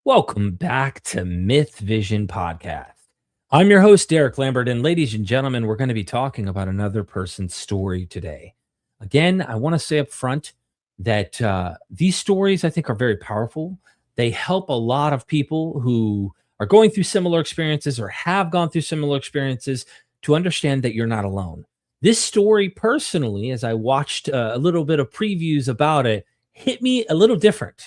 Welcome back to Myth Vision Podcast. I'm your host, Derek Lambert, and ladies and gentlemen, we're going to be talking about another person's story today. Again, I want to say up front that these stories I think are very powerful. They help a lot of people who are going through similar experiences or have gone through similar experiences to understand that you're not alone. This story, personally, as I watched a little bit of previews about it, hit me a little different.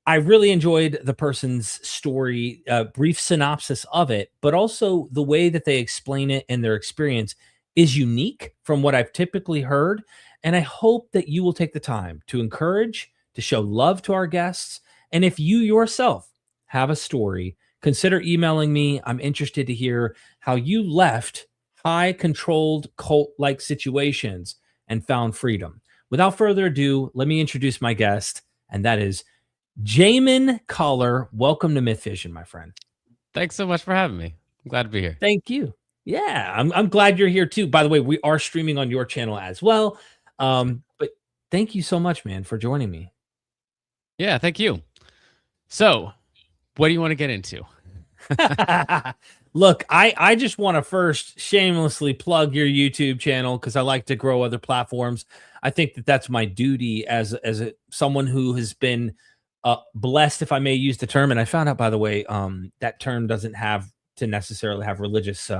I really enjoyed the person's story, brief synopsis of it, but also the way that they explain it and their experience is unique from what I've typically heard. And I hope that you will take the time to encourage, to show love to our guests. And if you yourself have a story, consider emailing me. I'm interested to hear how you left high controlled cult like situations and found freedom. Without further ado, let me introduce my guest, and that is Jamin Collar. Welcome to Myth Vision, my friend. Thanks so much for having me. I'm glad to be here. Thank you. Yeah, I'm glad you're here too. By the way, we are streaming on your channel as well. But thank you so much, man, for joining me. Yeah, thank you. So, what do you want to get into? Look, I just want to first shamelessly plug your YouTube channel because I like to grow other platforms. I think that that's my duty as someone who has been blessed, if I may use the term. And I found out, by the way, that term doesn't have to necessarily have religious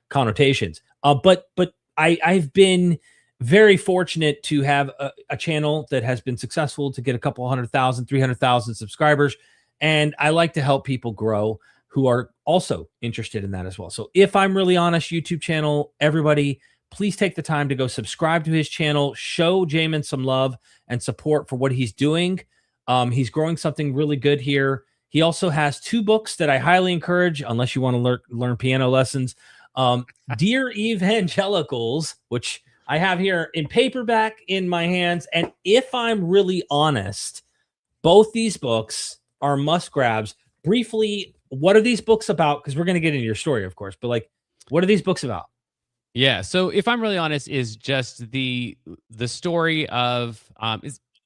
connotations. But I've been very fortunate to have a channel that has been successful to get a couple 100,000, 300,000 subscribers. And I like to help people grow who are also interested in that as well. So if I'm really honest, YouTube channel, everybody, please take the time to go subscribe to his channel, show Jamin some love and support for what he's doing. He's growing something really good here. He also has 2 books that I highly encourage, unless you want to learn piano lessons. Dear Evangelicals, which I have here in paperback in my hands. And if I'm really honest, both these books are must grabs. Briefly, what are these books about? Because we're going to get into your story, of course, but like, what are these books about? Yeah, so if I'm really honest, is just the story of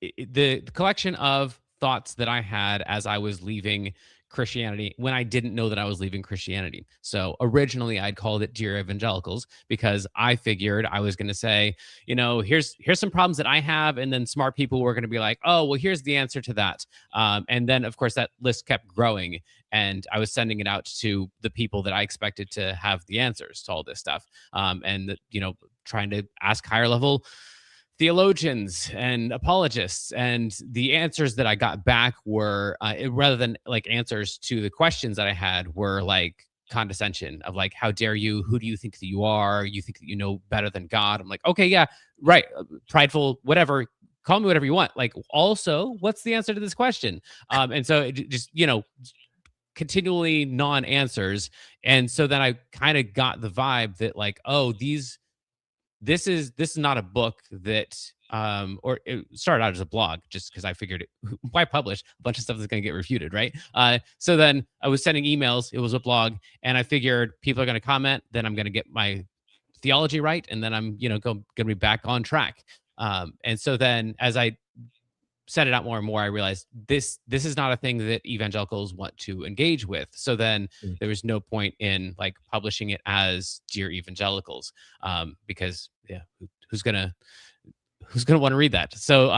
the collection of thoughts that I had as I was leaving Christianity when I didn't know that I was leaving Christianity. So originally I'd called it Dear Evangelicals because I figured I was going to say, here's some problems that I have, and then smart people were going to be like, oh, well, here's the answer to that. And then of course that list kept growing, and I was sending it out to the people that I expected to have the answers to all this stuff, and trying to ask higher level theologians and apologists, and the answers that I got back were rather than like answers to the questions that I had were like condescension of like, how dare you, who do you think that you are, you think that you know better than God. I'm like, okay, yeah, right, prideful, whatever, call me whatever you want. Like, also, what's the answer to this question? And so it just continually non-answers. And so then I kind of got the vibe that like, oh, this is not a book that or it started out as a blog just because I figured why publish a bunch of stuff that's going to get refuted, right? So then I was sending emails, it was a blog, and I figured people are going to comment, then I'm going to get my theology right, and then I'm going to be back on track. And so then as I set it out more and more, I realized this is not a thing that evangelicals want to engage with. So then there was no point in like publishing it as Dear Evangelicals, because yeah, who's gonna want to read that? So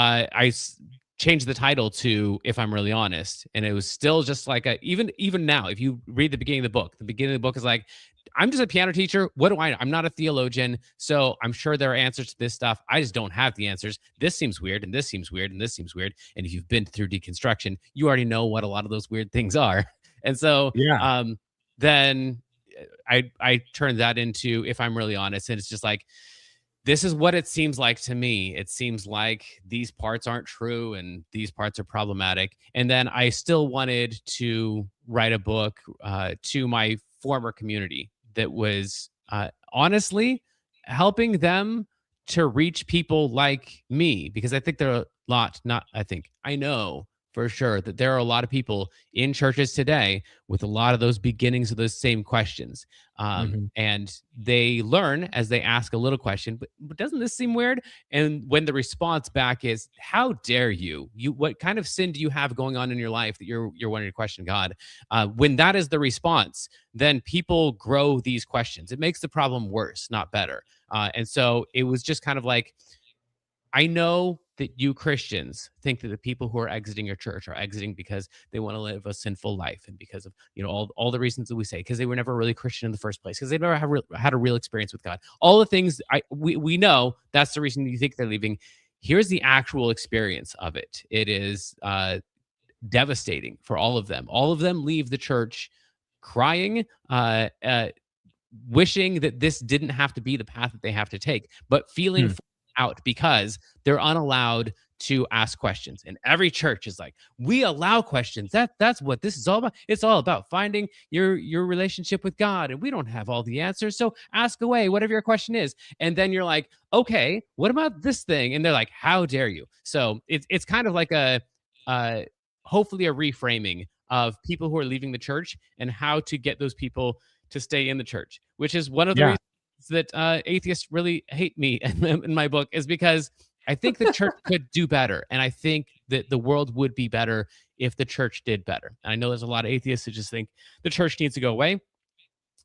changed the title to If I'm Really Honest, and it was still just like even now, if you read the beginning of the book is like, I'm just a piano teacher. What do I know? I'm not a theologian. So I'm sure there are answers to this stuff. I just don't have the answers. This seems weird, and this seems weird, and this seems weird. And if you've been through deconstruction, you already know what a lot of those weird things are. And so Yeah. then I turned that into If I'm Really Honest. And it's just like, this is what it seems like to me. It seems like these parts aren't true and these parts are problematic. And then I still wanted to write a book to my former community that was honestly helping them to reach people like me, because I think there are a lot, not I think, I know for sure that there are a lot of people in churches today with a lot of those beginnings of those same questions. Mhm. And they learn as they ask a little question, but doesn't this seem weird? And when the response back is, "How dare you? What kind of sin do you have going on in your life that you're wanting to question God?" When that is the response, then people grow these questions. It makes the problem worse, not better. And so it was just kind of like, I know that you Christians think that the people who are exiting your church are exiting because they want to live a sinful life and because of, all the reasons that we say, because they were never really Christian in the first place, because they never had a real experience with God. All the things we know that's the reason you think they're leaving. Here's the actual experience of it. It is devastating for all of them. All of them leave the church crying, wishing that this didn't have to be the path that they have to take, but feeling Hmm. out because they're unallowed to ask questions. And every church is like, we allow questions. That's what this is all about. It's all about finding your relationship with God, and we don't have all the answers. So ask away, whatever your question is. And then you're like, okay, what about this thing? And they're like, how dare you? So it's kind of like uh, hopefully a reframing of people who are leaving the church and how to get those people to stay in the church, which is one of the Yeah. reasons that atheists really hate me in my book, is because I think the church could do better. And I think that the world would be better if the church did better. And I know there's a lot of atheists who just think the church needs to go away.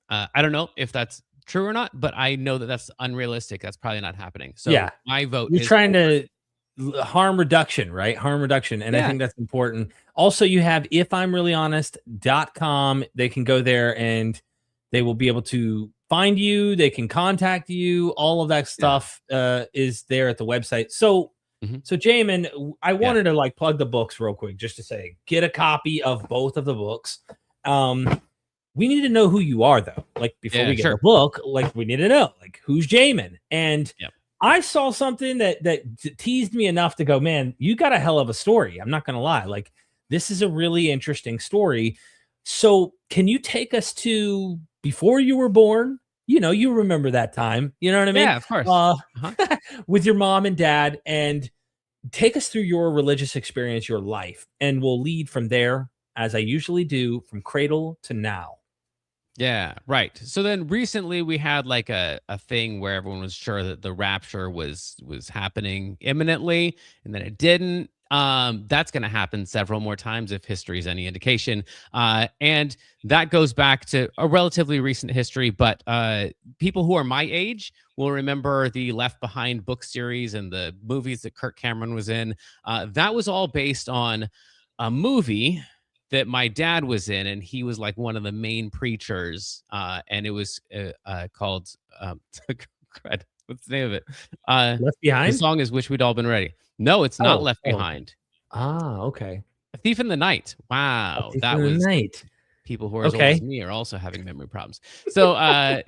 I don't know if that's true or not, but I know that that's unrealistic. That's probably not happening. So Yeah. my vote You're is trying to harm reduction, right? Harm reduction. And I yeah, think that's important. Also, you have ifimreallyhonest.com. They can go there and they will be able to find you. They can contact you. All of that yeah, stuff is there at the website. So, mhm, so Jamin, I yeah, wanted to like plug the books real quick just to say get a copy of both of the books. We need to know who you are though. Like before yeah, we get the sure, book, like we need to know like who's Jamin. And yeah, I saw something that teased me enough to go, man, you got a hell of a story. I'm not gonna lie. Like this is a really interesting story. So can you take us to before you were born? You know, you remember that time. You know what I mean? yeah, of course. Uh, Uh-huh. with your mom and dad, and take us through your religious experience, your life, and we'll lead from there, as I usually do, from cradle to now. Yeah, right. So then recently we had like a thing where everyone was sure that the rapture was happening imminently, and then it didn't. That's going to happen several more times if history is any indication. And that goes back to a relatively recent history, but people who are my age will remember the Left Behind book series and the movies that Kirk Cameron was in. That was all based on a movie that my dad was in, and he was like one of the main preachers. And it was called crud, what's the name of it? Left The behind? song is "Wish We'd All Been Ready." No, it's not Oh, Left oh, okay. Behind. Okay. A Thief in the Night. A Wow, Thief in that the was Night. people who are as old as Okay. me are also having memory problems. So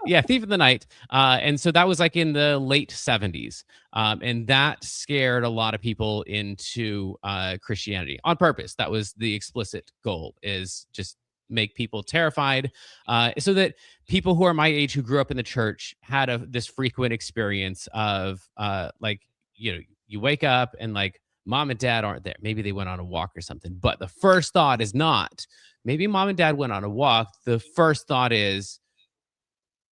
yeah, Thief of the Night. And so that was like in the late 70s. And that scared a lot of people into Christianity on purpose. That was the explicit goal, is just make people terrified, so that people who are my age who grew up in the church had this frequent experience of like, you wake up and like mom and dad aren't there. Maybe they went on a walk or something. But the first thought is not, maybe mom and dad went on a walk. The first thought is,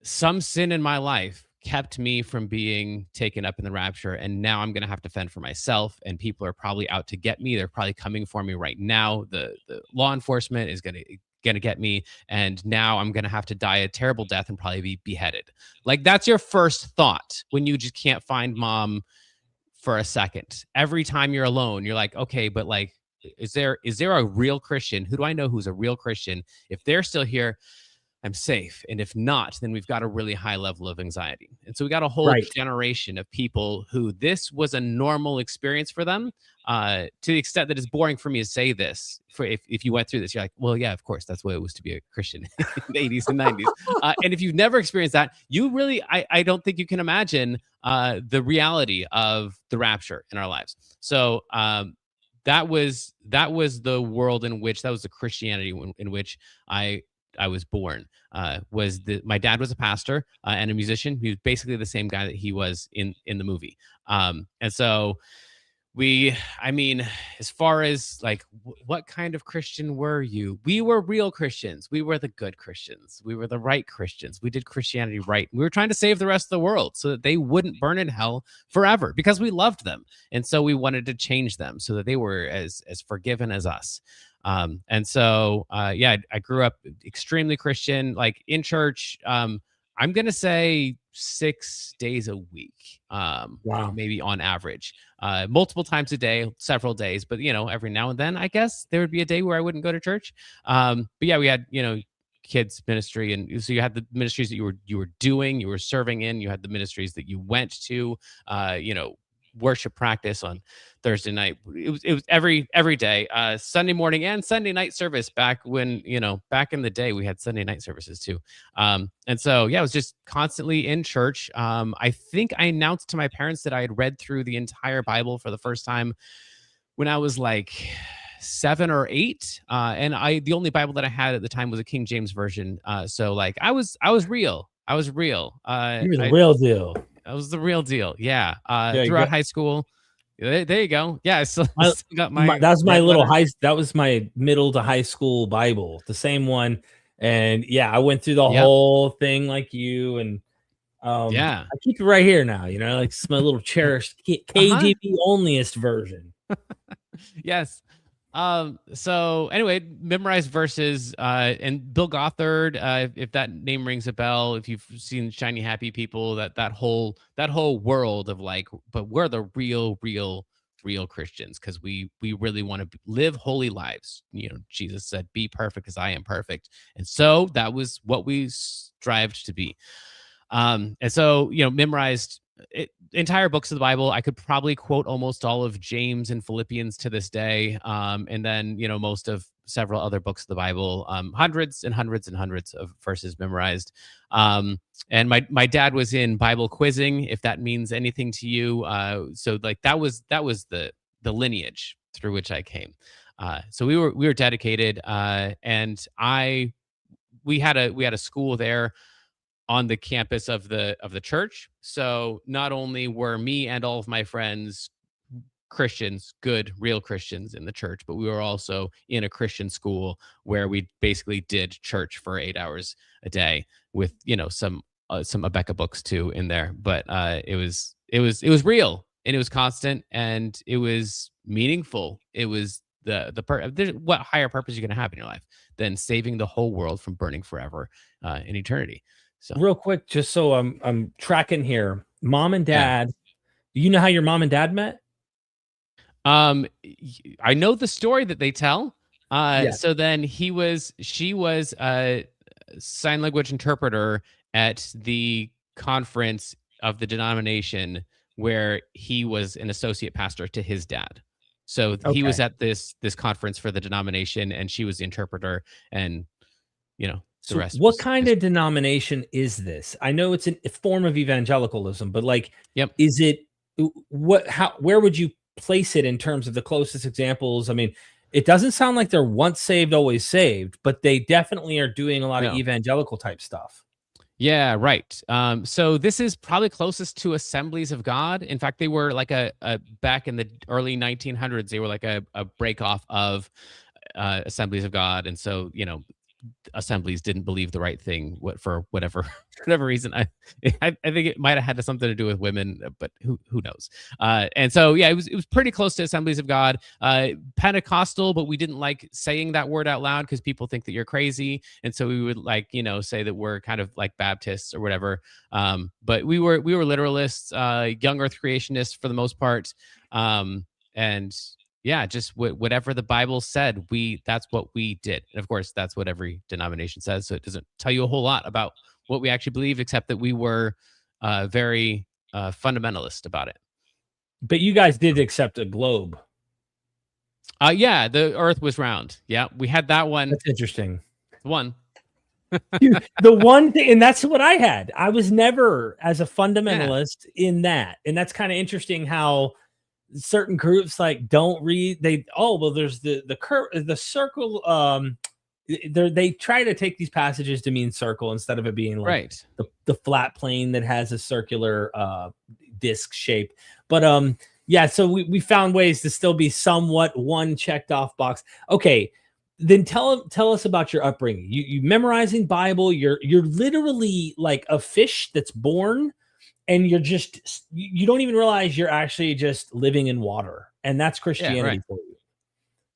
some sin in my life kept me from being taken up in the rapture, and now I'm going to have to fend for myself, and people are probably out to get me. They're probably coming for me right now. The law enforcement is going to get me, and now I'm going to have to die a terrible death and probably be beheaded. Like that's your first thought when you just can't find mom for a second. Every time you're alone, you're like, okay, but like, is there a real Christian? Who do I know who's a real Christian? If they're still here, I'm safe. And if not, then we've got a really high level of anxiety. And so we got a whole Right. generation of people who this was a normal experience for them, to the extent that it's boring for me to say this. For if you went through this, you're like, well, yeah, of course, that's what it was to be a Christian in the 80s and 90s. And if you've never experienced that, you really, I don't think you can imagine the reality of the rapture in our lives. So that was the world in which, that was the Christianity in which I was born. My dad was a pastor and a musician. He was basically the same guy that he was in the movie. And so I mean, as far as like what kind of Christian were you? We were real Christians. We were the good Christians. We were the right Christians. We did Christianity right. We were trying to save the rest of the world so that they wouldn't burn in hell forever because we loved them. And so we wanted to change them so that they were as forgiven as us. And so yeah, I grew up extremely Christian, like in church. I'm gonna say 6 days a week, Wow. maybe on average, multiple times a day, several days. But every now and then, I guess there would be a day where I wouldn't go to church. But yeah, we had kids ministry, and so you had the ministries that you were doing, you were serving in. You had the ministries that you went to. Worship practice on Thursday night. It was every day, Sunday morning and Sunday night service. Back when back in the day, we had Sunday night services too. And so yeah, I was just constantly in church. I think I announced to my parents that I had read through the entire Bible for the first time when I was like 7 or 8. And the only Bible that I had at the time was a King James version. So like I was real. I was real. You're the real deal. I was the real deal. Yeah. Yeah, Throughout high school. There you go. Yeah, I still got that was my red little letter. that was my middle to high school Bible, the same one. And yeah, I went through the Yep. whole thing like you, and Yeah. I keep it right here now, like it's my little cherished KGB onlyest version. Yes. So anyway, memorize verses, and Bill Gothard, if that name rings a bell, if you've seen Shiny Happy People, that whole world of like, but we're the real Christians because we really want to live holy lives. Jesus said, "Be perfect as I am perfect," and so that was what we strived to be. And so memorized entire books of the Bible. I could probably quote almost all of James and Philippians to this day. And then most of several other books of the Bible. Hundreds and hundreds and hundreds of verses memorized. And my dad was in Bible quizzing, if that means anything to you. So like that was the lineage through which I came. So we were dedicated, and we had a school there on the campus of the church. So not only were me and all of my friends Christians, good, real Christians in the church, but we were also in a Christian school where we basically did church for 8 hours a day with some Abeka books too in there. But it was real, and it was constant, and it was meaningful. It was what higher purpose are you going to have in your life than saving the whole world from burning forever in eternity? So Real quick, just so I'm tracking here, mom and yeah. dad. Do you know how your mom and dad met? I know the story that they tell. Yeah. So then she was a sign language interpreter at the conference of the denomination where he was an associate pastor to his dad. So he was Okay. at this conference for the denomination, and she was the interpreter, and the So rest what was kind of denomination is this? I know it's a form of evangelicalism, but like, Yep. is it where would you place it in terms of the closest examples? I mean, it doesn't sound like they're once saved, always saved, but they definitely are doing a lot of No. evangelical type stuff. Yeah, right. So this is probably closest to Assemblies of God. In fact, they were like a back in the early 1900s, they were like a break off of Assemblies of God. And so, assemblies didn't believe the right thing for whatever whatever reason. I think it might have had something to do with women, but who knows. And so yeah, it was pretty close to Assemblies of God. Pentecostal, but we didn't like saying that word out loud because people think that you're crazy, and so we would like say that we're kind of like Baptists or whatever. But we were literalists, young earth creationists for the most part. And yeah, just whatever the Bible said, that's what we did. And of course, that's what every denomination says. So it doesn't tell you a whole lot about what we actually believe, except that we were very fundamentalist about it. But you guys did accept a globe. Yeah, the earth was round. Yeah, we had that one. That's interesting. One. Dude, the one thing, and that's what I had. I was never as a fundamentalist in that. And that's kind of interesting how certain groups like don't read there's the circle, they try to take these passages to mean circle instead of it being like the flat plane that has a circular disc shape. But Yeah, so we found ways to still be somewhat one checked off box. Okay, then tell us about your upbringing. You memorizing Bible. You're literally like a fish that's born, and you don't even realize you're actually just living in water, and that's Yeah, right. Christianity for you.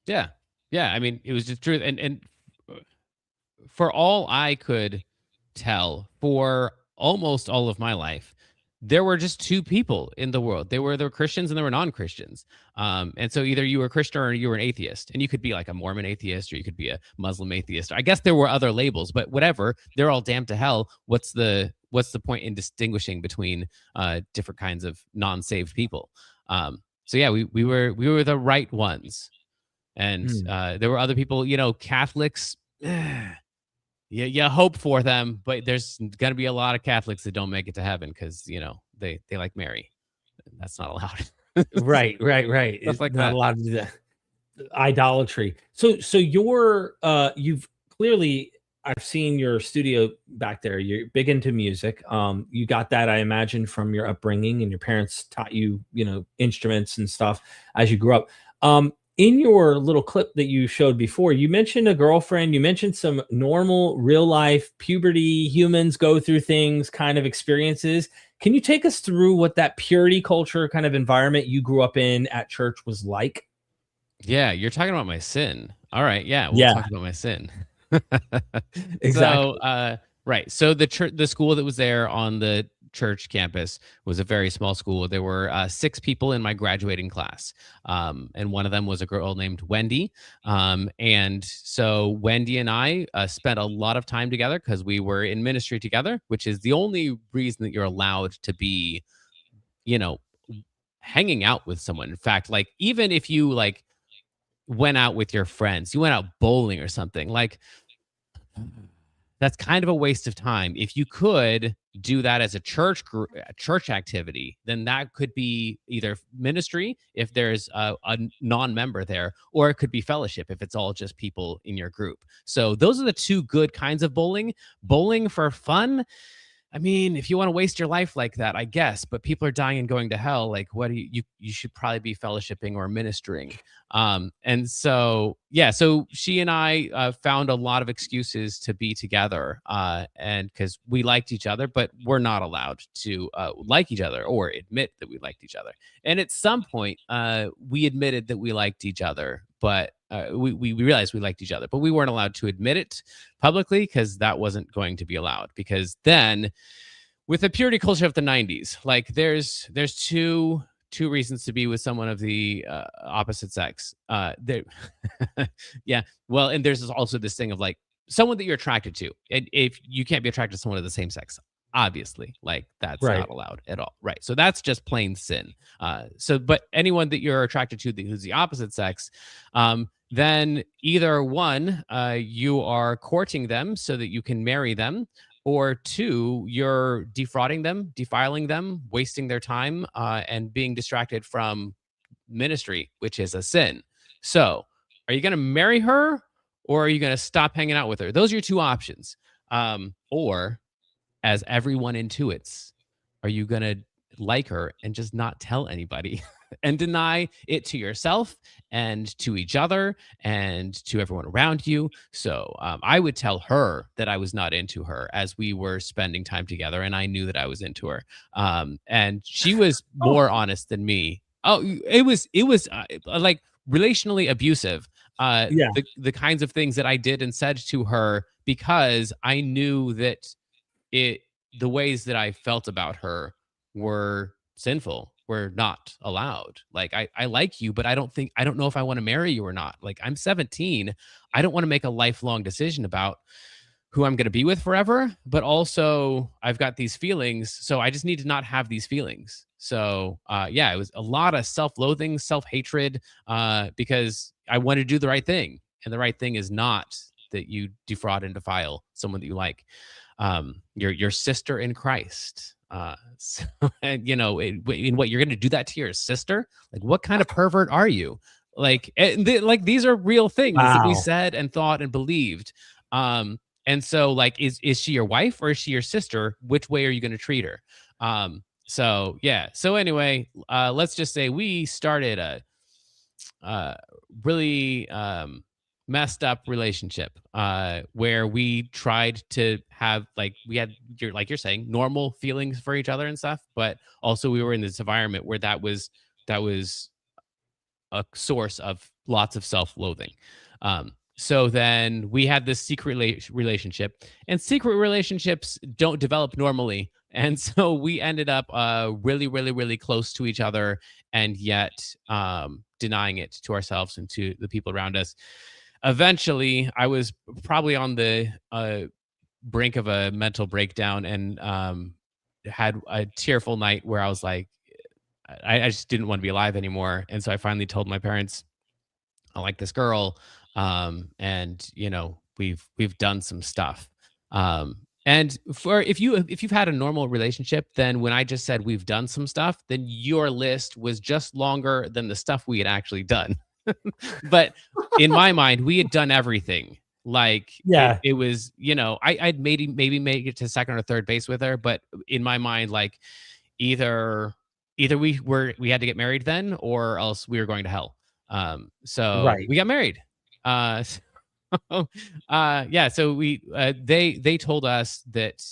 Yeah. Yeah. I mean, it was just truth. And for all I could tell, for almost all of my life, there were just two people in the world. There were Christians and there were non-Christians. And so either you were a Christian or you were an atheist. And you could be like a Mormon atheist or you could be a Muslim atheist. I guess there were other labels, but whatever. They're all damned to hell. What's the point in distinguishing between different kinds of non-saved people? So yeah, we were the right ones. And Hmm. there were other people, Catholics. You hope for them, but there's gonna be a lot of Catholics that don't make it to heaven because they like Mary. That's not allowed. Right. Stuff like Not that. allowed to do that. Idolatry. So you've clearly, I've seen your studio back there. You're big into music. You got that, I imagine, from your upbringing, and your parents taught you, instruments and stuff as you grew up. In your little clip that you showed before, you mentioned a girlfriend. You mentioned some normal, real life puberty humans go through things, kind of experiences. Can you take us through what that purity culture kind of environment you grew up in at church was like? Yeah, you're talking about my sin. All right, yeah, we'll Yeah, talk about my sin. So, exactly. right. So the school that was there on the church campus was a very small school. There were 6 people in my graduating class, and one of them was a girl named Wendy. And so Wendy and I spent a lot of time together because we were in ministry together, which is the only reason that you're allowed to be, you know, hanging out with someone. In fact, like even if you like went out with your friends, you went out bowling or something, like that's kind of a waste of time. If you could do that as a church activity, then that could be either ministry if there's a non-member there, or it could be fellowship if it's all just people in your group. So those are the two good kinds of bowling. Bowling for fun, I mean, if you want to waste your life like that, I guess, but people are dying and going to hell. Like, what do you should probably be fellowshipping or ministering. And so, yeah, so she and I found a lot of excuses to be together. And because we liked each other, but we're not allowed to like each other or admit that we liked each other. And at some point, we admitted that we liked each other, but we realized we liked each other, but we weren't allowed to admit it publicly because that wasn't going to be allowed. Because then, with the purity culture of the '90s, like there's two reasons to be with someone of the opposite sex. There, yeah. Well, and there's also this thing of like someone that you're attracted to, and if you can't be attracted to someone of the same sex, obviously, like that's Right. not allowed at all, right? So that's just plain sin. But anyone that you're attracted to who's the opposite sex, then either one, you are courting them so that you can marry them, or two, you're defrauding them, defiling them, wasting their time, and being distracted from ministry, which is a sin. So, are you going to marry her, or are you going to stop hanging out with her? Those are your two options. Or, as everyone intuits, are you going to like her and just not tell anybody and deny it to yourself and to each other and to everyone around you? So I would tell her that I was not into her as we were spending time together, and I knew that I was into her. And she was Oh, more honest than me. Oh, it was like relationally abusive. yeah. The kinds of things that I did and said to her because I knew that it the ways that I felt about her were sinful, were not allowed. Like I like you, but I don't know if I want to marry you or not. Like I'm 17. I don't want to make a lifelong decision about who I'm going to be with forever, but also I've got these feelings, so I just need to not have these feelings. So yeah, it was a lot of self-loathing, self-hatred, because I wanted to do the right thing, and the right thing is not that you defraud and defile someone that you like. Your sister in Christ. So, and in what you're going to do that to your sister? Like, what kind of pervert are you? Like, like these are real things that we Wow. said and thought and believed. And so, like, is she your wife or is she your sister? Which way are you going to treat her? So yeah. So anyway, let's just say we started a uh, really messed up relationship where we tried to have like we had like you're saying normal feelings for each other and stuff, but also we were in this environment where that was a source of lots of self-loathing. So then we had this secret relationship, and secret relationships don't develop normally. And so we ended up really, really, really close to each other, and yet denying it to ourselves and to the people around us. Eventually, I was probably on the brink of a mental breakdown and had a tearful night where I was like, I just didn't want to be alive anymore. And so I finally told my parents, I like this girl, and we've done some stuff. And for if you've had a normal relationship, then when I just said we've done some stuff, then your list was just longer than the stuff we had actually done. But in my mind, we had done everything. Like Yeah, it was, I'd maybe make it to second or third base with her, but in my mind, like either either we had to get married then, or else we were going to hell. So right. we got married. Yeah, so they told us that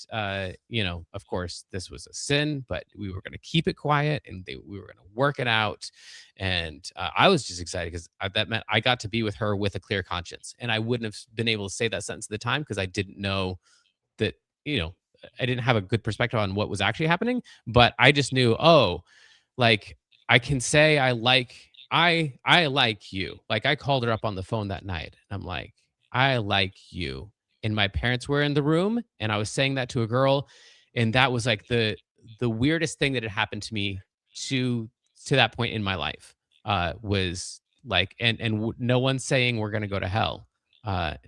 of course this was a sin, but we were going to keep it quiet, and we were going to work it out. And I was just excited because that meant I got to be with her with a clear conscience, and I wouldn't have been able to say that sentence at the time because I didn't know that you know I didn't have a good perspective on what was actually happening. But I just knew, oh, like I can say I like you. Like I called her up on the phone that night. And I'm like, I like you. And my parents were in the room, and I was saying that to a girl, and that was like the weirdest thing that had happened to me to to that point in my life. Was like, no one's saying we're going to go to hell.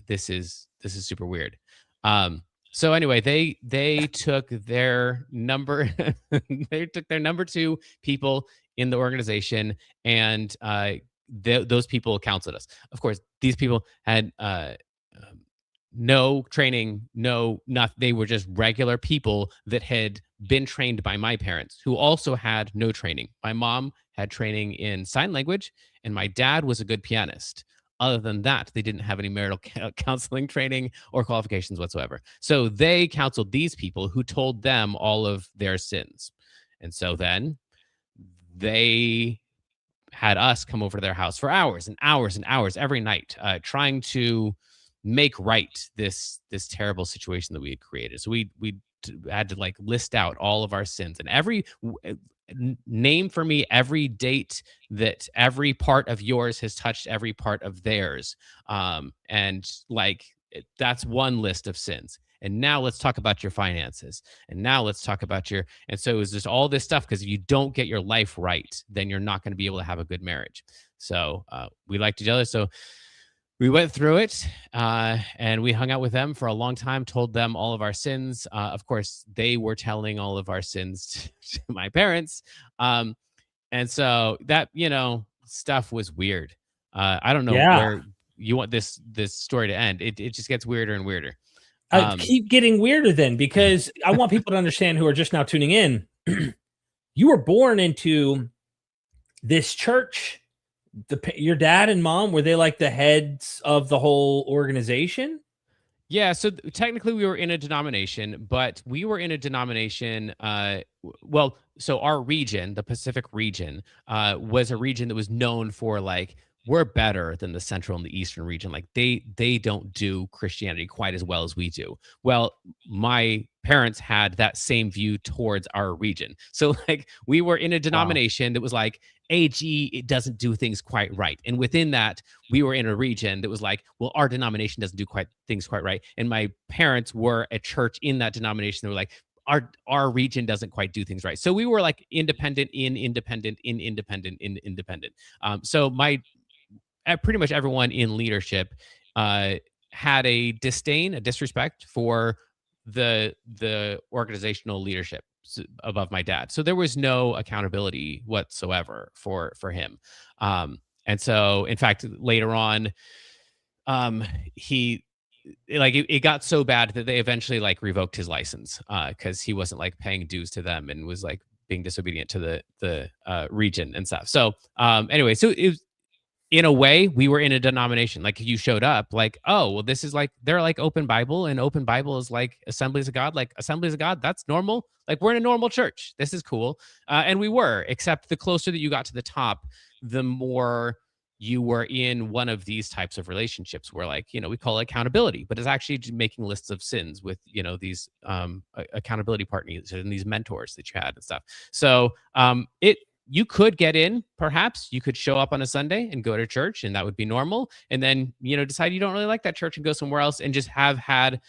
This is super weird. So anyway, they took their number they took their number two people in the organization, and those people counseled us. Of course, these people had um, no training, no not. They were just regular people that had been trained by my parents, who also had no training. My mom had training in sign language, and my dad was a good pianist. Other than that, they didn't have any marital counseling training or qualifications whatsoever. So they counseled these people who told them all of their sins. And so then they had us come over to their house for hours and hours and hours every night, trying to make right this terrible situation that we had created. So we had to like list out all of our sins, and name for me every date that every part of yours has touched every part of theirs. And like that's one list of sins. And now let's talk about your finances. And now let's talk about your. And so it was just all this stuff, because if you don't get your life right, then you're not going to be able to have a good marriage. So we liked each other. So we went through it, and we hung out with them for a long time, told them all of our sins. Of course, they were telling all of our sins to my parents. And so that, stuff was weird. I don't know Yeah. where you want this story to end. It just gets weirder and weirder. Keep getting weirder then, because I want people to understand who are just now tuning in. You were born into this church. Your dad and mom, were they like the heads of the whole organization? Yeah, so technically we were in a denomination, but we were in a denomination. Well, so our region, the Pacific region, was a region that was known for like we're better than the Central and the Eastern region. Like they don't do Christianity quite as well as we do. Well, my parents had that same view towards our region. So like we were in a Wow. denomination that was like, AG, it doesn't do things quite right. And within that, we were in a region that was like, well, our denomination doesn't do quite things quite right. And my parents were a church in that denomination that were like, our region doesn't quite do things right. So we were like independent in independent in independent in independent. So my pretty much everyone in leadership uh, had a disdain, a disrespect for the organizational leadership above my dad. So there was no accountability whatsoever for him. And so, in fact, later on, he like it got so bad that they eventually like revoked his license because he wasn't like paying dues to them and was like being disobedient to the region and stuff. So anyway, so it was, in a way, we were in a denomination. Like you showed up, like, oh, well, this is like they're like open Bible, and open Bible is like Assemblies of God. Like Assemblies of God, that's normal. Like we're in a normal church. This is cool, and we were. Except the closer that you got to the top, the more you were in one of these types of relationships where, like, we call it accountability, but it's actually making lists of sins with these accountability partners and these mentors that you had and stuff. So it you could get in, perhaps you could show up on a Sunday and go to church, and that would be normal, and then decide you don't really like that church and go somewhere else and just have had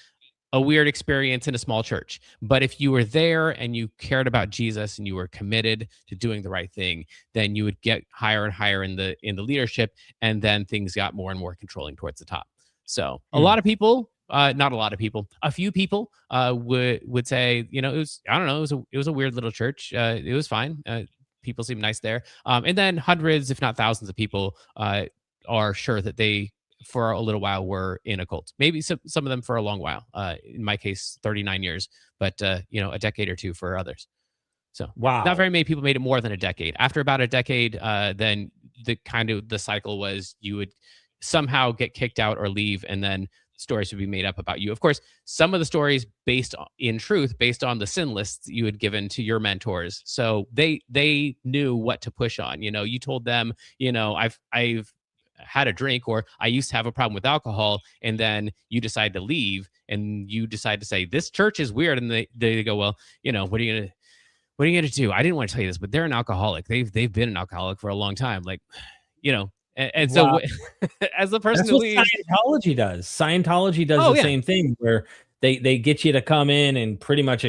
a weird experience in a small church. But if you were there and you cared about Jesus and you were committed to doing the right thing, then you would get higher and higher in the leadership, and then things got more and more controlling towards the top. So a lot of people, not a lot of people, a few people would say, it was, I don't know, it was a weird little church. It was fine. People seem nice there. And then hundreds, if not thousands of people are sure that they, for a little while, were in a cult. Maybe some of them for a long while. In my case, 39 years, but a decade or two for others. So wow, not very many people made it more than a decade. After about a decade, then the cycle was you would somehow get kicked out or leave, and then stories would be made up about you. Of course, some of the stories based on the sin lists you had given to your mentors. So they knew what to push on. You told them, I've had a drink, or I used to have a problem with alcohol, and then you decide to leave and you decide to say this church is weird, and they go, well, what are you gonna do? I didn't want to tell you this, but they're an alcoholic. They've been an alcoholic for a long time, like, and wow. so as the person That's who what leaves, Scientology does. Scientology does the same thing, where they get you to come in and pretty much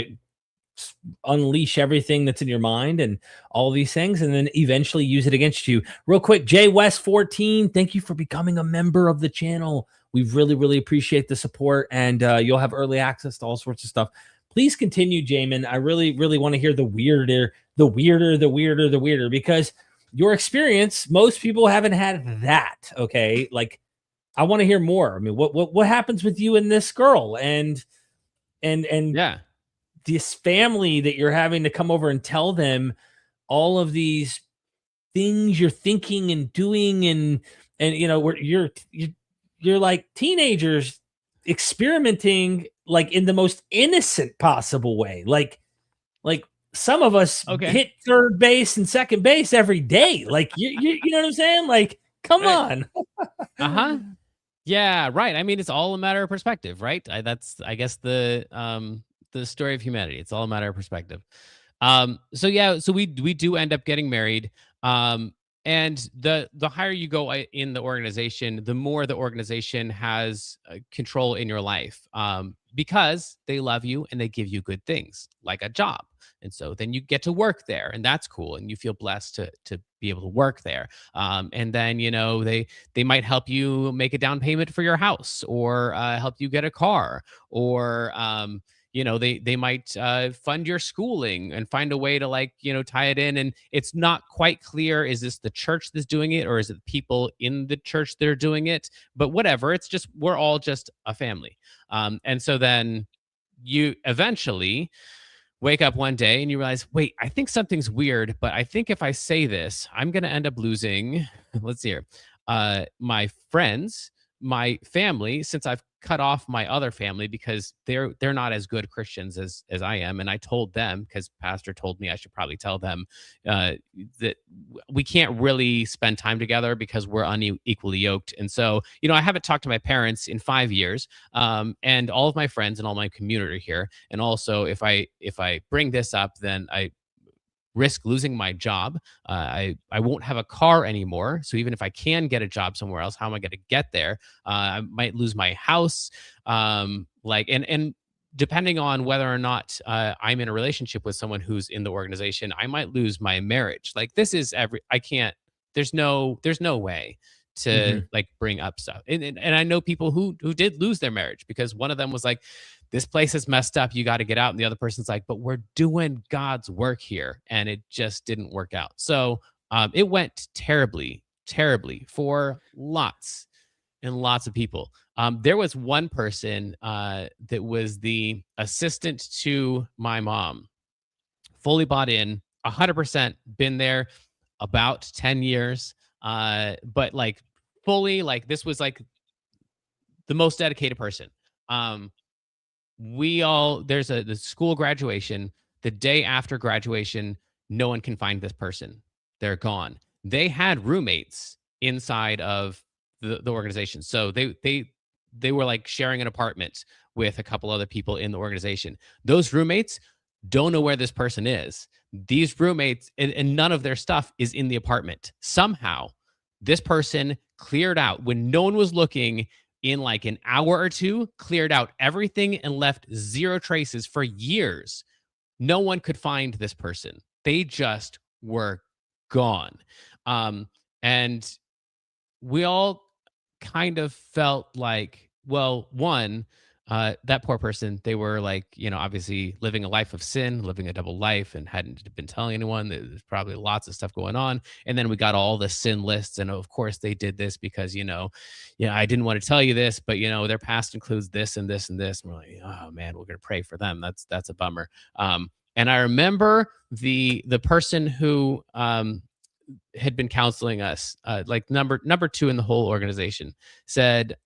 unleash everything that's in your mind and all these things, and then eventually use it against you. Real quick, Jay West 14, thank you for becoming a member of the channel. We really appreciate the support, and you'll have early access to all sorts of stuff. Please continue, Jamin. I really want to hear the weirder, because your experience, most people haven't had that. Okay, like, I want to hear more. I mean, what happens with you and this girl, and yeah, this family that you're having to come over and tell them all of these things you're thinking and doing, and where you're like teenagers experimenting, like, in the most innocent possible way. Like some of us hit third base and second base every day. Like, you know what I'm saying? Like, come on. Yeah, right. I mean, it's all a matter of perspective, right? That's, I guess, the story of humanity. It's all a matter of perspective. So we do end up getting married. And the higher you go in the organization, the more the organization has control in your life, because they love you and they give you good things like a job. And so then you get to work there, and that's cool, and you feel blessed to be able to work there. And then they might help you make a down payment for your house, or help you get a car, or they might fund your schooling and find a way to, like, tie it in. And it's not quite clear, is this the church that's doing it, or is it people in the church that are doing it? But whatever, it's just, we're all just a family. And so then you eventually wake up one day and you realize, wait, I think something's weird, but I think if I say this, I'm going to end up losing, let's see here, my friends, my family, since I've cut off my other family because they're not as good Christians as I am. And I told them, because pastor told me I should probably tell them that we can't really spend time together because we're unequally yoked. And so, I haven't talked to my parents in 5 years, and all of my friends and all my community here. And also, if I bring this up, then I risk losing my job. I won't have a car anymore. So even if I can get a job somewhere else, how am I going to get there? I might lose my house. And depending on whether or not I'm in a relationship with someone who's in the organization, I might lose my marriage. Like, this is there's no way to like bring up stuff. And I know people who did lose their marriage because one of them was like, this place is messed up, you got to get out. And the other person's like, but we're doing God's work here. And it just didn't work out. So it went terribly for lots and lots of people. There was one person that was the assistant to my mom, fully bought in 100% been there about 10 years. But like fully, like this was like the most dedicated person. Um, there's the school graduation. The day after graduation, no one can find this person. They're gone. They had roommates inside of the organization. So they were like sharing an apartment with a couple other people in the organization. Those roommates don't know where this person is. These roommates and none of their stuff is in the apartment. Somehow, this person cleared out when no one was looking in like an hour or two, cleared out everything and left zero traces for years. No one could find this person. They just were gone. And we all kind of felt like, well, one, that poor person, they were like, obviously living a life of sin, living a double life, and hadn't been telling anyone. There's probably lots of stuff going on. And then we got all the sin lists. And of course, they did this because, I didn't want to tell you this, but, their past includes this and this and this. And we're like, oh, man, we're going to pray for them. That's a bummer. And I remember the person who had been counseling us, like number two in the whole organization, said,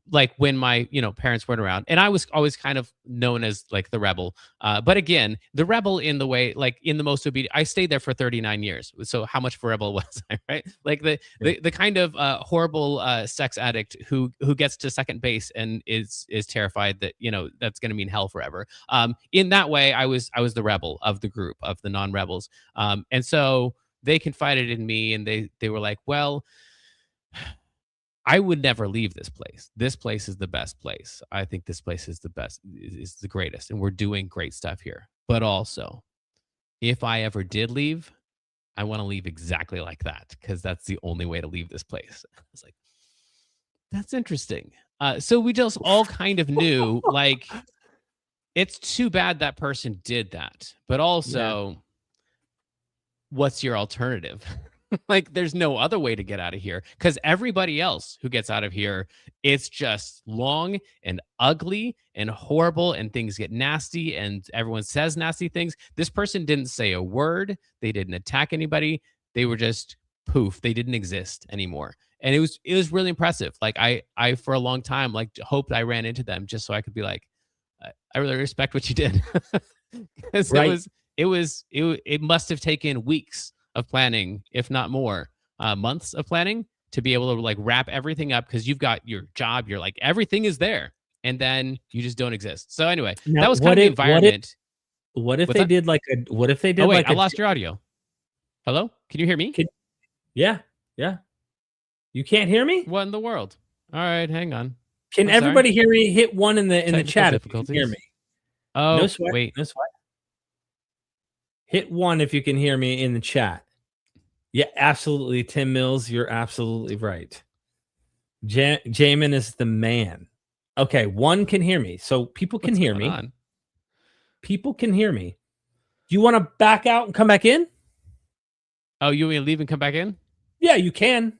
like when my parents weren't around, and I was always kind of known as like the rebel, but again, the rebel in the way, like in the most obedient. I stayed there for 39 years, so how much of a rebel was I, right? Like the kind of horrible sex addict who gets to second base and is terrified that that's going to mean hell forever. In that way, I was the rebel of the group of the non-rebels, and so they confided in me, and they were like, well, I would never leave this place. This place is the best place. I think this place is the best, is the greatest, and we're doing great stuff here. But also, if I ever did leave, I want to leave exactly like that, because that's the only way to leave this place. I was like, that's interesting. So we just all kind of knew, like, it's too bad that person did that. But also, what's your alternative? Like, there's no other way to get out of here, because everybody else who gets out of here, it's just long and ugly and horrible, and things get nasty and everyone says nasty things. This person didn't say a word. They didn't attack anybody. They were just poof. They didn't exist anymore. And it was really impressive. Like I for a long time, like, hoped I ran into them just so I could be like, I really respect what you did. Because it must have taken weeks of planning, if not more, months of planning, to be able to like wrap everything up, because you've got your job, you're like, everything is there, and then you just don't exist. So anyway, now, that was kind of the environment. What if they did like a? What if they did? Oh wait, like I lost your audio. Hello, can you hear me? Yeah. You can't hear me? What in the world? All right, hang on. Can everybody hear me? Hit one in the chat if you can hear me. Oh, no sweat. Wait. No sweat. Hit one if you can hear me in the chat. Yeah, absolutely. Tim Mills, you're absolutely right. Jamin is the man. Okay, one can hear me. So people can hear me. People can hear me. Do you want to back out and come back in? Oh, you want me to leave and come back in? Yeah, you can.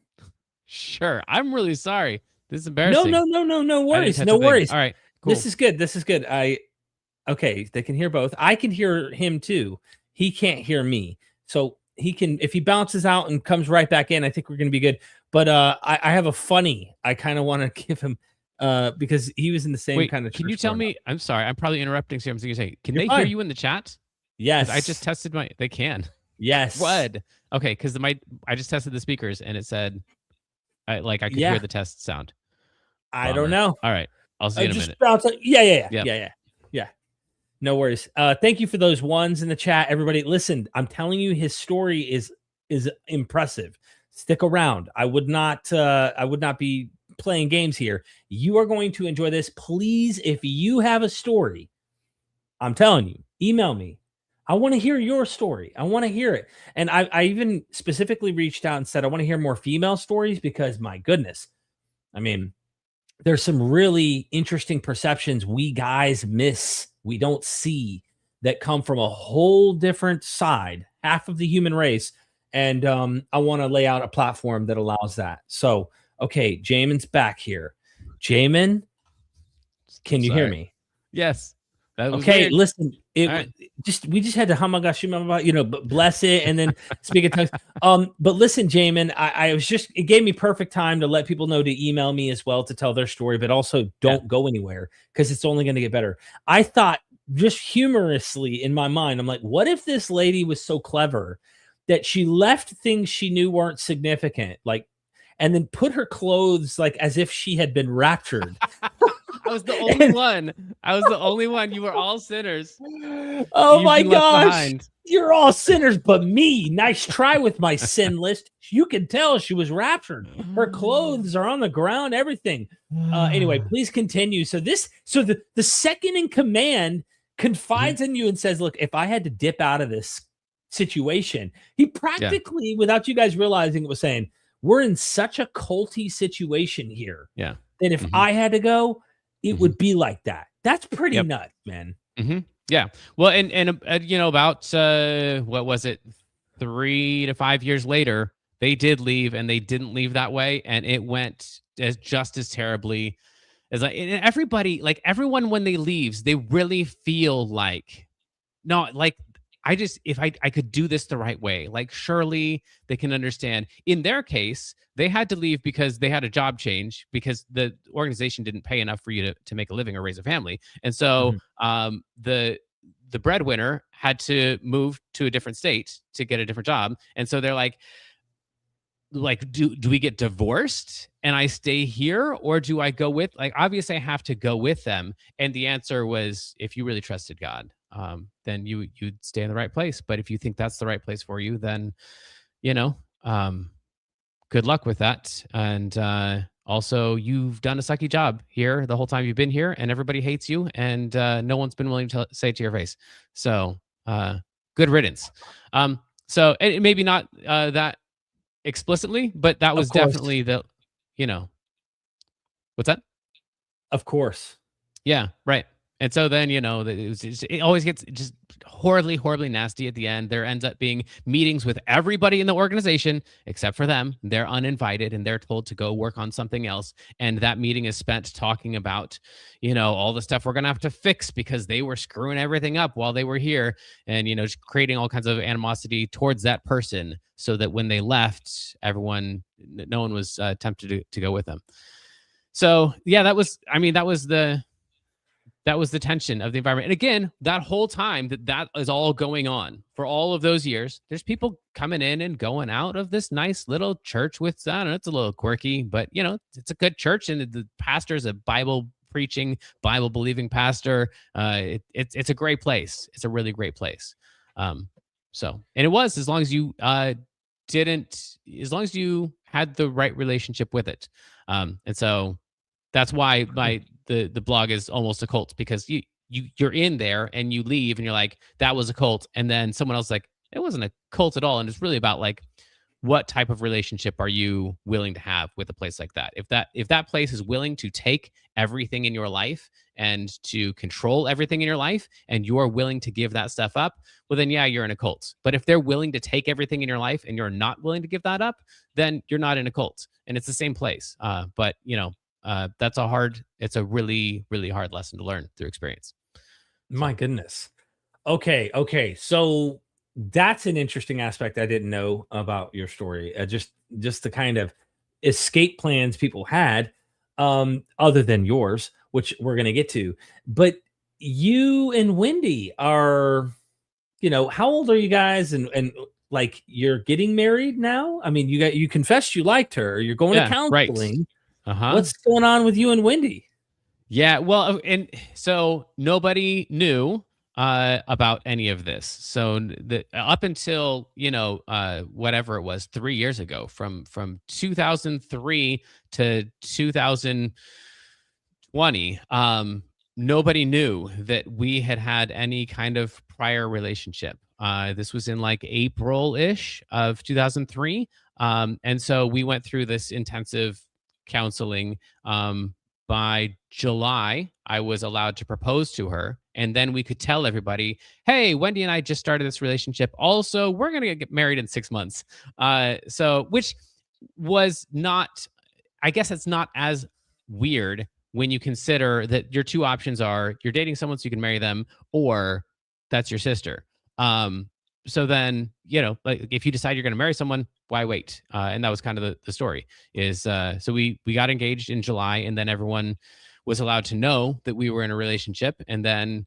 Sure. I'm really sorry. This is embarrassing. No worries. No worries. All right, cool. This is good. Okay, they can hear both. I can hear him too. He can't hear me. So he can, if he bounces out and comes right back in, I think we're going to be good. But I have a funny, I kind of want to give him, because he was in the same kind of. Can you tell me? I'm sorry, I'm probably interrupting. So I'm going to say, can they fine. hear you in the chat? Yes. I just tested they can. Yes. What? Okay, because I just tested the speakers and it said, I could hear the test sound. I don't know. All right, I'll see you in a minute. Yeah. No worries. Thank you for those ones in the chat, everybody. Listen, I'm telling you, his story is impressive. Stick around. I would not be playing games here. You are going to enjoy this. Please, if you have a story, I'm telling you, email me. I want to hear your story. I want to hear it. And I even specifically reached out and said, I want to hear more female stories, because my goodness, I mean, there's some really interesting perceptions we guys miss. We don't see, that come from a whole different side, half of the human race. And I want to lay out a platform that allows that. So, okay, Jamin's back here. Jamin, can you hear me? Yes. That was Okay, weird. listen, All right. we just had to about, but bless it and then speak in tongues. But listen, Jamin, I was just it gave me perfect time to let people know to email me as well to tell their story, but also Yeah. don't go anywhere because it's only going to get better. I thought just humorously in my mind, I'm like, what if this lady was so clever that she left things she knew weren't significant, like, and then put her clothes like as if she had been raptured. I was the only one. I was the only one. You were all sinners. Oh You've my been left gosh. behind. You're all sinners but me. Nice try with my sin list. You can tell she was raptured. Her clothes are on the ground, everything. Anyway, please continue. So the second in command confides in you and says, look, if I had to dip out of this situation, he Yeah. practically, without you guys realizing it, was saying, we're in such a culty situation here Yeah. that if I had to go, it Mhm. would be like that. That's pretty Yep. nuts, man. Yeah. Well, and about what was it, 3 to 5 years later, they did leave, and they didn't leave that way, and it went as just as terribly as like and everybody, like everyone when they leaves, they really feel like no, like I just if I could do this the right way, like surely they can understand. In their case, they had to leave because they had a job change because the organization didn't pay enough for you to make a living or raise a family. And so Mhm. the breadwinner had to move to a different state to get a different job. And so they're like do we get divorced and I stay here, or do I go with, like, obviously I have to go with them. And the answer was, if you really trusted God, then you'd stay in the right place. But if you think that's the right place for you, then you know um good luck with that. And also, you've done a sucky job here the whole time you've been here, and everybody hates you, and no one's been willing to say it to your face. So good riddance. So and maybe not that explicitly, but that Of was course. definitely the, you know, what's that? Of course. Yeah, right. And so then, it always gets just horribly, horribly nasty at the end. There ends up being meetings with everybody in the organization except for them. They're uninvited and they're told to go work on something else. And that meeting is spent talking about, all the stuff we're going to have to fix because they were screwing everything up while they were here. And, just creating all kinds of animosity towards that person so that when they left, no one was tempted to go with them. So yeah, that was the tension of the environment. And again, that whole time that is all going on for all of those years, there's people coming in and going out of this nice little church with, I don't know, it's a little quirky, but it's a good church. And the pastor is a Bible preaching, Bible believing pastor. It's a great place. It's a really great place. And it was, as long as you as long as you had the right relationship with it. And so that's why the blog is almost a cult, because you're in there and you leave and you're like, that was a cult, and then someone else is like, it wasn't a cult at all. And it's really about, like, what type of relationship are you willing to have with a place like that? If that place is willing to take everything in your life and to control everything in your life, and you're willing to give that stuff up, well then yeah, you're in a cult. But if they're willing to take everything in your life and you're not willing to give that up, then you're not in a cult. And it's the same place. But it's a really, really hard lesson to learn through experience. My So goodness. Okay. So that's an interesting aspect I didn't know about your story. Just the kind of escape plans people had, other than yours, which we're gonna get to. But you and Wendy are, how old are you guys? And like you're getting married now? I mean, you confessed you liked her. You're going to yeah, right. counseling. Uh-huh. What's going on with you and Wendy? Yeah, well, and so nobody knew about any of this. So up until whatever it was, 3 years ago, from 2003 to 2020, nobody knew that we had any kind of prior relationship. This was in like April-ish of 2003, and so we went through this intensive counseling. By July, I was allowed to propose to her. And then we could tell everybody, hey, Wendy and I just started this relationship. Also, we're going to get married in 6 months. Which was not, I guess it's not as weird when you consider that your two options are you're dating someone so you can marry them, or that's your sister. Um, so then, like if you decide you're going to marry someone, why wait? And that was kind of the story is, so we got engaged in July, and then everyone was allowed to know that we were in a relationship. And then,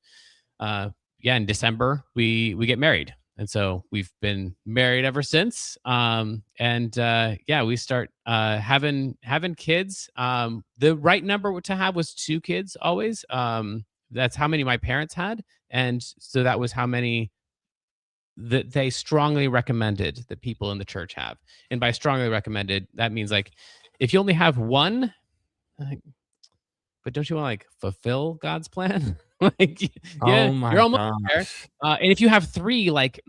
yeah, in December, we get married. And so we've been married ever since. And yeah, we start having kids. The right number to have was 2 kids always. That's how many my parents had, and so that was how many that they strongly recommended that people in the church have. And by strongly recommended, that means like if you only have one, like, but don't you want to like fulfill God's plan? Like, yeah, Oh my you're almost there. gosh. And if you have 3, like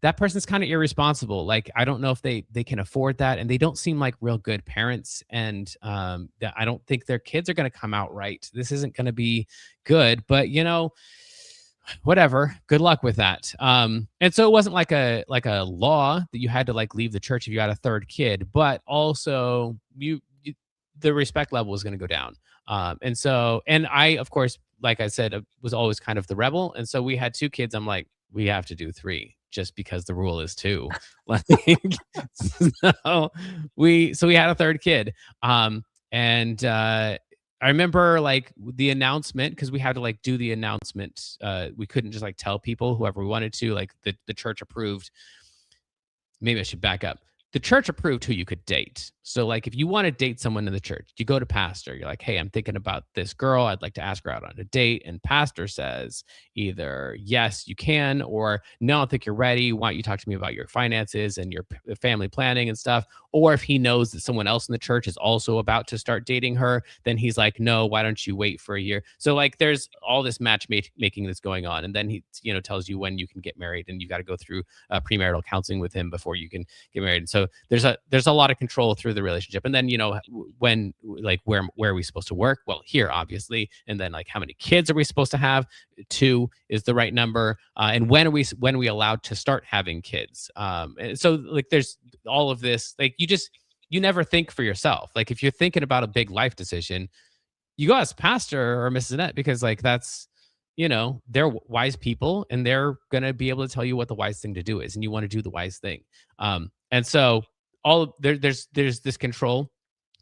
that person's kind of irresponsible. Like, I don't know if they can afford that, and they don't seem like real good parents. And I don't think their kids are going to come out right. This isn't going to be good. But whatever. Good luck with that. And so it wasn't like a law that you had to like leave the church if you had a 3rd kid, but also the respect level was going to go down. And I, of course, like I said, was always kind of the rebel. And so we had 2 kids. I'm like, we have to do 3 just because the rule is 2. Like, so we had a 3rd kid. And I remember like the announcement, because we had to like do the announcement. We couldn't just like tell people whoever we wanted to, like the church approved. Maybe I should back up. The church approved who you could date. So like if you want to date someone in the church, you go to pastor, you're like, hey, I'm thinking about this girl. I'd like to ask her out on a date. And pastor says either yes, you can, or no, I don't think you're ready. Why don't you talk to me about your finances and your family planning and stuff? Or if he knows that someone else in the church is also about to start dating her, then he's like, no, why don't you wait for a year? So like there's all this matchmaking that's going on. And then he, tells you when you can get married, and you got to go through premarital counseling with him before you can get married. And so there's a lot of control through the relationship. And then, when like where are we supposed to work? Well, here, obviously. And then like how many kids are we supposed to have? 2 is the right number. And when are we allowed to start having kids? And so like there's all of this, like you never think for yourself. Like if you're thinking about a big life decision, you go ask pastor or Mrs. Annette, because like that's, they're wise people, and they're going to be able to tell you what the wise thing to do is. And you want to do the wise thing. And so there's this control.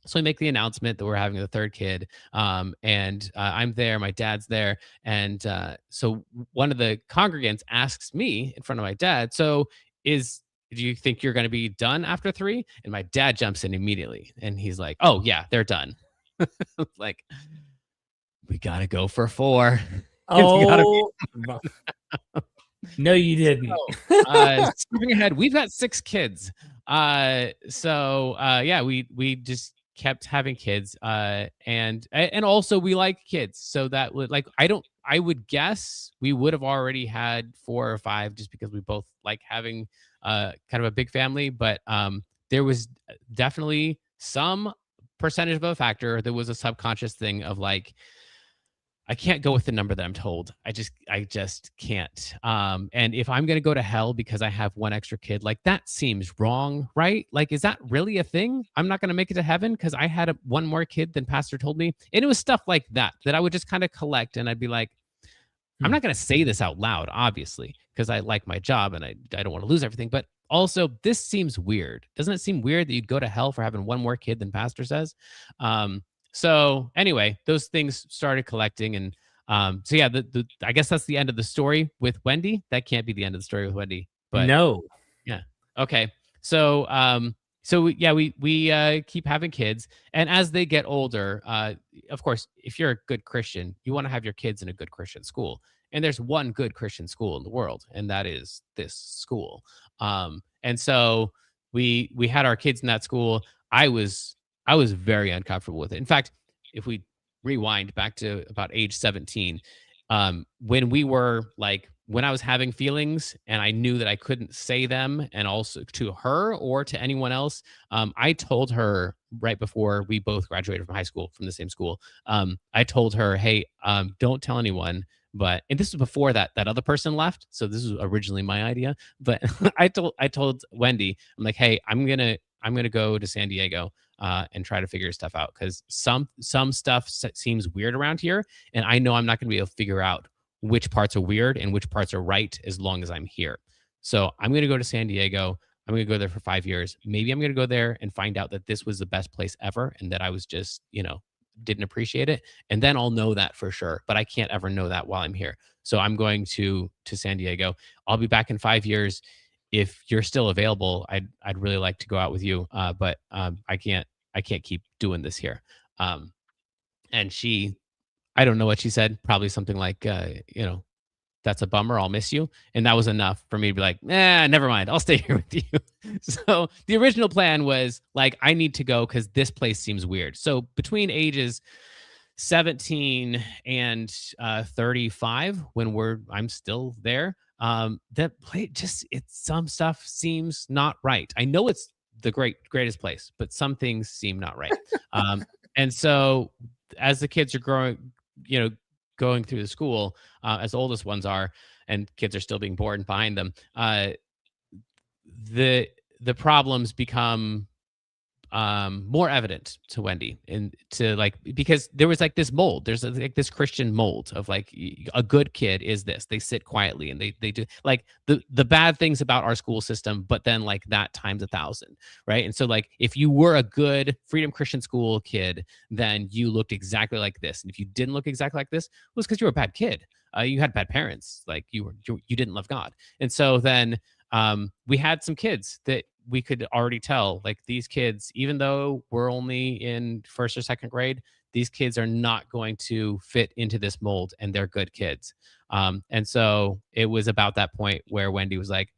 So we make the announcement that we're having the 3rd kid. And I'm there, my dad's there. And so one of the congregants asks me in front of my dad, so do you think you're going to be done after 3? And my dad jumps in immediately, and he's like, oh yeah, they're done. Like, we got to go for 4. Oh, no, you didn't. Skipping ahead, we've got 6 kids. So yeah, we just kept having kids. And also we like kids. So that would like, I would guess we would have already had 4 or 5, just because we both like having kind of a big family. But there was definitely some percentage of a factor. There was a subconscious thing of like, I can't go with the number that I'm told. I just can't. And if I'm going to go to hell because I have 1 extra kid, like that seems wrong, right? Like, is that really a thing? I'm not going to make it to heaven because I had 1 more kid than pastor told me. And it was stuff like that I would just kind of collect, and I'd be like, I'm not going to say this out loud, obviously, because I like my job and I don't want to lose everything. But also, this seems weird. Doesn't it seem weird that you'd go to hell for having 1 more kid than pastor says? So anyway, those things started collecting. And so yeah, I guess that's the end of the story with Wendy. That can't be the end of the story with Wendy. But No. yeah. Okay. So yeah, we keep having kids, and as they get older, of course, if you're a good Christian, you want to have your kids in a good Christian school. And there's one good Christian school in the world, and that is this school. And so we had our kids in that school. I was very uncomfortable with it. In fact, if we rewind back to about age 17, when we were like, when I was having feelings and I knew that I couldn't say them, and also to her or to anyone else, I told her right before we both graduated from high school, from the same school. I told her, hey, don't tell anyone. And this was before that other person left. So this was originally my idea. But I told Wendy, I'm like, hey, I'm I'm going to go to San Diego and try to figure stuff out, because some stuff seems weird around here, and I know I'm not going to be able to figure out which parts are weird and which parts are right as long as I'm here. So I'm going to go to San Diego. I'm going to go there for 5 years. Maybe I'm going to go there and find out that this was the best place ever and that I was just, didn't appreciate it. And then I'll know that for sure. But I can't ever know that while I'm here. So I'm going to San Diego. I'll be back in 5 years. If you're still available, I'd really like to go out with you. But I can't keep doing this here. Um, and I don't know what she said. Probably something like, that's a bummer. I'll miss you. And that was enough for me to be like, never mind. I'll stay here with you. So the original plan was like, I need to go because this place seems weird. So between ages 17 and 35, when I'm still there, that place some stuff seems not right. I know it's the greatest place, but some things seem not right. Um, and so as the kids are growing, you know, going through the school, as the oldest ones are, and kids are still being born behind them, the problems become more evident to Wendy, and to like, because there was like this mold. There's like this Christian mold of like, a good kid is this. They sit quietly and they do like the bad things about our school system, but then like that times 1,000, right? And so like if you were a good Freedom Christian School kid, then you looked exactly like this. And if you didn't look exactly like this, it was because you were a bad kid. You had bad parents. Like you didn't love God. And so then we had some kids that we could already tell, like, these kids, even though we're only in first or second grade, these kids are not going to fit into this mold, and they're good kids. And so it was about that point where Wendy was like,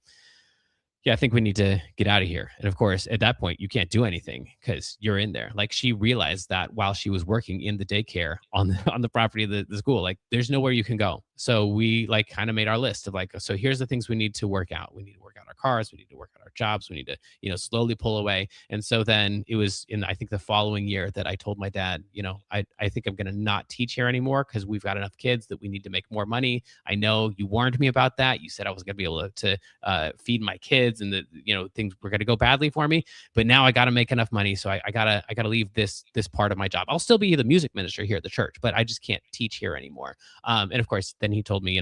yeah, I think we need to get out of here. And of course, at that point, you can't do anything because you're in there. Like, she realized that while she was working in the daycare on on the property of the school, like, there's nowhere you can go. So we like kind of made our list of like, so here's the things we need to work out. We need to work out our cars. We need to work out our jobs. We need to, slowly pull away. And so then it was in, I think, the following year that I told my dad, I think I'm going to not teach here anymore because we've got enough kids that we need to make more money. I know you warned me about that. You said I was going to be able to feed my kids, and that things were going to go badly for me. But now I got to make enough money, so I gotta leave this part of my job. I'll still be the music minister here at the church, but I just can't teach here anymore. And of course, then he told me,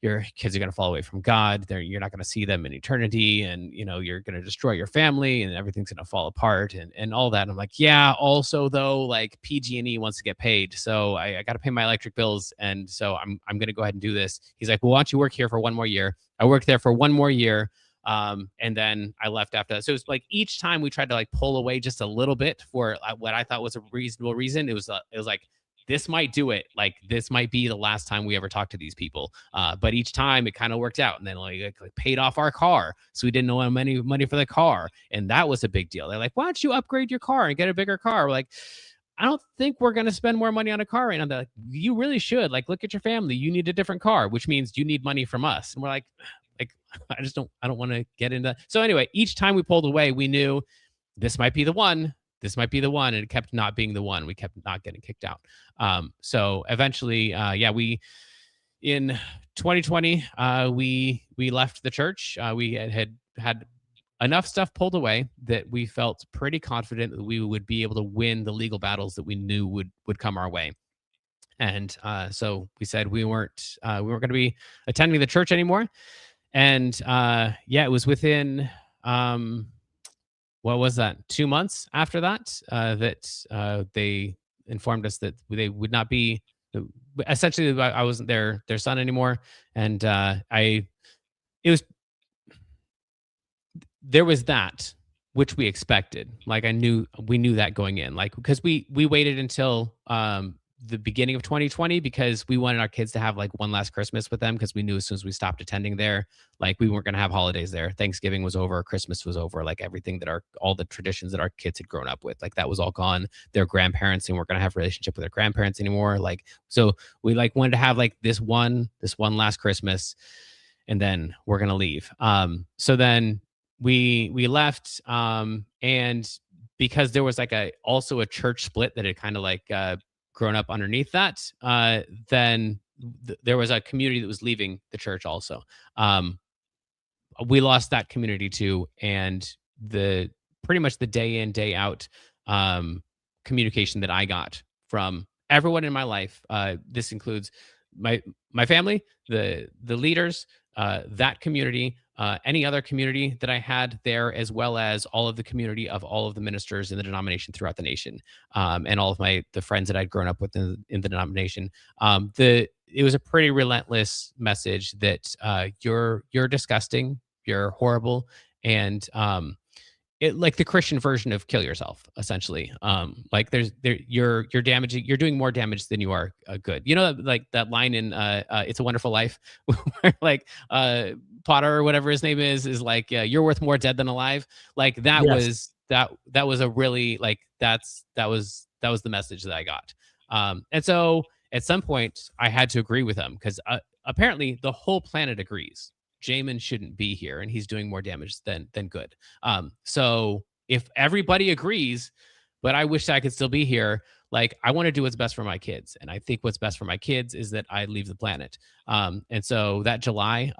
your kids are going to fall away from God. You're not going to see them in eternity, and you're going to destroy your family, and everything's going to fall apart, and all that. And I'm like, yeah. Also, though, like, PG&E wants to get paid, so I got to pay my electric bills, and so I'm going to go ahead and do this. He's like, well, why don't you work here for one more year? I worked there for one more year. And then I left after that. So it's like each time we tried to like pull away just a little bit for what I thought was a reasonable reason, it was like, this might do it. Like, this might be the last time we ever talk to these people. But each time it kind of worked out, and then like paid off our car, so we didn't know how many money for the car, and that was a big deal. They're like, why don't you upgrade your car and get a bigger car? We're like, I don't think we're going to spend more money on a car right now. They're like, you really should. Like, look at your family. You need a different car, which means you need money from us. And we're like, I don't want to get into that. So anyway, each time we pulled away, we knew this might be the one. This might be the one. And it kept not being the one. We kept not getting kicked out. So eventually, we, in 2020, we left the church. We had enough stuff pulled away that we felt pretty confident that we would be able to win the legal battles that we knew would come our way. And so we said we weren't going to be attending the church anymore. And it was within what was that, 2 months after that, that they informed us that they would not be, essentially, I wasn't their son anymore. And it was, there was that, which we expected. Like, we knew that going in, like, because we waited until the beginning of 2020 because we wanted our kids to have like one last Christmas with them, because we knew as soon as we stopped attending there, like, we weren't going to have holidays there. Thanksgiving was over, Christmas was over, like everything that all the traditions that our kids had grown up with, like, that was all gone. Their grandparents, and we're going to have a relationship with their grandparents anymore. Like, so we like wanted to have like this one last Christmas, and then we're going to leave. So then we left, and because there was like also a church split that had kind of like grown up underneath that, then there was a community that was leaving the church also. We lost that community too, and the pretty much the day in, day out communication that I got from everyone in my life. This includes my my family, the leaders, that community, any other community that I had there, as well as all of the community of all of the ministers in the denomination throughout the nation, and all of the friends that I'd grown up with in the denomination. It was a pretty relentless message that you're disgusting, you're horrible, and it like the Christian version of kill yourself, essentially. Like you're damaging, you're doing more damage than you are good. You know, like that line in It's a Wonderful Life, where like Potter or whatever his name is like, you're worth more dead than alive. Like that Yes. was that was a really like that was the message that I got. And so at some point I had to agree with him because apparently the whole planet agrees Jamin shouldn't be here, and he's doing more damage than good. So if everybody agrees, but I wish I could still be here, like I want to do what's best for my kids, and I think what's best for my kids is that I leave the planet. And so that July,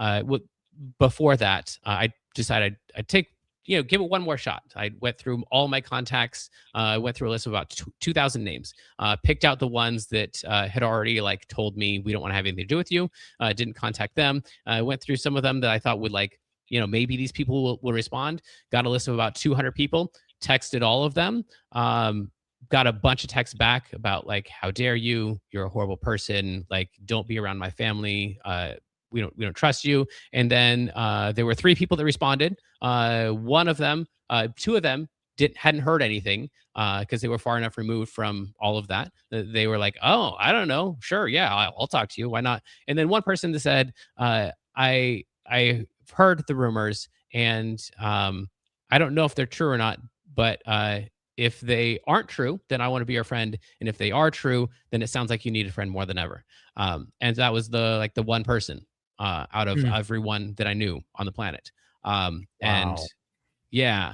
before that, I decided I'd take give it one more shot. I went through all my contacts. I went through a list of about 2,000 names, picked out the ones that had already like told me we don't want to have anything to do with you. Didn't contact them. I went through some of them that I thought would like, maybe these people will respond. Got a list of about 200 people, texted all of them. Got a bunch of texts back about like, how dare you? You're a horrible person. Like, don't be around my family. We don't trust you. And then there were 3 people that responded. One of them, 2 of them hadn't heard anything because they were far enough removed from all of that. They were like, oh, I don't know. Sure. Yeah, I'll talk to you. Why not? And then one person that said, I heard the rumors and I don't know if they're true or not, but if they aren't true, then I want to be your friend. And if they are true, then it sounds like you need a friend more than ever. And that was the one person out of everyone that I knew on the planet. And Wow. yeah.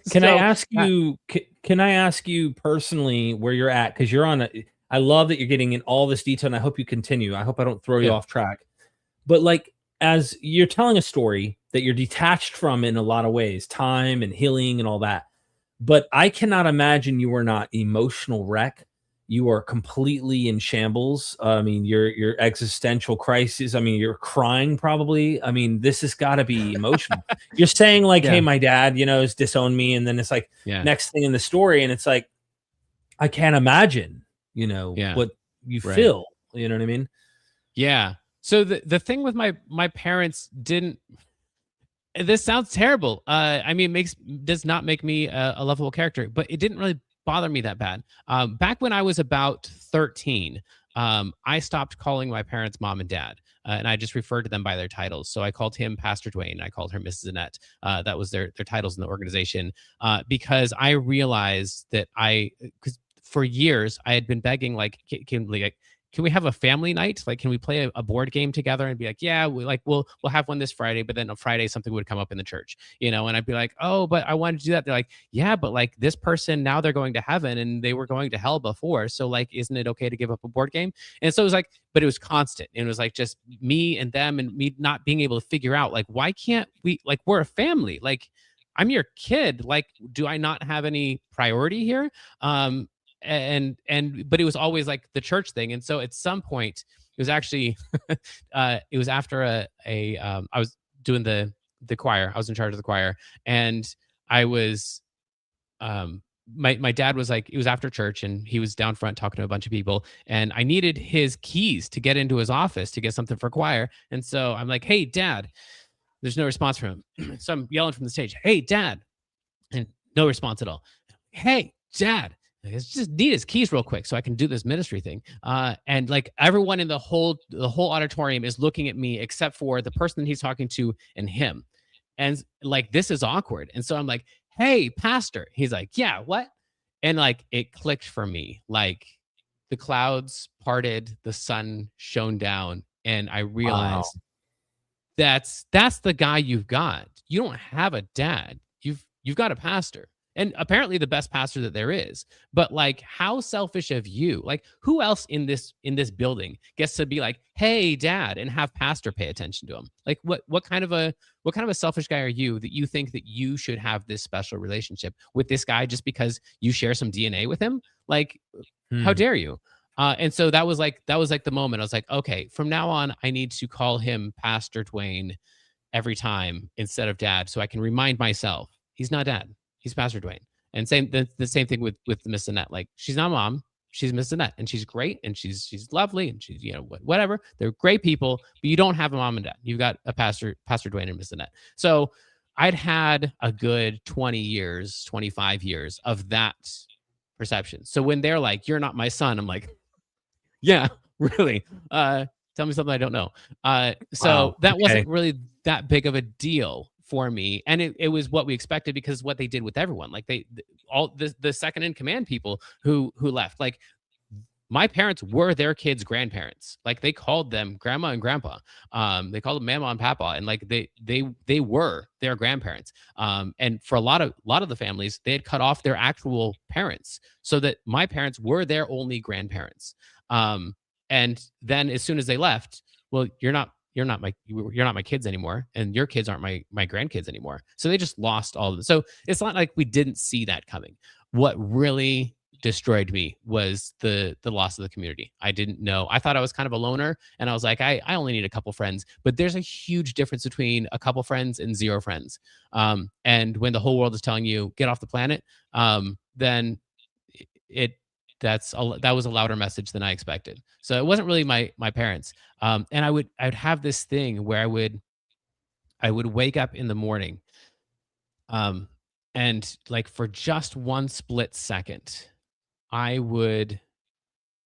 Can I So ask you? Can I ask you personally where you're at? Because you're on. I love that you're getting in all this detail, and I hope you continue. I hope I don't throw you yeah, off track. But like, as you're telling a story that you're detached from in a lot of ways, time and healing and all that. But I cannot imagine you are not emotional wreck. You are completely in shambles. I mean, your existential crisis. I mean, you're crying probably. I mean, this has got to be emotional. You're saying like, "Hey, yeah, my dad, has disowned me," and then it's like yeah, next thing in the story, and it's like I can't imagine, yeah. what you Right. feel. You know what I mean? Yeah. So the thing with my parents didn't. This sounds terrible. I mean, does not make me a lovable character, but it didn't really bother me that bad. Back when I was about 13, I stopped calling my parents mom and dad, and I just referred to them by their titles. So I called him Pastor Dwayne. I called her Mrs. Annette. That was their titles in the organization, because I realized that because for years I had been begging, like, can we have a family night? Like, can we play a board game together? And be like, yeah, we'll have one this Friday. But then on Friday, something would come up in the church, and I'd be like, oh, but I wanted to do that. They're like, yeah, but like this person, now they're going to heaven and they were going to hell before. So like, isn't it okay to give up a board game? And so it was like, but it was constant. And it was like just me and them and me not being able to figure out like, why can't we, like, we're a family. Like, I'm your kid. Like, do I not have any priority here? But it was always like the church thing. And so at some point it was actually it was after I was doing the choir. I was in charge of the choir, and I was my dad was like, it was after church and he was down front talking to a bunch of people, and I needed his keys to get into his office to get something for choir. And so I'm like, hey dad, there's no response from him. So I'm yelling from the stage, hey dad, and no response at all. Hey dad, I just need his keys real quick so I can do this ministry thing. And like everyone in the whole auditorium is looking at me except for the person that he's talking to and him. And like, this is awkward. And so I'm like, hey, pastor. He's like, yeah, what? And like, it clicked for me. Like, the clouds parted, the sun shone down, and I Wow. realized that's the guy you've got. You don't have a dad. You've got a pastor. and apparently the best pastor that there is. But like, how selfish of you? Like, who else in this building gets to be like, "Hey, Dad," and have pastor pay attention to him? Like, what kind of a selfish guy are you that you think that you should have this special relationship with this guy just because you share some DNA with him? Like, how Hmm. dare you? And so that was like the moment. I was like, okay, from now on, I need to call him Pastor Dwayne every time instead of Dad, so I can remind myself he's not Dad, he's Pastor Dwayne. And the same thing with Miss Annette. Like, she's not Mom, she's Miss Annette, and she's great, and she's lovely, and she's, whatever. They're great people, but you don't have a mom and dad. You've got a Pastor Dwayne and Miss Annette. So I'd had a good 20 years, 25 years of that perception. So when they're like, "You're not my son," I'm like, yeah, really. Tell me something I don't know. So Wow. that Okay. wasn't really that big of a deal for me, and it was what we expected because what they did with everyone. Like, all the second in command people who left. Like, my parents were their kids' grandparents. Like, they called them grandma and grandpa. They called them mama and papa, and like they were their grandparents. And for a lot of the families, they had cut off their actual parents, so that my parents were their only grandparents. Um, and then as soon as they left, well, you're not my kids anymore, and your kids aren't my grandkids anymore. So they just lost all of it. So it's not like we didn't see that coming. What really destroyed me was the loss of the community. I didn't know. I thought I was kind of a loner, and I was like, I only need a couple friends. But there's a huge difference between a couple friends and zero friends. And when the whole world is telling you get off the planet, then it that was a louder message than I expected. So it wasn't really my parents. And I'd have this thing where I would wake up in the morning, um, and like for just one split second, I would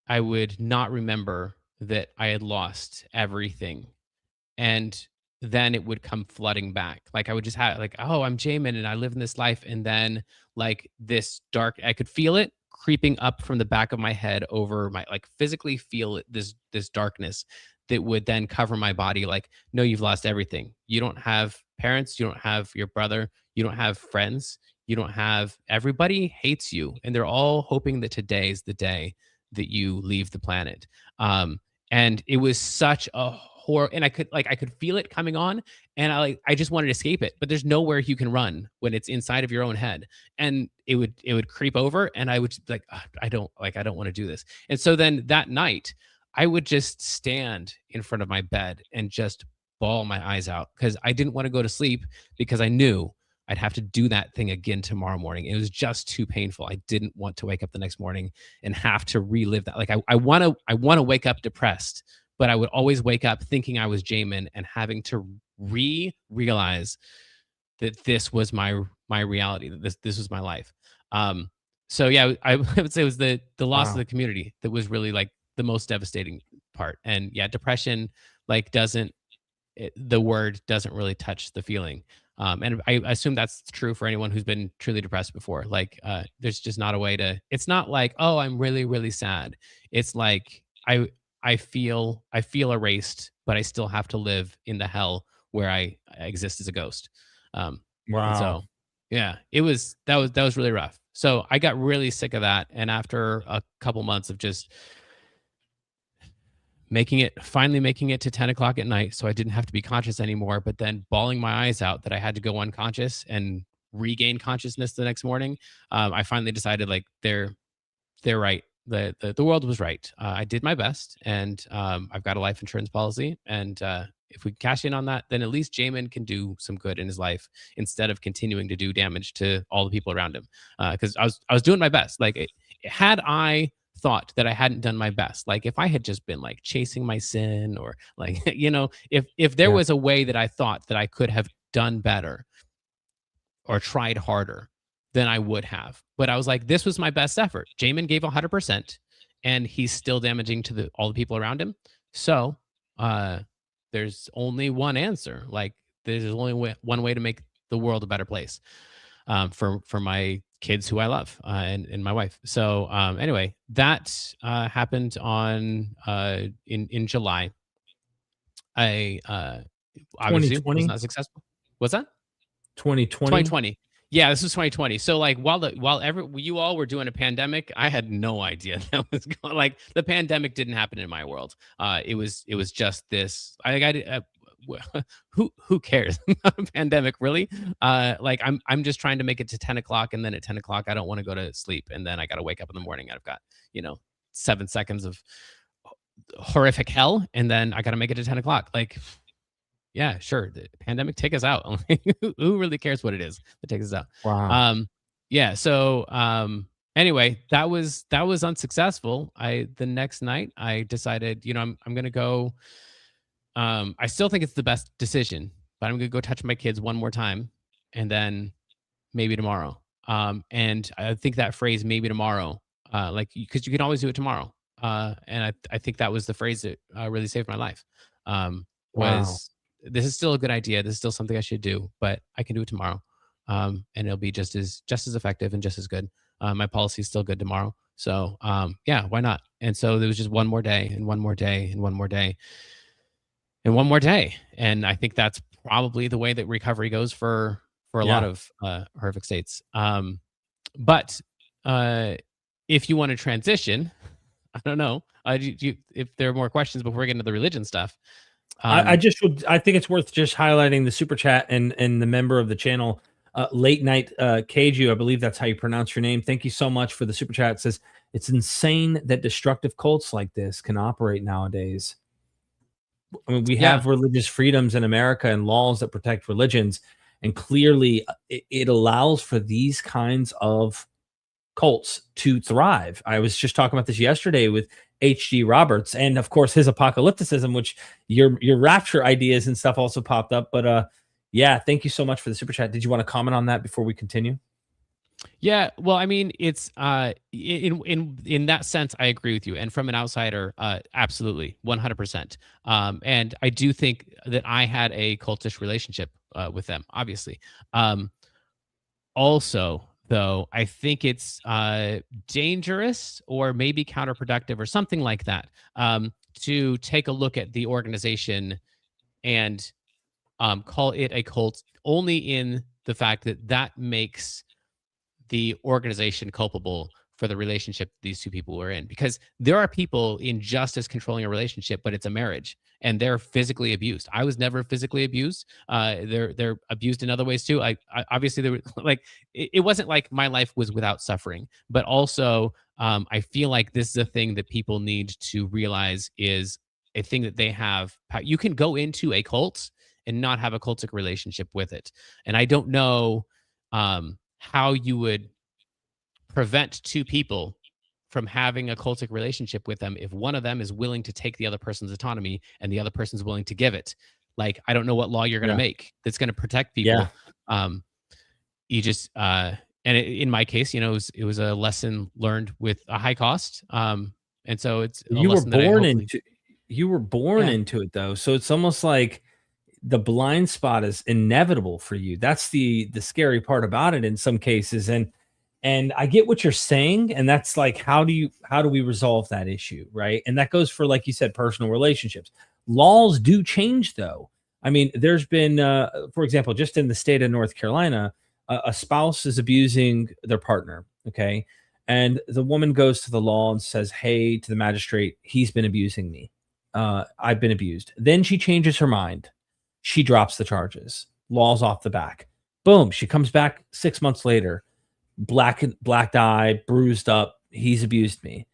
I would not remember that I had lost everything, and then it would come flooding back. Like, I would just have like, "Oh, I'm Jamin and I live in this life," and then like this dark, I could feel it creeping up from the back of my head over my, like, physically feel it, this darkness that would then cover my body. Like, "No, you've lost everything. You don't have parents, you don't have your brother, you don't have friends, you don't have everybody hates you, and they're all hoping that today is the day that you leave the planet." And it was such a horror, and I could feel it coming on, and I just wanted to escape it, but there's nowhere you can run when it's inside of your own head. And it would creep over, and I would just be like, "Ugh, I don't want to do this." And so then that night, I would just stand in front of my bed and just bawl my eyes out because I didn't want to go to sleep, because I knew I'd have to do that thing again tomorrow morning. It was just too painful. I didn't want to wake up the next morning and have to relive that. Like, I want to wake up depressed, but I would always wake up thinking I was Jamin and having to realize that this was my reality, that this was my life. So yeah, I would say it was the loss of Wow. the community that was really like the most devastating part. And yeah, depression, like, doesn't the word doesn't really touch the feeling. And I assume that's true for anyone who's been truly depressed before. Like, there's just not a way to. It's not like, "Oh, I'm really, really sad." It's like, I feel erased, but I still have to live in the hell where I exist as a ghost. Um, and Wow. so, yeah, that was really rough. So I got really sick of that, and after a couple months of just finally making it to 10 o'clock at night so I didn't have to be conscious anymore, but then bawling my eyes out that I had to go unconscious and regain consciousness the next morning. I finally decided, like, they're right. The world was right. I did my best, and I've got a life insurance policy, and if we cash in on that, then at least Jamin can do some good in his life instead of continuing to do damage to all the people around him. Because I was doing my best. Like, had I thought that I hadn't done my best, like if I had just been like chasing my sin, or like if there Yeah. was a way that I thought that I could have done better or tried harder, than I would have. But I was like, this was my best effort. Jamin gave 100%, and he's still damaging to all the people around him. So uh, there's only one answer. Like, there's only one way to make the world a better place, for my kids who I love, and my wife. So anyway, that happened in July. I obviously was 2020. not successful. What's that? 2020. 2020. Yeah, this was 2020. So like while you all were doing a pandemic, I had no idea that was going. Like the pandemic didn't happen in my world. It was just this. Who cares about a pandemic really? Like I'm just trying to make it to 10 o'clock, and then at 10 o'clock I don't want to go to sleep, and then I got to wake up in the morning, and I've got 7 seconds of horrific hell, and then I got to make it to 10 o'clock. Like yeah, sure. The pandemic, take us out. Who really cares what it is that takes us out? Wow. Um, yeah. So anyway, that was unsuccessful. The next night I decided, I'm gonna go. I still think it's the best decision, but I'm gonna go touch my kids one more time, and then maybe tomorrow. And I think that phrase, maybe tomorrow, like because you can always do it tomorrow. And I think that was the phrase that really saved my life. Wow. Was this is still a good idea. This is still something I should do, but I can do it tomorrow. And it'll be just as effective and just as good. My policy is still good tomorrow. So yeah, why not? And so there was just one more day and one more day and one more day and one more day. And I think that's probably the way that recovery goes for a lot Yeah. of horrific states. But if you want to transition, I don't know. If there are more questions before we get into the religion stuff. I think it's worth just highlighting the super chat and the member of the channel, late night Keiju, I believe that's how you pronounce your name. Thank you so much for the super chat. It says it's insane that destructive cults like this can operate nowadays. I mean, we Yeah, have religious freedoms in America and laws that protect religions, and clearly it allows for these kinds of cults to thrive. I was just talking about this yesterday with H.G. Roberts, and of course his apocalypticism, which your rapture ideas and stuff also popped up. But yeah, thank you so much for the super chat. Did you want to comment on that before we continue? yeah. Well, I mean, it's in that sense, I agree with you. And from an outsider, absolutely, 100%. And I do think that I had a cultish relationship with them, obviously. Also, though, I think it's dangerous or maybe counterproductive or something like that, to take a look at the organization and call it a cult only in the fact that that makes the organization culpable for the relationship these two people were in, because there are people in just as controlling a relationship, but it's a marriage and they're physically abused. I was never physically abused. They're abused in other ways too. I obviously there were like it wasn't like my life was without suffering, but also I feel like this is a thing that people need to realize is a thing that they have. You can go into a cult and not have a cultic relationship with it, and I don't know how you would prevent two people from having a cultic relationship with them if one of them is willing to take the other person's autonomy and the other person's willing to give it. Like, I don't know what law you're going to Yeah. make that's going to protect Yeah. people. You just and in my case, it was a lesson learned with a high cost. And so it's a You were lesson that I born hopefully. into you were born Yeah. into it though. So it's almost like the blind spot is inevitable for you. That's the scary part about it in some cases. And I get what you're saying, and that's like how do we resolve that issue, right? And that goes for, like you said, personal relationships. Laws do change though. I mean, there's been for example, just in the state of North Carolina, a spouse is abusing their partner, okay? And the woman goes to the law and says, "Hey," to the magistrate, "he's been abusing me. I've been abused." Then she changes her mind. She drops the charges. Law's off the back. Boom. She comes back 6 months later, black eye, bruised up. He's abused me.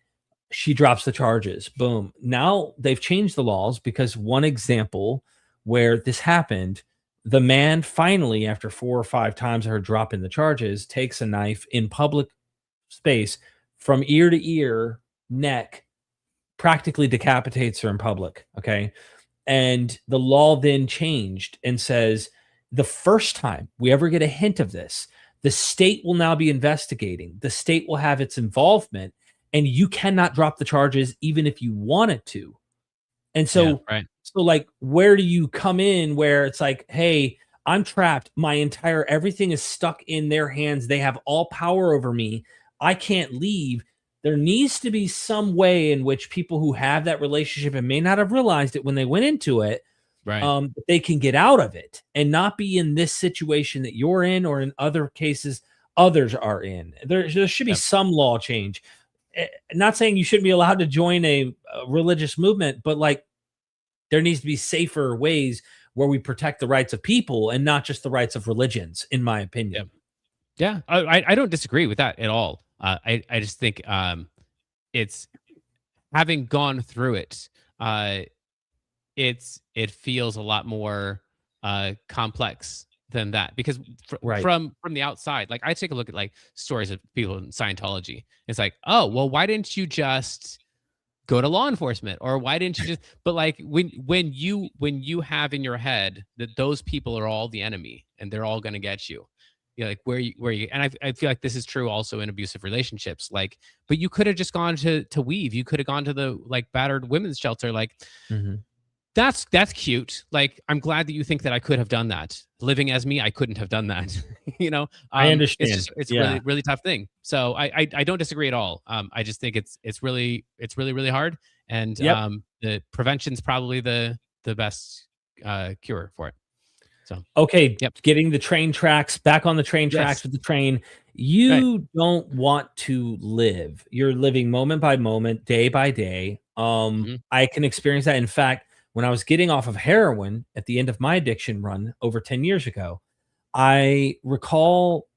She drops the charges. Boom. Now they've changed the laws because one example where this happened, the man finally, after 4 or 5 times of her dropping the charges, takes a knife in public space from ear to ear, neck, practically decapitates her in public. Okay. And the law then changed and says the first time we ever get a hint of this, the state will now be investigating. The state will have its involvement, and you cannot drop the charges even if you wanted to. And Yeah. so, Right. like, where do you come in where it's like, hey, I'm trapped. My entire everything is stuck in their hands. They have all power over me. I can't leave. There needs to be some way in which people who have that relationship and may not have realized it when they went into it, Right. they can get out of it and not be in this situation that you're in, or in other cases others are in. There should be Yep. some law change. Not saying you shouldn't be allowed to join a religious movement, but like there needs to be safer ways where we protect the rights of people and not just the rights of religions, in my Yep. opinion. Yeah. I don't disagree with that at all. I just think it's having gone through it. Uh, it feels a lot more complex than that because Right. from the outside, like I take a look at like stories of people in Scientology. It's like, oh well, why didn't you just go to law enforcement, or why didn't you just? But like when you have in your head that those people are all the enemy and they're all going to get you. Yeah, like where you and I feel like this is true also in abusive relationships. Like, but you could have just gone to Weave. You could have gone to the like battered women's shelter. Like, Mhm. that's cute. Like, I'm glad that you think that I could have done that. Living as me, I couldn't have done that. I It's understand. just it's a Yeah. really tough thing. So I don't disagree at all. I just think it's really hard, and Yep. the prevention's probably the best cure for it. So Okay, yep, getting the train tracks back on the train tracks yes, with the train. right, You don't want to live. You're living moment by moment, day by day. hmm I can experience that. In fact, when I was getting off of heroin at the end of my addiction run over 10 years ago, I recall,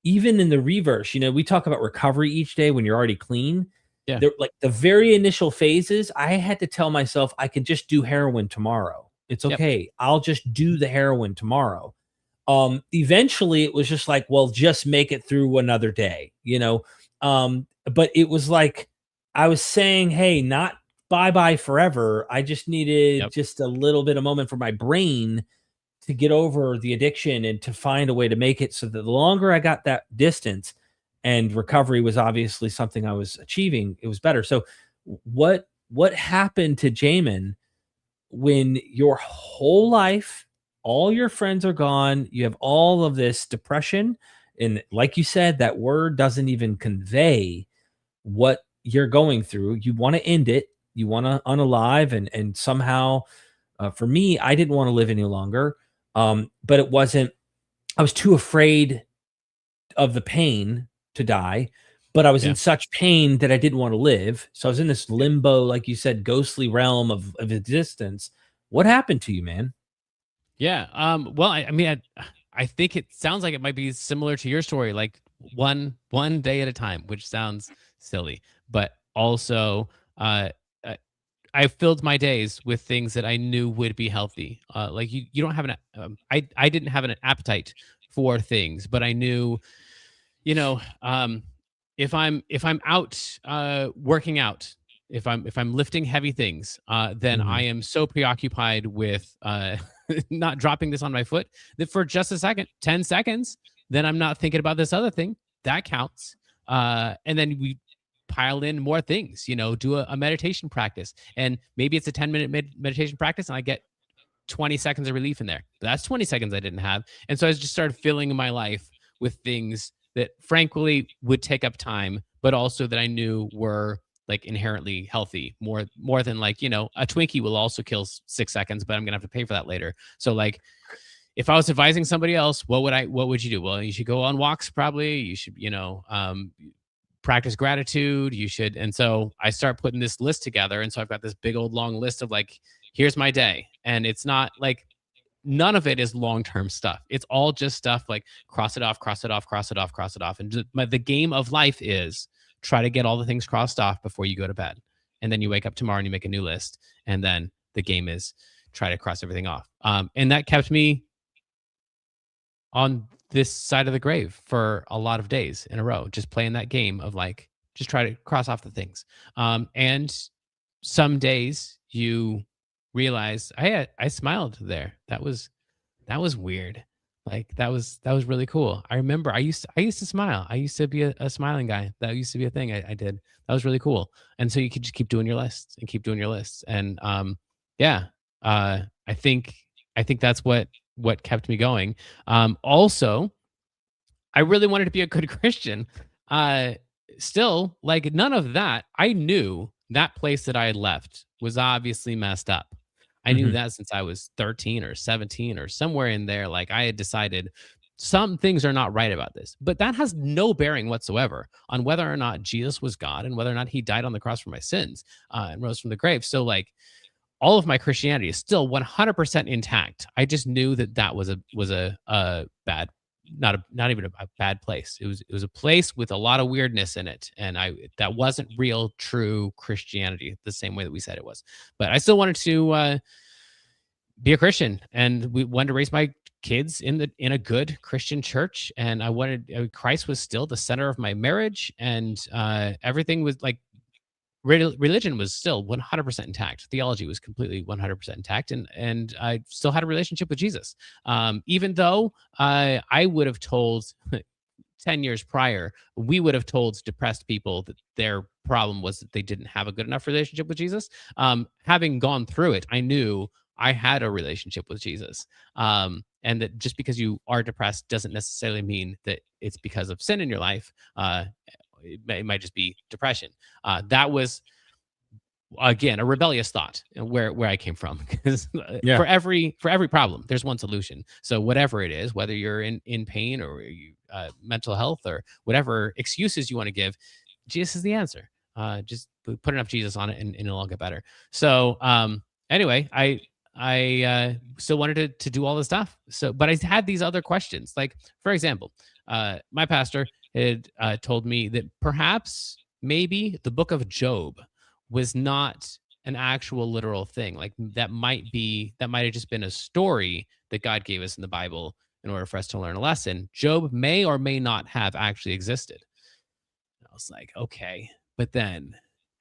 even in the reverse, we talk about recovery each day when you're already clean. yeah, There, like the very initial phases, I had to tell myself I can just do heroin tomorrow. It's yep, okay. I'll just do the heroin tomorrow. Eventually it was just like, well, just make it through another day. But it was like I was saying, hey, not bye bye forever. I just needed yep, just a little bit of moment for my brain to get over the addiction and to find a way to make it so that the longer I got that distance, and recovery was obviously something I was achieving, it was better. So what happened to Jamin when your whole life, all your friends are gone, you have all of this depression, and like you said, that word doesn't even convey what you're going through. You want to end it, you want to unalive, and somehow, for me, I didn't want to live any longer. But it wasn't. I was too afraid of the pain to die, but I was in yeah, such pain that I didn't want to live. So I was in this yep. limbo, like you said, ghostly realm of existence. What happened to you, man? Yeah. Well, I mean, I think it sounds like it might be similar to your story, like one day at a time, which sounds silly, but also, I I filled my days with things that I knew would be healthy. Like you don't have I didn't have an appetite for things, but I knew, you know, if I'm out working out, if I'm lifting heavy things, then I Mhm. am so preoccupied with not dropping this on my foot that for just a second, 10 seconds, then I'm not thinking about this other thing. That counts. And then we pile in more things, do a meditation practice. And maybe it's a 10-minute meditation practice and I get 20 seconds of relief in there. But that's 20 seconds I didn't have. And so I just started filling my life with things that frankly would take up time, but also that I knew were like inherently healthy, more than like, a Twinkie will also kill 6 seconds, but I'm gonna have to pay for that later. So like if I was advising somebody else, what would you do? Well, you should go on walks, probably. You should, practice gratitude. You should. And so I start putting this list together. And so I've got this big old long list of like, here's my day. And it's not like none of it is long-term stuff. It's all just stuff like cross it off, cross it off, cross it off, cross it off. And the game of life is try to get all the things crossed off before you go to bed. And then you wake up tomorrow and you make a new list. And then the game is try to cross everything off. And that kept me on this side of the grave for a lot of days in a row, just playing that game of like, just try to cross off the things. And some days you realize I smiled there. That was weird. Like that was really cool. I remember I used to smile. I used to be a smiling guy. That used to be a thing I did. That was really cool. And so you could just keep doing your lists and keep doing your lists. And yeah, I think that's what kept me going. Also, I really wanted to be a good Christian. Uh, Still, like none of that. I knew that place that I had left was obviously messed up. I knew Mhm. that since I was 13 or 17 or somewhere in there. Like I had decided some things are not right about this, but that has no bearing whatsoever on whether or not Jesus was God and whether or not he died on the cross for my sins and rose from the grave. So like all of my Christianity is still 100% intact. I just knew that that was a bad, not even a bad place. It was a place with a lot of weirdness in it, and I that wasn't real, true Christianity the same way that we said it was. But I still wanted to be a Christian, and we wanted to raise my kids in a good Christian church, and I wanted Christ was still the center of my marriage, and everything was like religion was still 100% intact. Theology was completely 100% intact, and I still had a relationship with Jesus. Even though I would have told 10 years prior, we would have told depressed people that their problem was that they didn't have a good enough relationship with Jesus. Having gone through it, I knew I had a relationship with Jesus. And that just because you are depressed doesn't necessarily mean that it's because of sin in your life. It might just be depression. That was again a rebellious thought where I came from because Yeah. for every problem there's one solution. So whatever it is, whether you're in pain or mental health or whatever excuses you want to give, Jesus is the answer. Just put enough Jesus on it and it'll all get better. So anyway, I still wanted to do all this stuff. So but I had these other questions, like for example, my pastor had told me that perhaps maybe the book of Job was not an actual literal thing. Like that might have just been a story that God gave us in the Bible in order for us to learn a lesson. Job may or may not have actually existed. I was like, okay, but then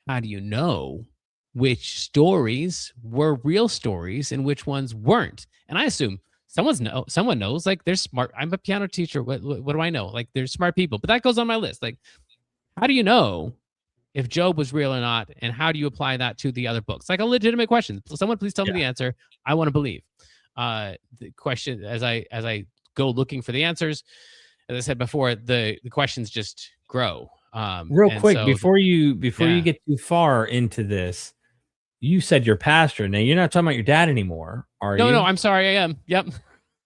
how do you know which stories were real stories and which ones weren't? And I assume someone knows. Like, they're smart. I'm a piano teacher. What do I know? Like, there's smart people, but that goes on my list. Like, how do you know if Job was real or not, and how do you apply that to the other books? Like a legitimate question. Someone please tell me Yeah. the answer. I want to believe. The question as I go looking for the answers, as I said before, the questions just grow. Real And quick, so before you yeah. get too far into this, you said your pastor. Now you're not talking about your dad anymore, are No, no, you? I'm sorry. I am. Yep.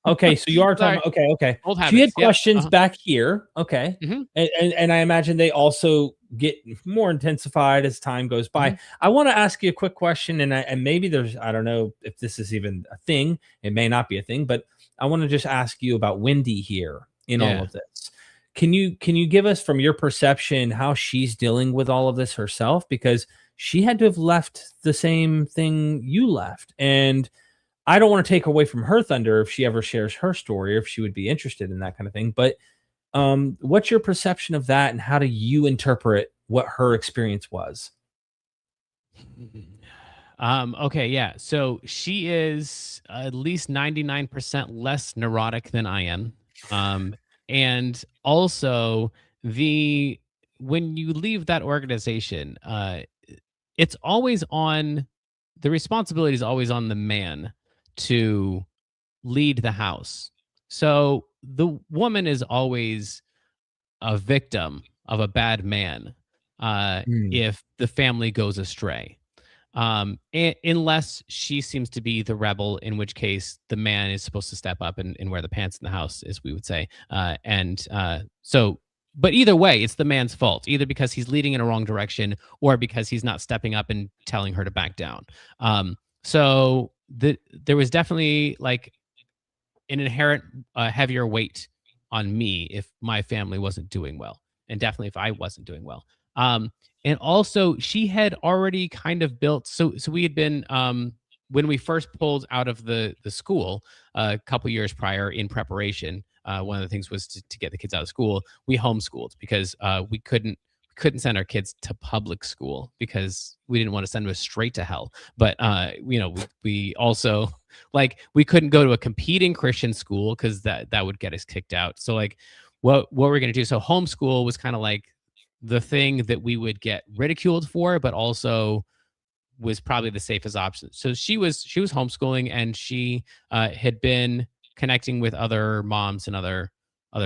Okay, so you are talking Sorry. about, okay, okay. Old So you had habits. Yep. questions back here, okay. Hmm. And I imagine they also get more intensified as time goes by. Hmm. I want to ask you a quick question, and maybe there's, I don't know if this is even a thing. It may not be a thing, but I want to just ask you about Wendy here in all Yeah. of this. Can you give us from your perception how she's dealing with all of this herself? Because she had to have left the same thing you left, and I don't want to take away from her thunder if she ever shares her story or if she would be interested in that kind of thing. But what's your perception of that, and how do you interpret what her experience was? Okay, yeah. So she is at least 99% less neurotic than I am. And also the when you leave that organization, it's always on the responsibility is always on the man to lead the house. So the woman is always a victim of a bad man Mm, if the family goes astray, unless she seems to be the rebel, in which case the man is supposed to step up and wear the pants in the house, as we would say. But either way, it's the man's fault, either because he's leading in a wrong direction or because he's not stepping up and telling her to back down. There was definitely like an inherent heavier weight on me if my family wasn't doing well, and definitely if I wasn't doing well. And also, she had already kind of built. So we had been when we first pulled out of the school a couple years prior in preparation. One of the things was to get the kids out of school. We homeschooled because we couldn't send our kids to public school because we didn't want to send them straight to hell. But we also like we couldn't go to a competing Christian school because that would get us kicked out. So like what we're gonna do. So homeschool was kind of like the thing that we would get ridiculed for, but also was probably the safest option. So she was homeschooling, and she had been connecting with other moms and other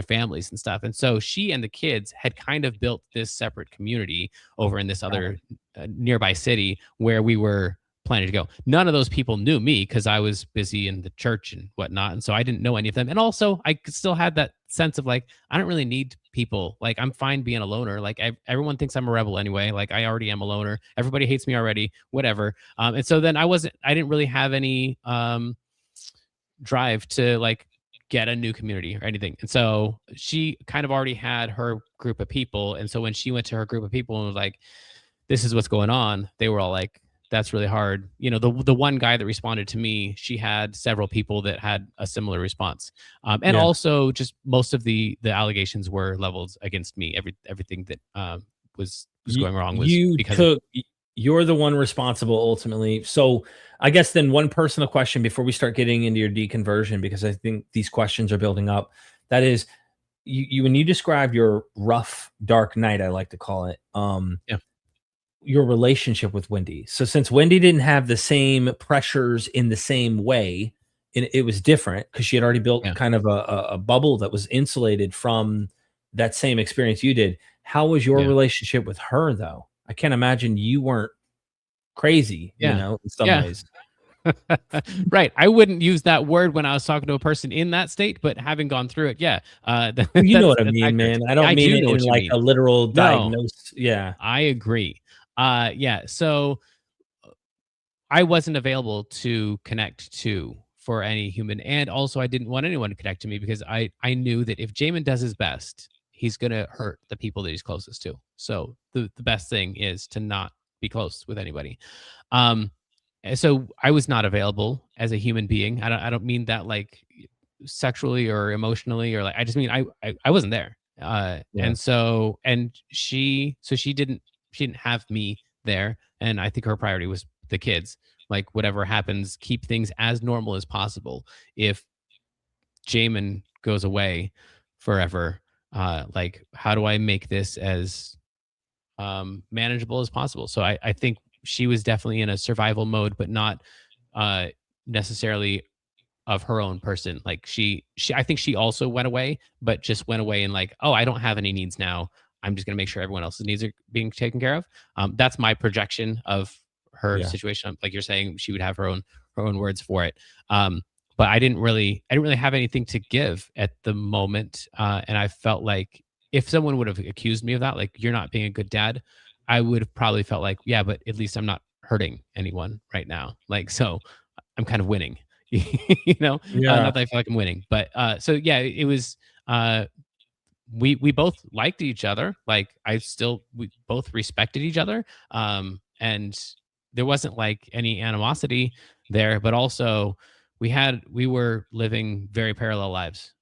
families and stuff. And so she and the kids had kind of built this separate community over in this got it. other nearby city where we were planning to go. None of those people knew me because I was busy in the church and whatnot. And so I didn't know any of them. And also I still had that sense of like, I don't really need people. Like I'm fine being a loner. Like everyone thinks I'm a rebel anyway. Like I already am a loner. Everybody hates me already, whatever. And so then I didn't really have any drive to like get a new community or anything. And so she kind of already had her group of people. And so when she went to her group of people and was like, this is what's going on, they were all like, that's really hard. You know, the one guy that responded to me, she had several people that had a similar response. And Yeah. also just most of the allegations were leveled against me. Everything that was You, going wrong was you because of took, you're the one responsible ultimately. So I guess then one personal question before we start getting into your deconversion, because I think these questions are building up. That is, you when you describe your rough, dark night, I like to call it, yeah. your relationship with Wendy. So since Wendy didn't have the same pressures in the same way, and it was different because she had already built Yeah. kind of a bubble that was insulated from that same experience you did. How was your Yeah. relationship with her though? I can't imagine you weren't crazy, Yeah. in some Yeah. ways. Right. I wouldn't use that word when I was talking to a person in that state, but having gone through it, yeah. Well, you know what I That's mean, accurate. man. I don't I mean do it know in what you like mean. a literal No, diagnose. Yeah. I agree. Yeah. So I wasn't available to connect to for any human. And also I didn't want anyone to connect to me because I knew that if Jamin does his best, he's gonna hurt the people that he's closest to. So the best thing is to not be close with anybody. Um and so I was not available as a human being. I don't mean that like sexually or emotionally or like I just mean I wasn't there. Yeah. And she didn't have me there. And I think her priority was the kids. Like whatever happens, keep things as normal as possible. If Jamin goes away forever, like how do I make this as manageable as possible? So I think she was definitely in a survival mode, but not uh, necessarily of her own person. Like she I think she also went away, but just went away and like, oh, I don't have any needs now. I'm just gonna make sure everyone else's needs are being taken care of. That's my projection of her Yeah. situation. Like you're saying, she would have her own words for it. But I didn't really have anything to give at the moment, and I felt like if someone would have accused me of that, like you're not being a good dad, I would have probably felt like, yeah, but at least I'm not hurting anyone right now. Like so, I'm kind of winning. Yeah. Not that I feel like I'm winning, but so yeah, it was. We both liked each other. Like we both respected each other. And there wasn't like any animosity there, but also we were living very parallel lives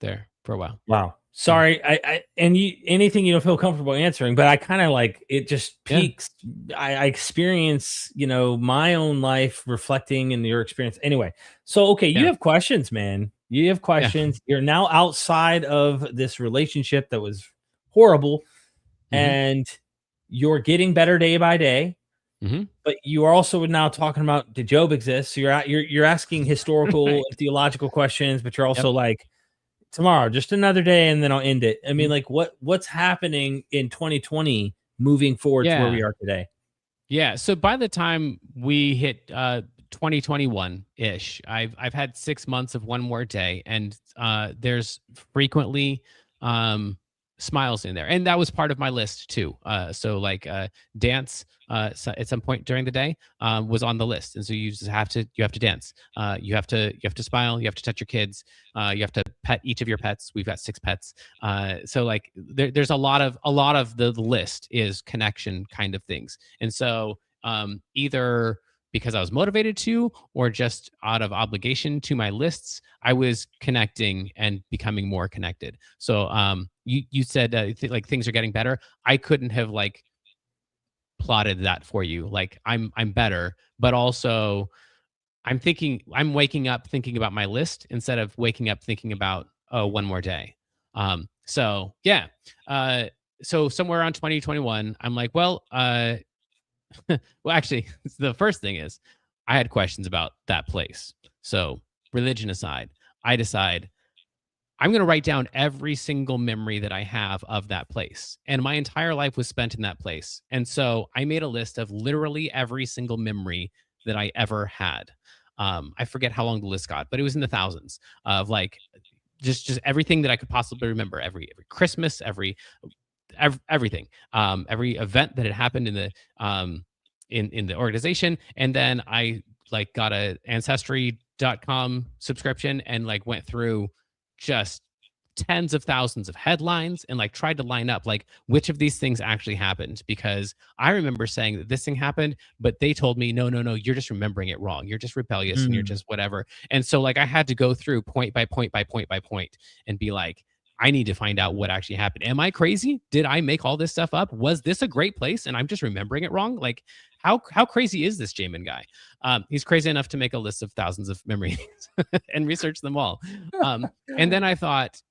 there for a while. Wow. Yeah. Sorry, I and you anything you don't feel comfortable answering, but I kind of like it just Yeah. peaks. I experience, my own life reflecting in your experience. Anyway, so okay, you Yeah. have questions, man. You have Yeah. questions. You're now outside of this relationship that was horrible, Hmm. and you're getting better day by day. Hmm. But you are also now talking about did Job exist? So you're asking historical Right. and theological questions, but you're Yep. also like tomorrow, just another day, and then I'll end it. I mean, Mhm. like, what's happening in 2020 moving forward to where Yeah. we are today? Yeah. So by the time we hit 2021 ish, I've had 6 months of one more day, and there's frequently smiles in there, and that was part of my list too. So like dance at some point during the day was on the list, and so you have to dance. You have to smile. You have to touch your kids. You have to pet each of your pets. We've got 6 pets. So like there's a lot of the list is connection kind of things. And so either because I was motivated to, or just out of obligation to my lists, I was connecting and becoming more connected. So you said like things are getting better. I couldn't have like plotted that for you. Like I'm better, but also I'm waking up thinking about my list instead of waking up thinking about, oh, one more day. So yeah. Uh, so somewhere around 2021, I'm like, well, well, actually, the first thing is I had questions about that place. So religion aside, I decide I'm going to write down every single memory that I have of that place. And my entire life was spent in that place. And so I made a list of literally every single memory that I ever had. I forget how long the list got, but it was in the thousands of like just everything that I could possibly remember. Every Christmas, everything, every event that had happened in the in the organization. And then I like got a ancestry.com subscription and like went through just tens of thousands of headlines and like tried to line up like which of these things actually happened, because I remember saying that this thing happened, but they told me no, no, no, you're just remembering it wrong, you're just rebellious and you're Mm. just whatever. And so like I had to go through point by point by point by point and be like, I need to find out what actually happened. Am I crazy? Did I make all this stuff up? Was this a great place and I'm just remembering it wrong? Like how crazy is this Jamin guy? He's crazy enough to make a list of thousands of memories and research them all. And then I thought,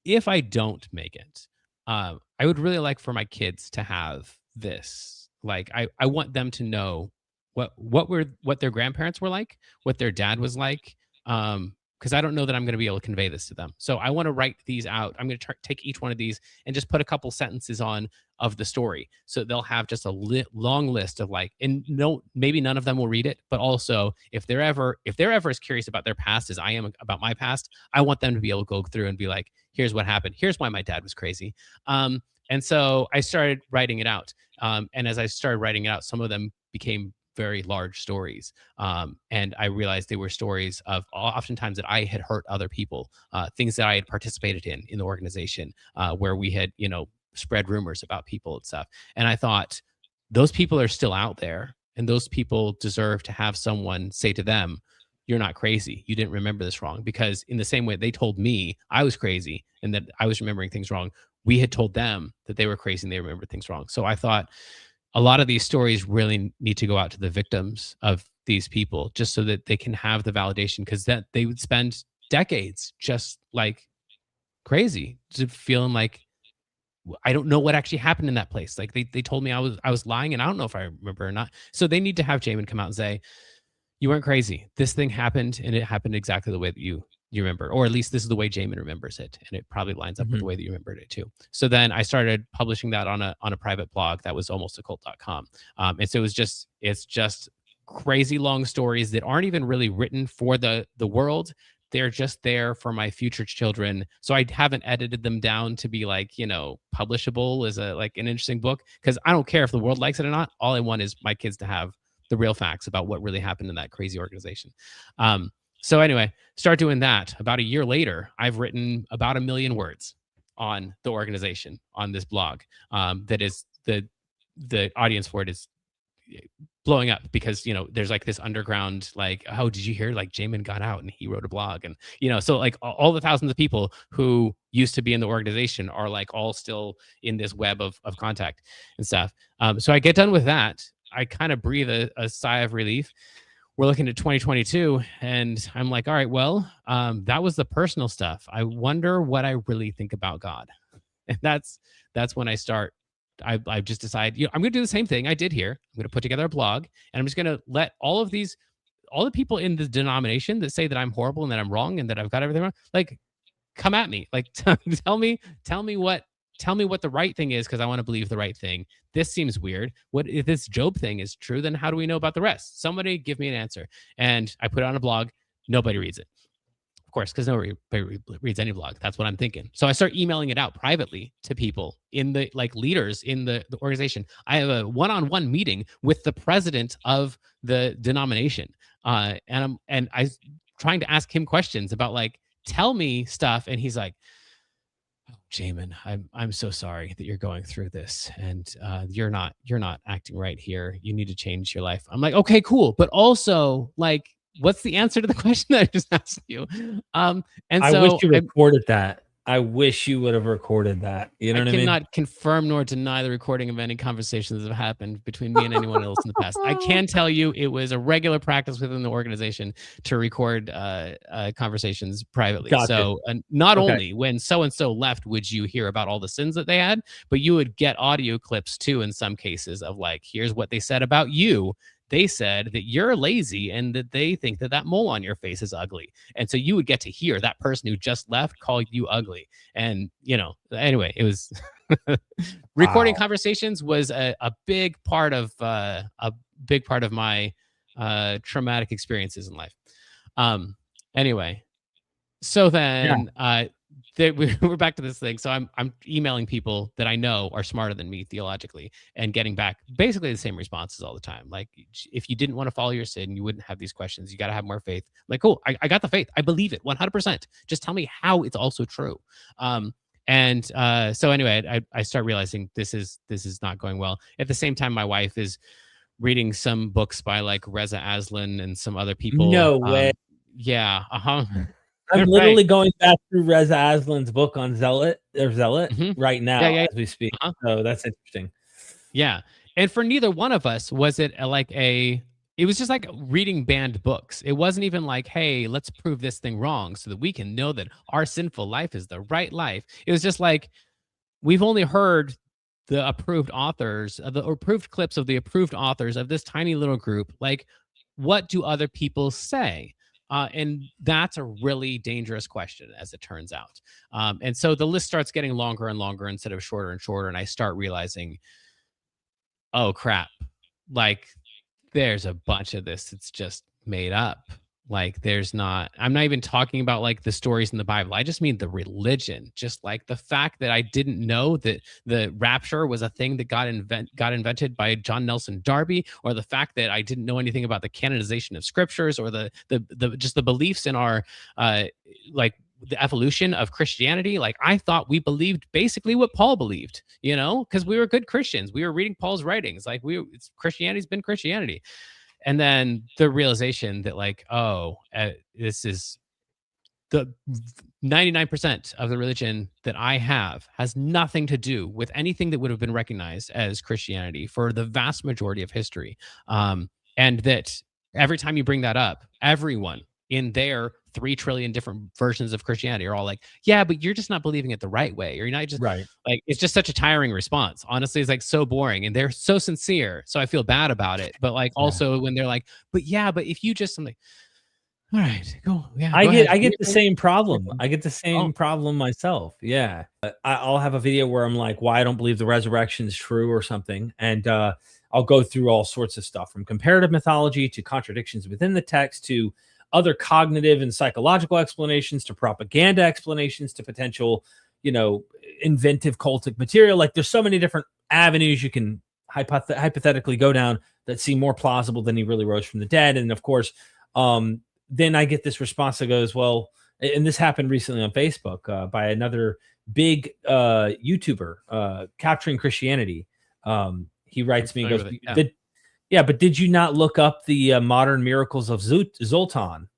if I don't make it, I would really like for my kids to have this. Like, I want them to know what their grandparents were like, what their dad was like, because I don't know that I'm going to be able to convey this to them. So I want to write these out. I'm going to take each one of these and just put a couple sentences on of the story, so they'll have just a long list of like, and no, maybe none of them will read it, but also if they're ever as curious about their past as I am about my past, I want them to be able to go through and be like, here's what happened, here's why my dad was crazy. And so I started writing it out. And as I started writing it out, some of them became very large stories. And I realized they were stories of oftentimes that I had hurt other people, things that I had participated in the organization, where we had, spread rumors about people and stuff. And I thought, those people are still out there, and those people deserve to have someone say to them, you're not crazy. You didn't remember this wrong. Because in the same way they told me I was crazy and that I was remembering things wrong, we had told them that they were crazy and they remembered things wrong. So I thought a lot of these stories really need to go out to the victims of these people, just so that they can have the validation, because that they would spend decades just like crazy, just feeling like, I don't know what actually happened in that place. Like they told me I was lying, and I don't know if I remember or not. So they need to have Jamin come out and say, you weren't crazy. This thing happened, and it happened exactly the way that you remember, or at least this is the way Jamin remembers it, and it probably lines up with the Mhm. way that you remembered it too. So then I started publishing that on a private blog that was almostaCult.com. And so it's just crazy long stories that aren't even really written for the world. They're just there for my future children. So I haven't edited them down to be like, publishable as an interesting book, because I don't care if the world likes it or not. All I want is my kids to have the real facts about what really happened in that crazy organization. So anyway, start doing that. About a year later, I've written about 1 million words on the organization on this blog. That is the audience for it is blowing up, because there's like this underground, like, oh, did you hear, like, Jamin got out and he wrote a blog, and so like all the thousands of people who used to be in the organization are like all still in this web of contact and stuff. So I get done with that, I kind of breathe a sigh of relief. We're looking at 2022, and I'm like, all right, well, that was the personal stuff. I wonder what I really think about God. And that's when I start. I just decide, I'm going to do the same thing I did here. I'm going to put together a blog, and I'm just going to let all the people in the denomination that say that I'm horrible and that I'm wrong and that I've got everything wrong, like, come at me, like, tell me what the right thing is, because I want to believe the right thing. This seems weird. What if this Job thing is true? Then how do we know about the rest? Somebody give me an answer. And I put it on a blog. Nobody reads it, of course, because nobody reads any blog. That's what I'm thinking. So I start emailing it out privately to people in the like leaders in the organization. I have a one-on-one meeting with the president of the denomination, and I trying to ask him questions about, like, tell me stuff, and he's like, oh, Jamin, I'm so sorry that you're going through this, and you're not acting right here. You need to change your life. I'm like, okay, cool, but also, like, what's the answer to the question that I just asked you? And I wish so you recorded that. I wish you would have recorded that. You I know what I mean? cannot confirm nor deny the recording of any conversations that have happened between me and anyone else in the past. I can tell you it was a regular practice within the organization to record conversations privately. Gotcha. So not Okay. only when so and so left would you hear about all the sins that they had, but you would get audio clips too in some cases of, like, here's what they said about you. They said that you're lazy and that they think that that mole on your face is ugly. And so you would get to hear that person who just left call you ugly. And, anyway, it was recording Wow. conversations was a big part of my traumatic experiences in life. Anyway, so then we're back to this thing. So I'm emailing people that I know are smarter than me theologically and getting back basically the same responses all the time. Like, if you didn't want to follow your sin, you wouldn't have these questions. You got to have more faith. Like, cool, I got the faith. I believe it 100%. Just tell me how it's also true. So anyway, I start realizing this is not going well. At the same time, my wife is reading some books by like Reza Aslan and some other people. No way. Yeah. I'm literally going back through Reza Aslan's book on Zealot right now as we speak. So that's interesting. Yeah. And for neither one of us was it it was just like reading banned books. It wasn't even like, hey, let's prove this thing wrong so that we can know that our sinful life is the right life. It was just like, we've only heard the approved authors, the approved clips of the approved authors of this tiny little group. Like, what do other people say? And that's a really dangerous question, as it turns out. And so the list starts getting longer and longer instead of shorter and shorter. And I start realizing, oh, crap. Like, there's a bunch of this that's just made up. Like, I'm not even talking about like the stories in the Bible. I just mean the religion. Just like the fact that I didn't know that the rapture was a thing that got invented by John Nelson Darby, or the fact that I didn't know anything about the canonization of scriptures, or the just the beliefs in our like the evolution of Christianity. Like, I thought we believed basically what Paul believed, because we were good Christians. We were reading Paul's writings. Like, Christianity's been Christianity. And then the realization that like, this is the 99% of the religion that I have has nothing to do with anything that would have been recognized as Christianity for the vast majority of history. And that every time you bring that up, everyone in their 3 trillion different versions of Christianity are all like, yeah, but you're just not believing it the right way. Or you're not just right. Like, it's just such a tiring response. Honestly, it's like so boring, and they're so sincere. So I feel bad about it. But like, also when they're like, but if you just something, all right, go. Yeah. I get the same problem. I get the same problem myself. Yeah. I'll have a video where I'm like, why I don't believe the resurrection is true or something. And I'll go through all sorts of stuff, from comparative mythology to contradictions within the text to other cognitive and psychological explanations to propaganda explanations to potential, inventive cultic material. Like, there's so many different avenues you can hypothetically go down that seem more plausible than he really rose from the dead. And of course, then I get this response that goes, well, and this happened recently on Facebook by another big YouTuber, Capturing Christianity. He writes me and goes, but did you not look up the modern miracles of Zoltan?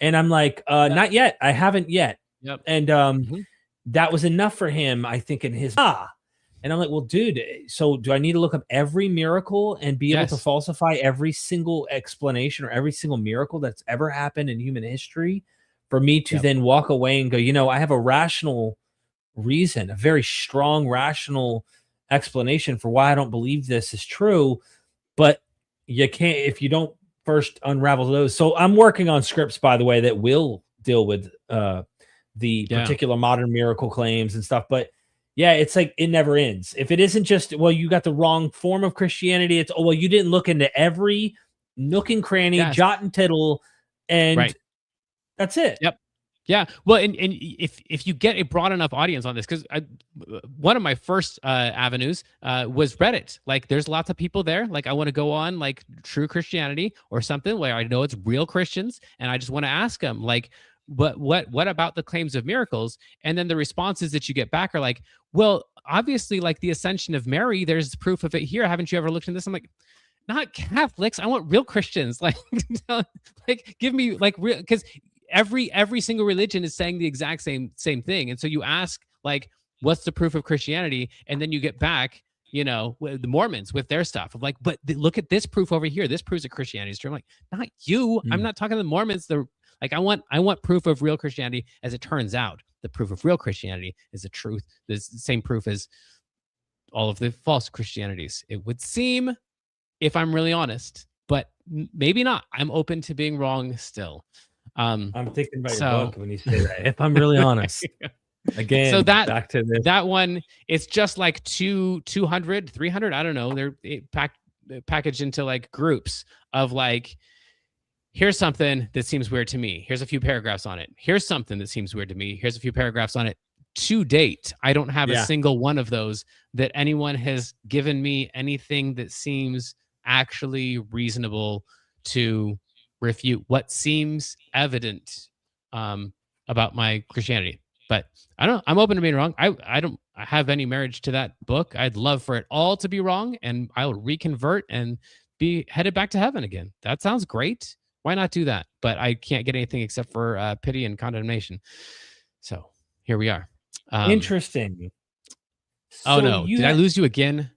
And I'm like, not yet. I haven't yet. Yep. And that was enough for him, I think, in his And I'm like, well, dude, so do I need to look up every miracle and be able to falsify every single explanation or every single miracle that's ever happened in human history for me to then walk away and go, I have a rational reason, a very strong rational explanation for why I don't believe this is true. But you can't, if you don't first unravel those. So I'm working on scripts, by the way, that will deal with the particular modern miracle claims and stuff. But yeah, it's like, it never ends. If it isn't just, well, you got the wrong form of Christianity, it's, you didn't look into every nook and cranny, jot and tittle, and that's it. Yep. Yeah. Well, and if you get a broad enough audience on this, because one of my first avenues was Reddit. Like, there's lots of people there. Like, I want to go on like True Christianity or something where I know it's real Christians, and I just want to ask them, like, what about the claims of miracles? And then the responses that you get back are like, well, obviously, like the ascension of Mary, there's proof of it here. Haven't you ever looked into this? I'm like, not Catholics. I want real Christians. Like, like, give me like real, because every single religion is saying the exact same thing. And so you ask, like, what's the proof of Christianity? And then you get back, the Mormons with their stuff of like, but look at this proof over here. This proves that Christianity is true. I'm like, not you. I'm not talking to the Mormons. Like, I want proof of real Christianity. As it turns out, the proof of real Christianity is the truth. The same proof as all of the false Christianities, it would seem, if I'm really honest, but maybe not. I'm open to being wrong still. I'm thinking about your book when you say that. If I'm really honest, again, so back to this. That one, it's just like 200, 300. I don't know. They're packed. packaged into like groups of like, here's something that seems weird to me. Here's a few paragraphs on it. Here's something that seems weird to me. Here's a few paragraphs on it. To date, I don't have a Yeah. single one of those that anyone has given me anything that seems actually reasonable to refute what seems evident about my Christianity. But I don't know. I'm open to being wrong. I don't have any marriage to that book. I'd love for it all to be wrong, and I'll reconvert and be headed back to heaven again. That sounds great. Why not do that? But I can't get anything except for pity and condemnation. So here we are. Interesting. Oh So no! Did I lose you again?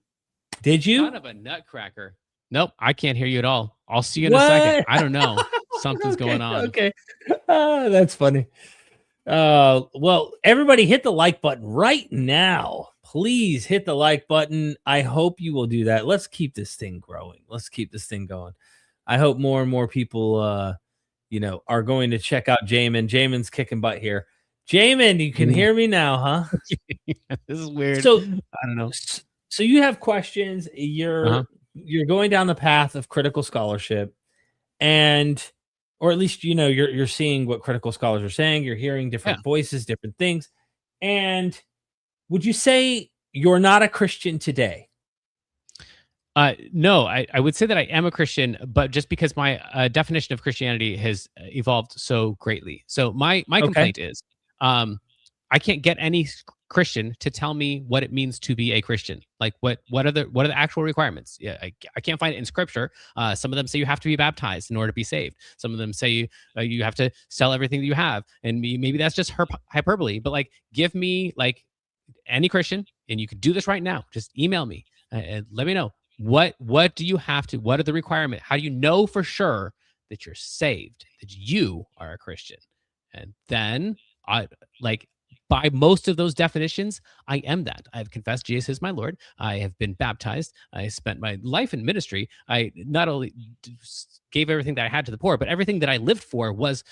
Did you? Son of a nutcracker! Nope, I can't hear you at all. I'll see you in a second. I don't know. Something's going on. Okay. That's funny. Well, everybody hit the like button right now. Please hit the like button. I hope you will do that. Let's keep this thing growing. Let's keep this thing going. I hope more and more people, are going to check out Jamin. Jamin's kicking butt here. Jamin, you can hear me now, huh? This is weird. So I don't know. So you have questions. You're going down the path of critical scholarship, or at least you're seeing what critical scholars are saying. You're hearing different voices, different things. And would you say you're not a Christian today? No, I would say that I am a Christian, but just because my definition of Christianity has evolved so greatly. So my complaint is, I can't get any Christian to tell me what it means to be a Christian. Like what are the actual requirements? Yeah, I can't find it in Scripture. Some of them say you have to be baptized in order to be saved. Some of them say you have to sell everything that you have, and maybe that's just hyperbole. But like, give me like any Christian, and you can do this right now. Just email me and let me know. What do you have to? What are the requirements? How do you know for sure that you're saved, that you are a Christian? And then by most of those definitions, I am that. I've confessed Jesus is my Lord. I have been baptized. I spent my life in ministry. I not only gave everything that I had to the poor, but everything that I lived for was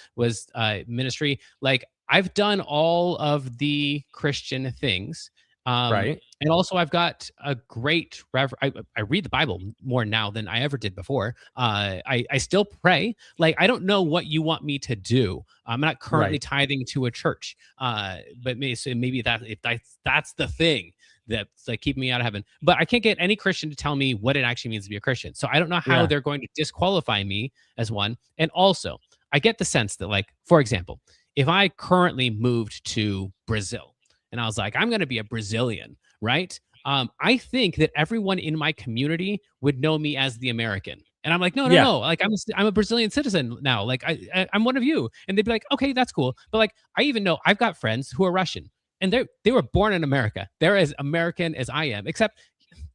ministry. Like, I've done all of the Christian things. Right. And also, I've got a great I read the Bible more now than I ever did before. I still pray. Like, I don't know what you want me to do. I'm not currently tithing to a church. But maybe that's the thing that's like keeping me out of heaven. But I can't get any Christian to tell me what it actually means to be a Christian. So I don't know how they're going to disqualify me as one. And also, I get the sense that, like, for example, if I currently moved to Brazil, and I was like, I'm going to be a Brazilian, right? I think that everyone in my community would know me as the American. And I'm like, no. Like, I'm a Brazilian citizen now. Like, I'm one of you. And they'd be like, okay, that's cool. But like, I even know I've got friends who are Russian, and they were born in America. They're as American as I am, except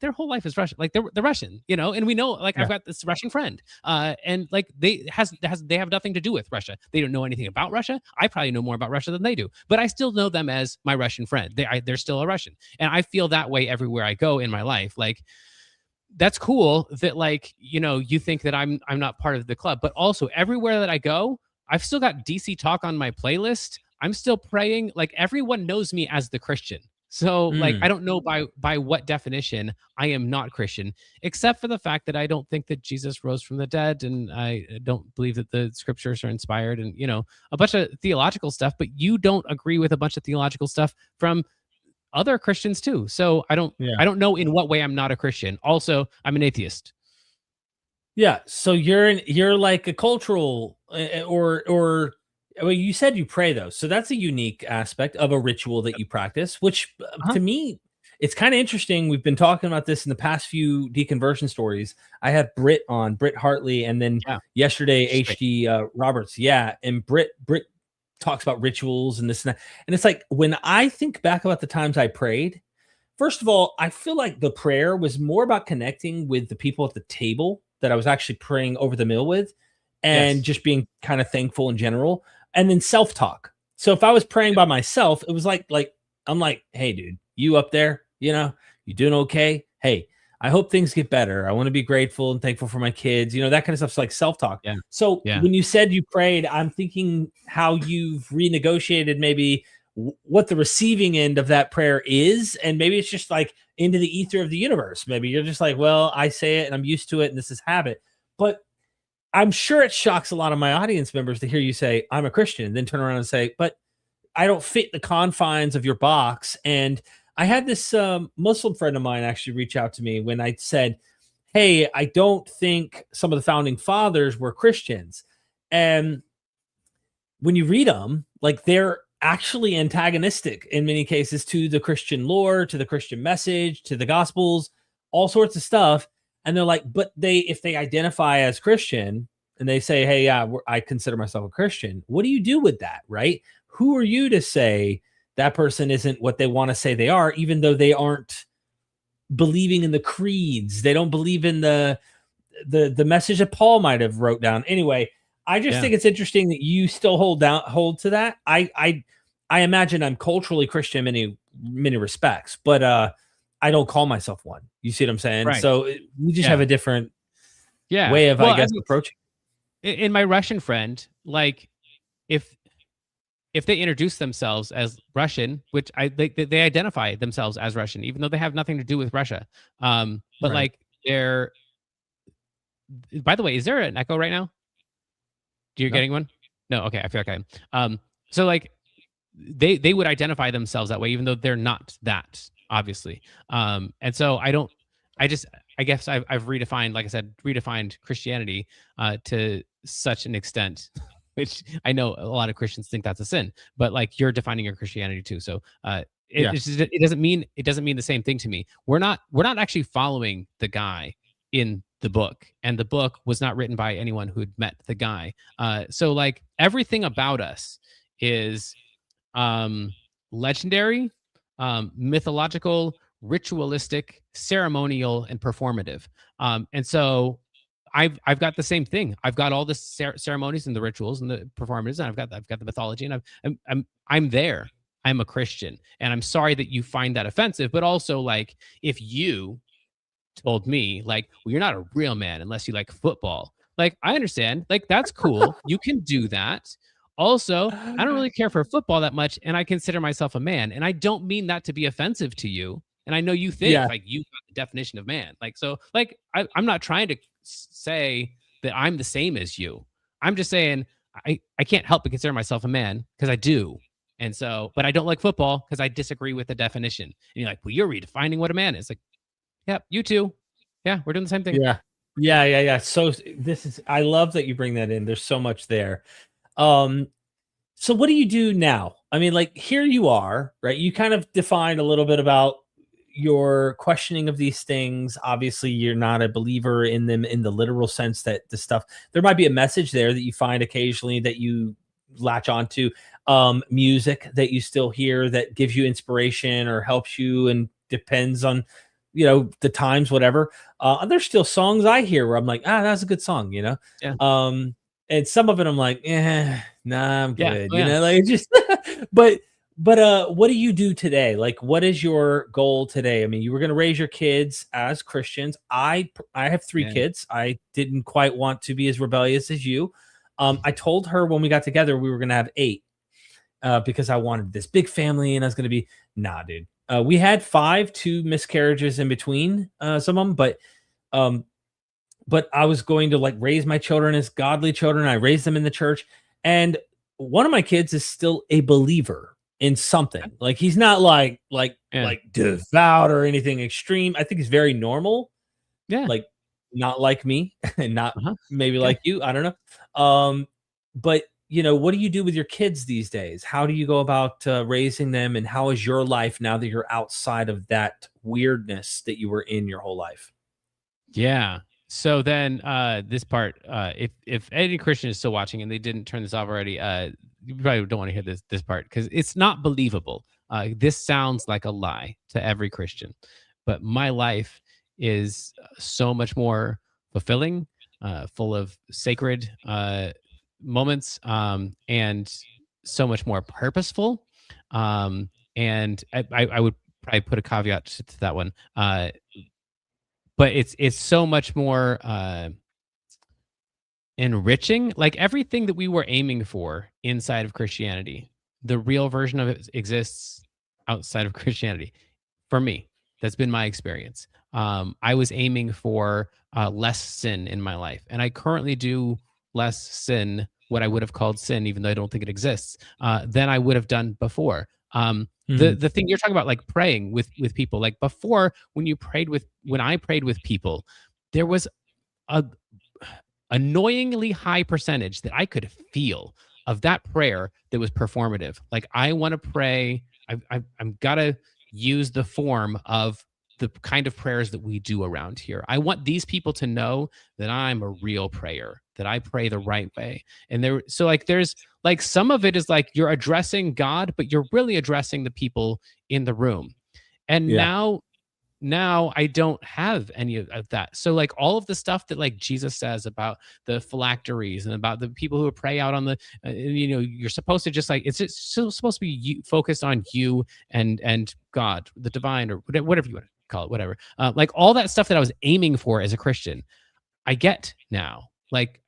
their whole life is Russian. Like, they're Russian, and we know, like, I've got this Russian friend, and like they have nothing to do with Russia. They don't know anything about Russia. I probably know more about Russia than they do, but I still know them as my Russian friend. They're still a Russian, and I feel that way everywhere I go in my life. Like, that's cool that, like, you think that I'm not part of the club, but also everywhere that I go, I've still got DC Talk on my playlist. I'm still praying. Like, everyone knows me as the Christian. So like, I don't know by what definition I am not Christian, except for the fact that I don't think that Jesus rose from the dead, and I don't believe that the scriptures are inspired, and a bunch of theological stuff. But you don't agree with a bunch of theological stuff from other Christians too. So I don't know in what way I'm not a Christian. Also, I'm an atheist. Yeah. So you're like a cultural or well, you said you pray though. So that's a unique aspect of a ritual that you practice, which to me, it's kind of interesting. We've been talking about this in the past few deconversion stories. I had Britt Hartley, and then yesterday, HD Roberts. Yeah. And Britt talks about rituals and this and that. And it's like, when I think back about the times I prayed, first of all, I feel like the prayer was more about connecting with the people at the table that I was actually praying over the meal with, and just being kind of thankful in general. And then self-talk. So if I was praying by myself, it was like I'm like, hey, dude, you up there, you doing okay? Hey, I hope things get better. I want to be grateful and thankful for my kids. That kind of stuff's like self-talk. Yeah. So when you said you prayed, I'm thinking how you've renegotiated maybe what the receiving end of that prayer is. And maybe it's just like into the ether of the universe. Maybe you're just like, well, I say it and I'm used to it and this is habit. But I'm sure it shocks a lot of my audience members to hear you say, I'm a Christian, then turn around and say, but I don't fit the confines of your box. And I had this Muslim friend of mine actually reach out to me when I said, hey, I don't think some of the founding fathers were Christians. And when you read them, like they're actually antagonistic in many cases to the Christian lore, to the Christian message, to the gospels, all sorts of stuff. And they're like, but if they identify as Christian and they say, hey, yeah, I consider myself a Christian, what do you do with that? Right? Who are you to say that person isn't what they want to say they are, even though they aren't believing in the creeds? They don't believe in the message that Paul might have wrote down. Anyway, I just think it's interesting that you still hold to that. I imagine I'm culturally Christian in many respects, but I don't call myself one. You see what I'm saying? Right. So we just have a different way of, I guess, approaching. In my Russian friend, like if they introduce themselves as Russian, which they identify themselves as Russian, even though they have nothing to do with Russia. But like they're, by the way, is there an echo right now? You're getting one? No. Okay. I feel like I am. So like they would identify themselves that way, even though they're not that, obviously. And so I guess I've redefined, like I said, Christianity to such an extent, which I know a lot of Christians think that's a sin, but like you're defining your Christianity too. So it doesn't mean the same thing to me. We're not actually following the guy in the book, and the book was not written by anyone who had met the guy. So like everything about us is legendary, mythological, ritualistic, ceremonial, and performative. And so I've got the same thing. I've got all the ceremonies and the rituals and the performances, and I've got the mythology, and I'm there. I'm a Christian, and I'm sorry that you find that offensive. But also, like, if you told me, like, well, you're not a real man unless you like football. Like, I understand. Like, that's cool. You can do that. Also, I don't really care for football that much, and I consider myself a man. And I don't mean that to be offensive to you. And I know you think like you got the definition of man. Like, so like I'm not trying to say that I'm the same as you. I'm just saying I can't help but consider myself a man because I do. And so, but I don't like football because I disagree with the definition. And you're like, well, you're redefining what a man is. Like, yep, you too. Yeah, we're doing the same thing. Yeah. So I love that you bring that in. There's so much there. So what do you do now? I mean, like, here you are, right? You kind of defined a little bit about your questioning of these things. Obviously, you're not a believer in them in the literal sense that the stuff, there might be a message there that you find occasionally that you latch onto, music that you still hear that gives you inspiration or helps you and depends on, the times, whatever. There's still songs I hear where I'm like, that's a good song, and some of it I'm like, nah, I'm good. Like just, but what do you do today? Like, what is your goal today? I mean, you were going to raise your kids as Christians. I have 3 kids. I didn't quite want to be as rebellious as you. I told her when we got together, we were going to have 8, because I wanted this big family and I was going to be, nah, dude. We had 5, 2 miscarriages in between, some of them, but I was going to like raise my children as godly children. I raised them in the church. And one of my kids is still a believer in something. Like, he's not like devout or anything extreme. I think he's very normal. Yeah. Like, not like me and not maybe like you. I don't know. But what do you do with your kids these days? How do you go about raising them? And how is your life now that you're outside of that weirdness that you were in your whole life? Yeah. So then this part, if any Christian is still watching and they didn't turn this off already, you probably don't want to hear this part because it's not believable. This sounds like a lie to every Christian, but my life is so much more fulfilling, full of sacred moments, and so much more purposeful. And I would probably put a caveat to that one. But it's so much more enriching. Like, everything that we were aiming for inside of Christianity, the real version of it exists outside of Christianity for me. That's been my experience. I was aiming for less sin in my life, and I currently do less sin, what I would have called sin, even though I don't think it exists, than I would have done before. Mhm. The thing you're talking about, like praying with people, like before, when I prayed with people, there was a annoyingly high percentage that I could feel of that prayer that was performative. Like I want to pray. I'm gotta use the form of the kind of prayers that we do around here. I want these people to know that I'm a real prayer, that I pray the right way. And so like there's like some of it is like you're addressing God, but you're really addressing the people in the room. And Yeah. now I don't have any of that. So like all of the stuff that like Jesus says about the phylacteries and about the people who pray out on the, you're supposed to just like it's just still supposed to be focused on you and God, the divine, or whatever you want to call it, whatever. Like all that stuff that I was aiming for as a Christian, I get now. Like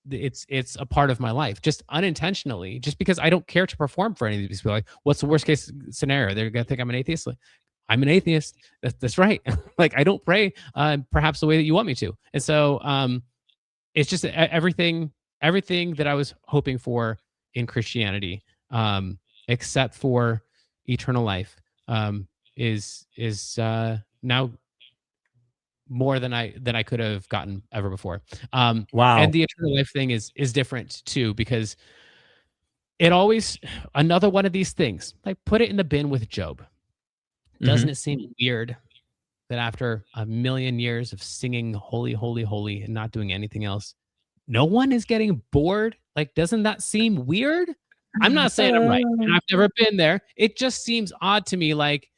it's a part of my life, just unintentionally, just because I don't care to perform for any of these people. Like, what's the worst case scenario? They're gonna think I'm an atheist. Like, I'm an atheist. That's right. Like I don't pray perhaps the way that you want me to. And so it's just everything that I was hoping for in Christianity, except for eternal life, is now more than I could have gotten ever before. And Wow. the eternal life thing is different too, because it always another one of these things. Like put it in the bin with Job. Doesn't Mhm. it seem weird that after a million years of singing holy, holy, holy and not doing anything else, no one is getting bored? Like, doesn't that seem weird? I'm not saying I'm right, and Uh, I've never been there. It just seems odd to me. Like,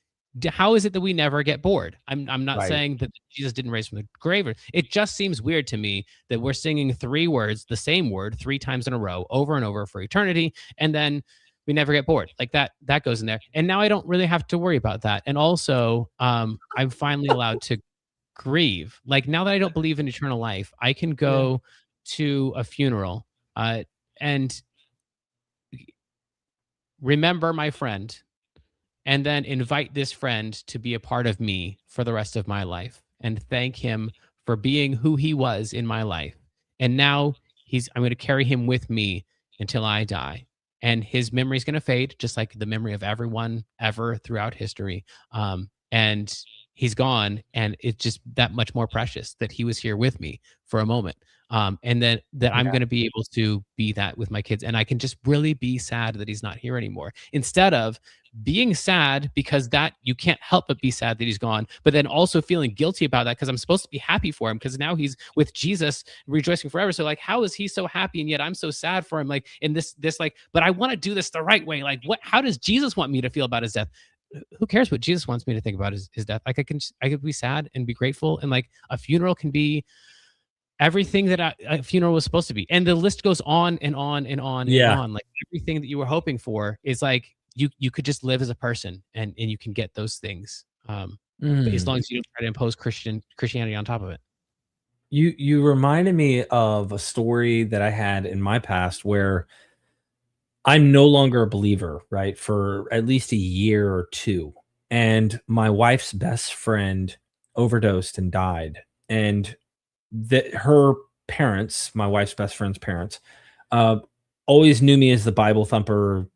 how is it that we never get bored? I'm not right. saying that Jesus didn't raise from the grave. It just seems weird to me that we're singing three words, the same word, three times in a row, over and over for eternity, and then we never get bored. Like that goes in there. And now I don't really have to worry about that. And also, I'm finally allowed to grieve. Like now that I don't believe in eternal life, I can Yeah. go to a funeral and remember my friend and then invite this friend to be a part of me for the rest of my life and thank him for being who he was in my life. And now I'm going to carry him with me until I die. And his memory is going to fade, just like the memory of everyone ever throughout history. And he's gone, and it's just that much more precious that he was here with me for a moment. And then that I'm Yeah. going to be able to be that with my kids, and I can just really be sad that he's not here anymore, instead of being sad because that you can't help but be sad that he's gone, but then also feeling guilty about that because I'm supposed to be happy for him because now he's with Jesus rejoicing forever. So like, how is he so happy and yet I'm so sad for him? Like in this like, but I want to do this the right way. Like how does Jesus want me to feel about his death? Who cares what Jesus wants me to think about his death? Like I could be sad and be grateful, and like a funeral can be everything that a funeral was supposed to be. And the list goes on and on and on and Yeah. on. Like everything that you were hoping for is like you could just live as a person and you can get those things. But as Mm. long as you don't try to impose Christianity on top of it. You reminded me of a story that I had in my past where I'm no longer a believer, right? For at least a year or 2. And my wife's best friend overdosed and died. And that her parents, my wife's best friend's parents, uh, always knew me as the Bible thumper,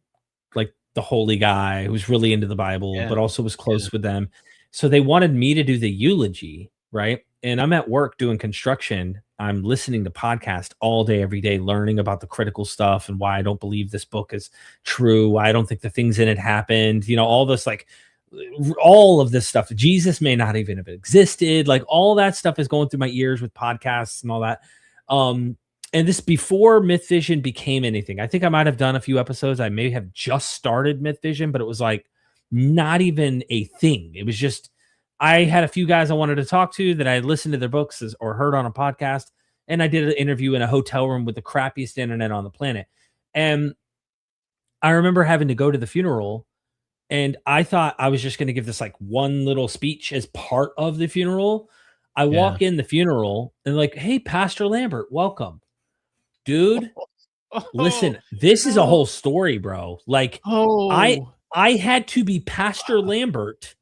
like the holy guy who was really into the Bible, Yeah. but also was Yeah. close with them. So they wanted me to do the eulogy, right? And I'm at work doing construction. I'm listening to podcasts all day, every day, learning about the critical stuff and why I don't believe this book is true. Why I don't think the things in it happened. All this like all of this stuff. Jesus may not even have existed. Like all that stuff is going through my ears with podcasts and all that. Um, and this before Myth Vision became anything. I think I might have done a few episodes. I may have just started Myth Vision, but it was like not even a thing. It was just I had a few guys I wanted to talk to that I had listened to their books or heard on a podcast, and I did an interview in a hotel room with the crappiest internet on the planet. And I remember having to go to the funeral, and I thought I was just going to give this like one little speech as part of the funeral. I Yeah. walk in the funeral and like, hey, Pastor Lambert, welcome. Dude, Oh, listen, this is a no. whole story, bro. Like I Oh. I had to be Pastor Lambert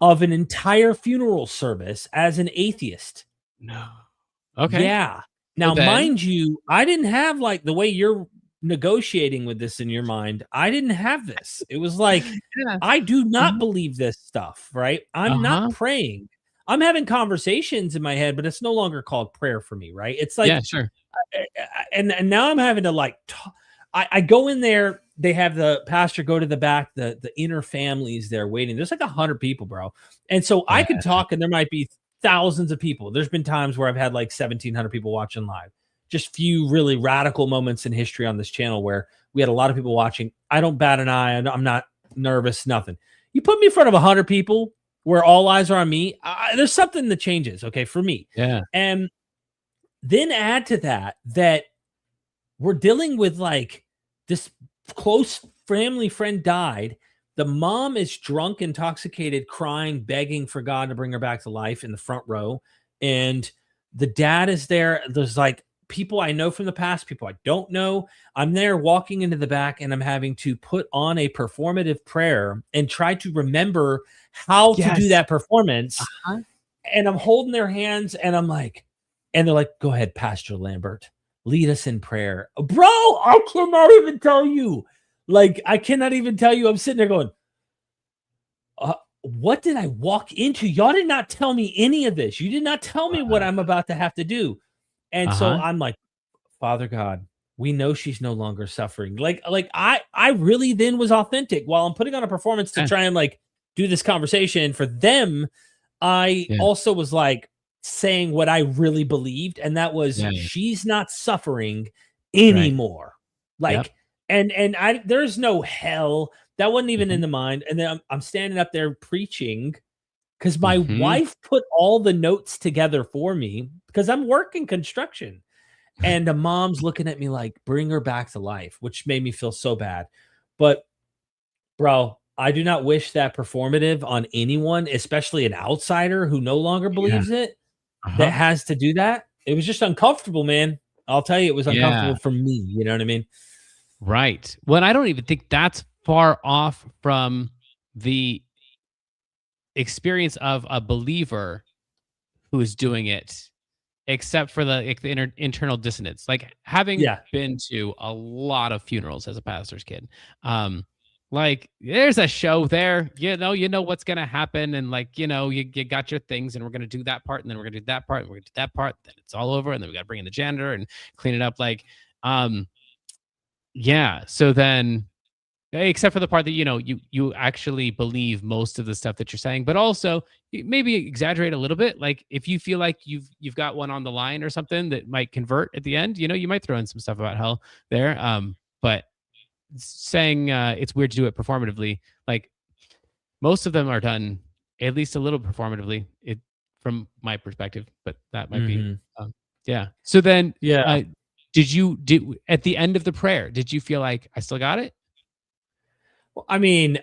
of an entire funeral service as an atheist. No. Okay. Yeah. So Now, then, mind you, I didn't have like the way you're negotiating with this in your mind. I didn't have this. It was like, yeah. I do not Uh-huh. believe this stuff, right? I'm not Uh-huh. praying. I'm having conversations in my head, but it's no longer called prayer for me, right? It's Yeah, like, sure. and now I'm having to like, I go in there. They have the pastor go to the back. The inner families there waiting. There's like 100 people, bro. And so I Yeah. could talk, and there might be thousands of people. There's been times where I've had like 1,700 people watching live. Just few really radical moments in history on this channel where we had a lot of people watching. I don't bat an eye. I'm not nervous. Nothing. You put me in front of 100 people where all eyes are on me. There's something that changes. Okay, for me. Yeah. And then add to that we're dealing with like this close family friend died. The mom is drunk, intoxicated, crying, begging for God to bring her back to life in the front row. And the dad is there. There's like people I know from the past, people I don't know. I'm there walking into the back, and I'm having to put on a performative prayer and try to remember how to do Yes. that performance. Uh-huh. And I'm holding their hands, and I'm like, and they're like, go ahead, Pastor Lambert, lead us in prayer. Bro, I cannot even tell you. Like, I cannot even tell you. I'm sitting there going, what did I walk into? Y'all did not tell me any of this. You did not tell me what I'm about to have to do. And so Uh-huh. I'm like, Father God, we know she's no longer suffering. Like I really then was authentic while I'm putting on a performance to Yeah. try and like do this conversation for them. I Yeah. also was like saying what I really believed, and that was Yeah. she's not suffering Right. anymore. Yep. Like, and I there's no hell. That wasn't even in Mhm. the mind. And then I'm standing up there preaching because my Mhm. wife put all the notes together for me because I'm working construction. And the mom's looking at me like, bring her back to life, which made me feel so bad. But bro, I do not wish that performative on anyone, especially an outsider who no longer Yeah. believes it, that Uh-huh. has to do that. It was just uncomfortable, man. I'll tell you, it was Yeah. uncomfortable for me. You know what I mean? Right. Well, I don't even think that's far off from the experience of a believer who is doing it, except for the internal dissonance. Like having Yeah. been to a lot of funerals as a pastor's kid, like there's a show there, you know what's gonna happen, and like you got your things, and we're gonna do that part, and then we're gonna do that part, and we're gonna do that part, then it's all over, and then we gotta bring in the janitor and clean it up. Like, yeah. So then except for the part that you actually believe most of the stuff that you're saying, but also maybe exaggerate a little bit. Like if you feel like you've got one on the line or something that might convert at the end, you might throw in some stuff about hell there. But saying it's weird to do it performatively, like most of them are done at least a little performatively. It from my perspective, but that might be Mhm. yeah. So then, Yeah. did at the end of the prayer, did you feel like I still got it? Well, I mean,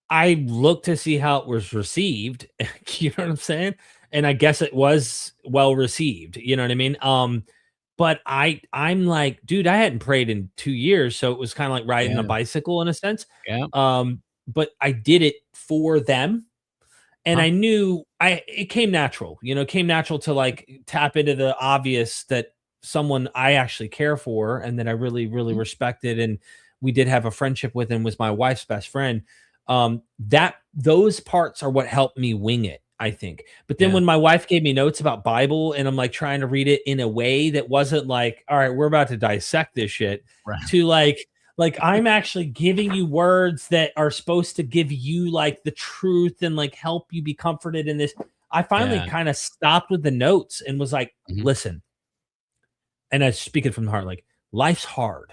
I looked to see how it was received. You know what I'm saying? And I guess it was well received. You know what I mean? But I'm like, dude, I hadn't prayed in 2 years, so it was kind of like riding a Yeah. bicycle in a sense. Yeah. But I did it for them, and Huh. I knew it came natural. It came natural to like tap into the obvious that someone I actually care for and that I really, really Mhm. respected, and we did have a friendship with, and was my wife's best friend. That those parts are what helped me wing it, I think. But then Yeah. when my wife gave me notes about Bible, and I'm like trying to read it in a way that wasn't like, all right, we're about to dissect this shit, Right. to like I'm actually giving you words that are supposed to give you like the truth and like help you be comforted in this. I finally Yeah. kind of stopped with the notes and was like, Mhm. listen, and I speak it from the heart, like life's hard.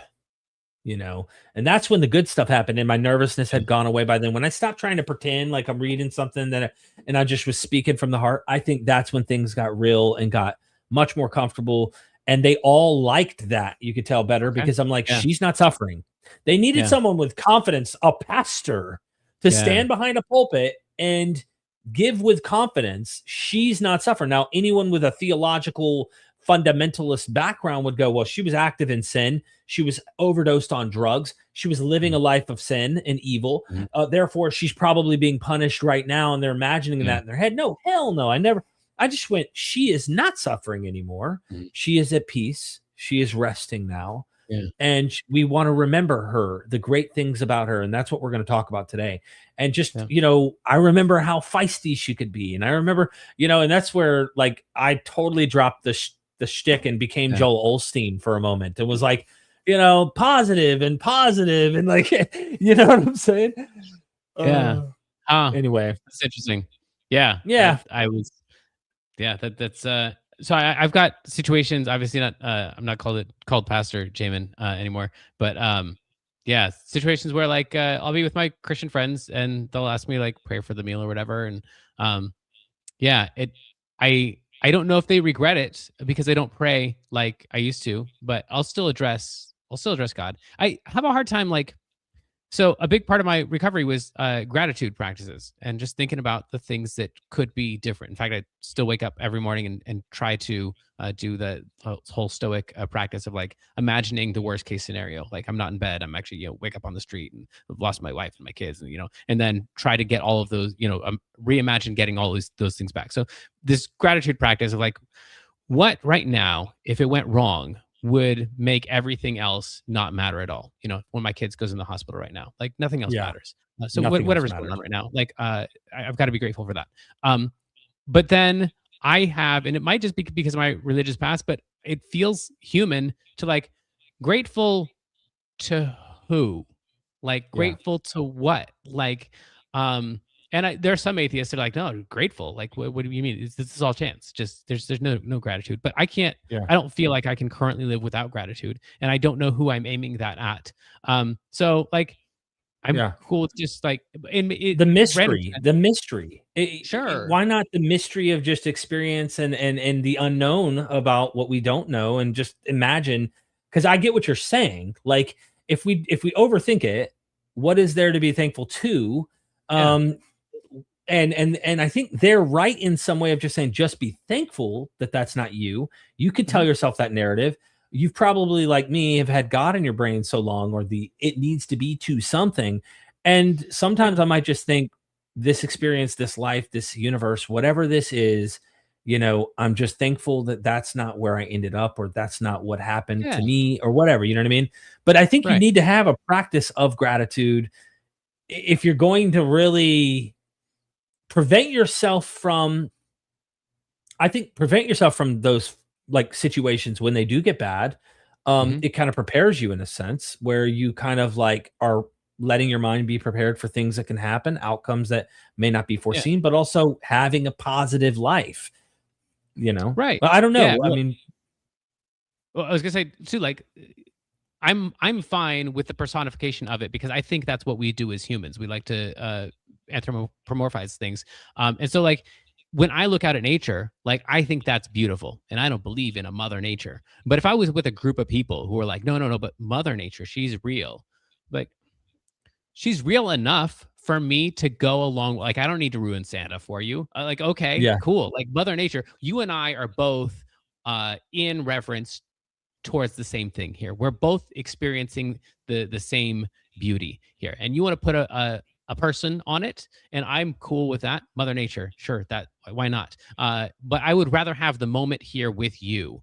And that's when the good stuff happened, and my nervousness Yeah. had gone away by then. When I stopped trying to pretend like I'm reading something and I just was speaking from the heart, I think that's when things got real and got much more comfortable. And they all liked that. You could tell better Okay. because I'm like, Yeah. she's not suffering. They needed Yeah. someone with confidence, a pastor, to Yeah. stand behind a pulpit and give with confidence she's not suffering. Now, anyone with a theological fundamentalist background would go, well, she was active in sin. She was overdosed on drugs. She was living a life of sin and evil. Mhm. Therefore, she's probably being punished right now. And they're imagining Yeah. that in their head. No, hell no. I just went, she is not suffering anymore. Mhm. She is at peace. She is resting now. Yeah. And we want to remember her, the great things about her. And that's what we're going to talk about today. And just, I remember how feisty she could be. And I remember, and that's where like I totally dropped the shtick and became Joel Osteen for a moment and was like, positive and like, you know what I'm saying? Yeah. Anyway, that's interesting. Yeah. Yeah. That's so I've got situations, obviously not I'm not called Pastor Jamin anymore, but yeah, situations where like I'll be with my Christian friends and they'll ask me like pray for the meal or whatever, and yeah, I don't know if they regret it because I don't pray like I used to, but I'll still address God. I have a hard time like, so a big part of my recovery was gratitude practices and just thinking about the things that could be different. In fact, I still wake up every morning and try to do the whole stoic practice of like imagining the worst case scenario. Like I'm not in bed. I'm actually, wake up on the street and I've lost my wife and my kids and, and then try to get all of those, reimagine getting all those things back. So this gratitude practice of like, what right now, if it went wrong, would make everything else not matter at all. When my kids goes in the hospital right now, like nothing else matters. So whatever's going on right now, like I've got to be grateful for that. But then I have, and it might just be because of my religious past, but it feels human to like grateful to who, like grateful to what, like, and there are some atheists that are like, no, grateful. Like, what do you mean? This is all chance. Just there's no gratitude. But I can't. I don't feel like I can currently live without gratitude, and I don't know who I'm aiming that at. So like, I'm cool with just like the mystery. Sure. Why not the mystery of just experience and the unknown about what we don't know, and just imagine? Because I get what you're saying. Like, if we overthink it, what is there to be thankful to? And I think they're right in some way of just saying, just be thankful that that's not you. You could tell yourself that narrative. You've probably, like me, have had God in your brain so long, or it needs to be to something. And sometimes I might just think this experience, this life, this universe, whatever this is, I'm just thankful that that's not where I ended up, or that's not what happened to me, or whatever, you know what I mean? But I think you need to have a practice of gratitude if you're going to really prevent yourself from those like situations when they do get bad. It kind of prepares you in a sense where you kind of like are letting your mind be prepared for things that can happen, outcomes that may not be foreseen, but also having a positive life, Right. But I don't know. Well, I mean, I was gonna say too, like I'm fine with the personification of it because I think that's what we do as humans. We like to anthropomorphize things. And so like when I look out at nature, like I think that's beautiful. And I don't believe in a mother nature. But if I was with a group of people who are like, no, but mother nature, she's real. Like she's real enough for me to go along. Like I don't need to ruin Santa for you. Like, okay, cool. Like mother nature, you and I are both in reference towards the same thing here. We're both experiencing the same beauty here. And you want to put a person on it, and I'm cool with that. Mother nature, sure, that why not? But I would rather have the moment here with you,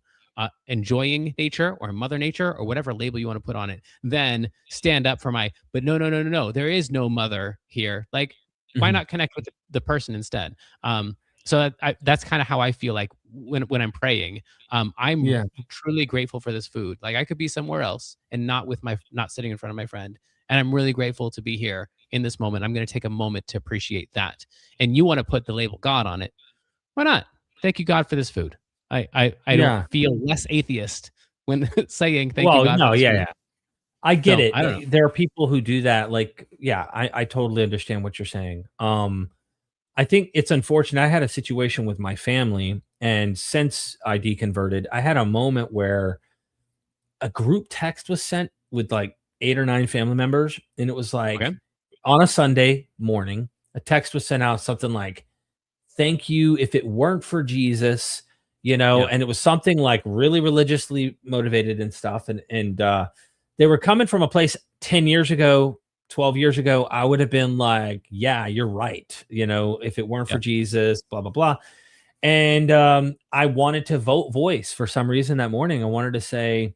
enjoying nature or mother nature or whatever label you want to put on it, than stand up for my, but no, there is no mother here. Like, why not connect with the person instead? So that's kind of how I feel like when I'm praying. I'm truly grateful for this food. Like I could be somewhere else and not sitting in front of my friend. And I'm really grateful to be here in this moment. I'm going to take a moment to appreciate that. And you want to put the label God on it. Why not? Thank you, God, for this food. I don't feel less atheist when saying thank you, God. No, for this food. I get it. I don't know. There are people who do that. Like, I totally understand what you're saying. I think it's unfortunate. I had a situation with my family, and since I deconverted, I had a moment where a group text was sent with like 8 or 9 family members, and it was like on a Sunday morning, a text was sent out, something like, "Thank you. If it weren't for Jesus, Yeah. and it was something like really religiously motivated and stuff. And they were coming from a place 10 years ago, 12 years ago. I would have been like, yeah, you're right. If it weren't for Yeah. Jesus, blah, blah, blah. And I wanted to vote voice for some reason that morning. I wanted to say,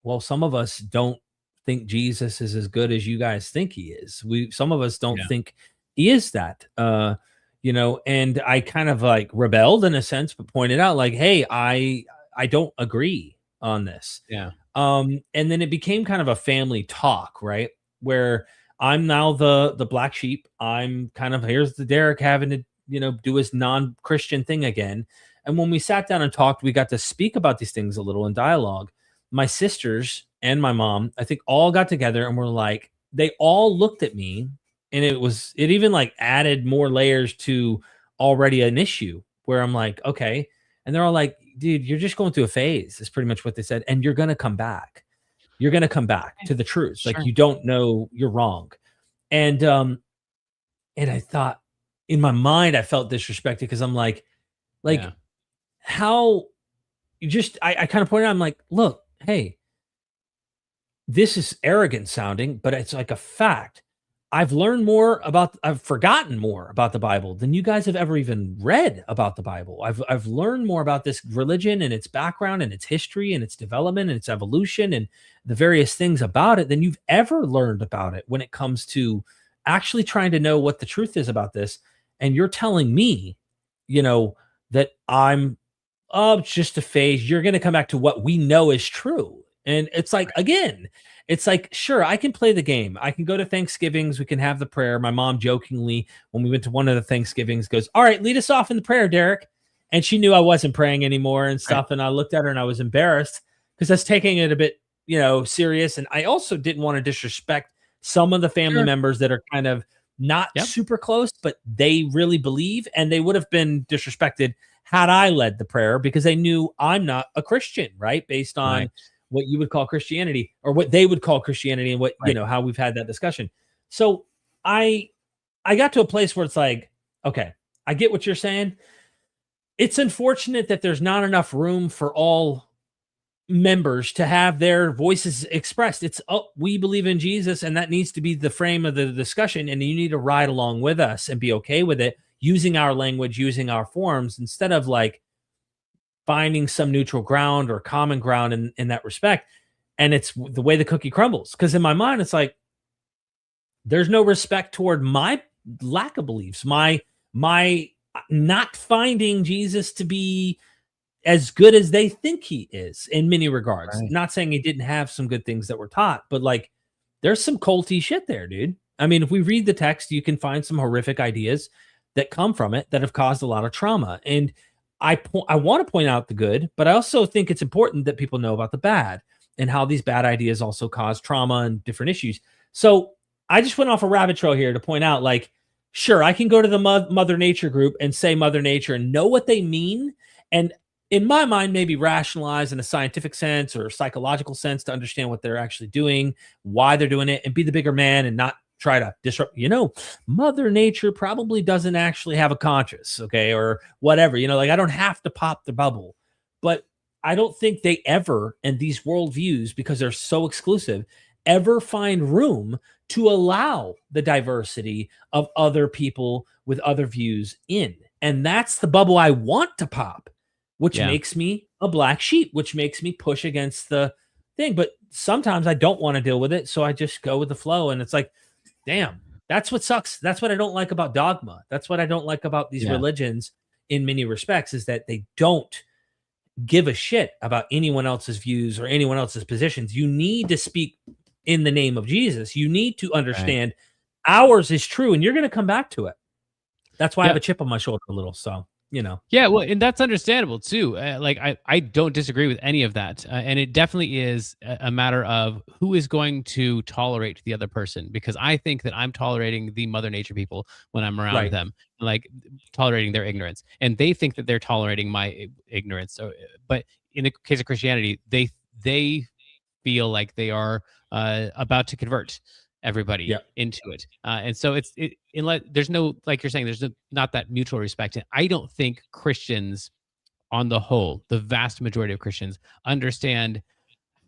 well, some of us don't think Jesus is as good as you guys think he is. Some of us don't Yeah. think he is that. And I kind of like rebelled in a sense, but pointed out like, hey, I don't agree on this. Yeah. And then it became kind of a family talk, right? Where I'm now the black sheep. I'm kind of here's the Derek having to, do his non-Christian thing again. And when we sat down and talked, we got to speak about these things a little in dialogue. My sisters and my mom, I think, all got together and were like, they all looked at me, and it even like added more layers to already an issue where I'm like, okay. And they're all like, dude, you're just going through a phase, is pretty much what they said. And you're going to come back. You're going to come back Yeah. to the truth. Like, Sure. you don't know you're wrong. And I thought, in my mind, I felt disrespected because I'm like, Yeah. how I kind of pointed out, I'm like, look, hey, this is arrogant sounding, but it's like a fact. I've forgotten more about the Bible than you guys have ever even read about the Bible. I've learned more about this religion and its background and its history and its development and its evolution and the various things about it than you've ever learned about it when it comes to actually trying to know what the truth is about this. And you're telling me, that it's just a phase. You're going to come back to what we know is true. And it's like, again, it's like, sure, I can play the game. I can go to Thanksgivings. We can have the prayer. My mom jokingly, when we went to one of the Thanksgivings, goes, all right, lead us off in the prayer, Derek. And she knew I wasn't praying anymore and Right. stuff. And I looked at her and I was embarrassed because I was taking it a bit, serious. And I also didn't want to disrespect some of the family Sure. members that are kind of not Yep. super close, but they really believe. And they would have been disrespected had I led the prayer because they knew I'm not a Christian, right? Based on Right. what you would call Christianity or what they would call Christianity and what, Right. how we've had that discussion. So I got to a place where it's like, okay, I get what you're saying. It's unfortunate that there's not enough room for all members to have their voices expressed. It's, oh, we believe in Jesus, and that needs to be the frame of the discussion. And you need to ride along with us and be okay with it, using our language, using our forms, instead of like finding some neutral ground or common ground in that respect. And it's the way the cookie crumbles. Because in my mind, it's like there's no respect toward my lack of beliefs, my not finding Jesus to be as good as they think he is in many regards. Right. Not saying he didn't have some good things that were taught, but like there's some culty shit there, dude. I mean, if we read the text, you can find some horrific ideas that come from it that have caused a lot of trauma. And I want to point out the good, but I also think it's important that people know about the bad and how these bad ideas also cause trauma and different issues. So I just went off a rabbit trail here to point out, like, sure, I can go to the Mother Nature group and say Mother Nature and know what they mean. And in my mind, maybe rationalize in a scientific sense or psychological sense to understand what they're actually doing, why they're doing it, and be the bigger man and not try to disrupt. Mother Nature probably doesn't actually have a conscience, okay, or whatever. Like I don't have to pop the bubble, but I don't think they ever, and these worldviews, because they're so exclusive, ever find room to allow the diversity of other people with other views in. And that's the bubble I want to pop, which Yeah. makes me a black sheep, which makes me push against the thing. But sometimes I don't want to deal with it. So I just go with the flow. And it's like, damn, that's what sucks. That's what I don't like about dogma. That's what I don't like about these Yeah. religions in many respects, is that they don't give a shit about anyone else's views or anyone else's positions. You need to speak in the name of Jesus. You need to understand ours is true, and you're going to come back to it. That's why I have a chip on my shoulder a little. So, Yeah, well, and that's understandable too. Like I don't disagree with any of that, and it definitely is a matter of who is going to tolerate the other person. Because I think that I'm tolerating the Mother Nature people when I'm around Right. them, like tolerating their ignorance, and they think that they're tolerating my ignorance. So, but in the case of Christianity, they feel like they are about to convert everybody Yeah. into it, and so there's no, like you're saying, there's not that mutual respect. And I don't think Christians on the whole, the vast majority of Christians understand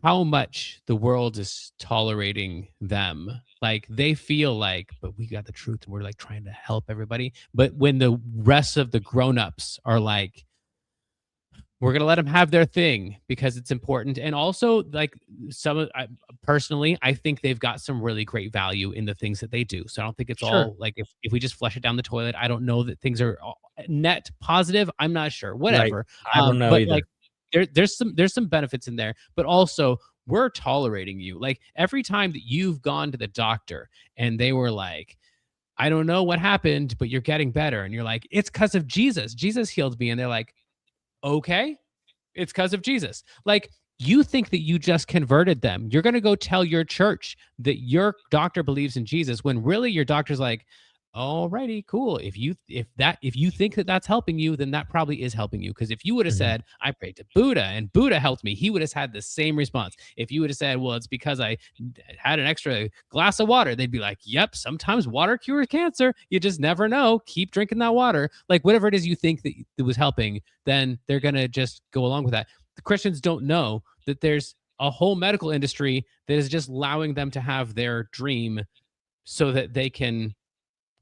how much the world is tolerating them. Like they feel like, but we got the truth and we're like trying to help everybody. But when the rest of the grown-ups are like, we're gonna let them have their thing because it's important, and also like personally, I think they've got some really great value in the things that they do. So I don't think it's Sure. all like if we just flush it down the toilet. I don't know that things are net positive. I'm not sure. Right. Whatever. I don't know But either. like there's some benefits in there, but also we're tolerating you. Like every time that you've gone to the doctor and they were like, I don't know what happened, but you're getting better, and you're like, it's because of Jesus. Jesus healed me, and they're like, okay, it's because of Jesus. Like, you think that you just converted them. You're going to go tell your church that your doctor believes in Jesus when really your doctor's like, alrighty, cool. If you think that that's helping you, then that probably is helping you. Because if you would have Mhm. said, I prayed to Buddha and Buddha helped me, he would have had the same response. If you would have said, well, it's because I had an extra glass of water, they'd be like, yep, sometimes water cures cancer. You just never know. Keep drinking that water. Like whatever it is you think that it was helping, then they're gonna just go along with that. The Christians don't know that there's a whole medical industry that is just allowing them to have their dream so that they can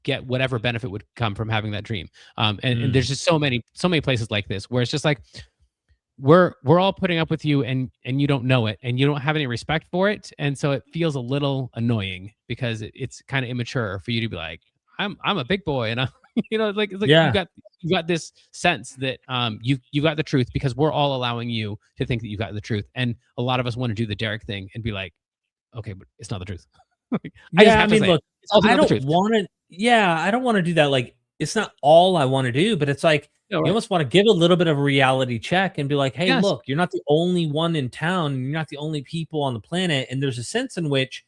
get whatever benefit would come from having that dream. And there's Mm. just so many places like this where it's just like we're all putting up with you and you don't know it and you don't have any respect for it, and so it feels a little annoying because it's kind of immature for you to be like, I'm a big boy and I'm it's like Yeah. you got this sense that you got the truth because we're all allowing you to think that you got the truth, and a lot of us want to do the Derek thing and be like, okay, but it's not the truth. Like, I just Yeah, I have to mean, say it. look, It's also I not the don't truth. wanna yeah, I don't wanna do that, like, it's not all I wanna do, but it's like, No, you right. almost wanna give a little bit of a reality check and be like, "Hey, Yes. look, you're not the only one in town, and you're not the only people on the planet," and there's a sense in which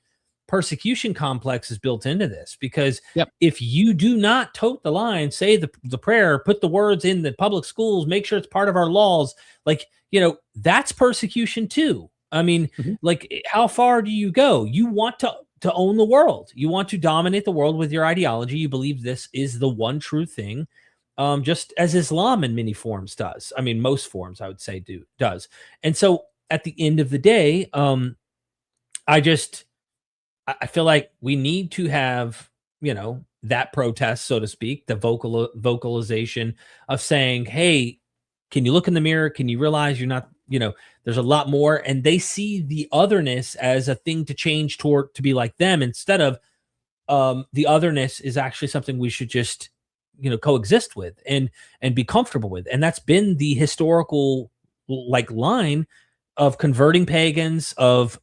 persecution complex is built into this, because Yep. if you do not tote the line, say the prayer, put the words in the public schools, make sure it's part of our laws, like, that's persecution too. I mean, Mhm. like, how far do you go? You want to own the world. You want to dominate the world with your ideology. You believe this is the one true thing, just as Islam in many forms does. I mean, most forms, I would say, does. And so, at the end of the day, I just I feel like we need to have that protest, so to speak, the vocalization of saying, "Hey, can you look in the mirror? Can you realize you're not, there's a lot more." And they see the otherness as a thing to change toward to be like them, instead of the otherness is actually something we should just coexist with and be comfortable with. And that's been the historical like line of converting pagans, of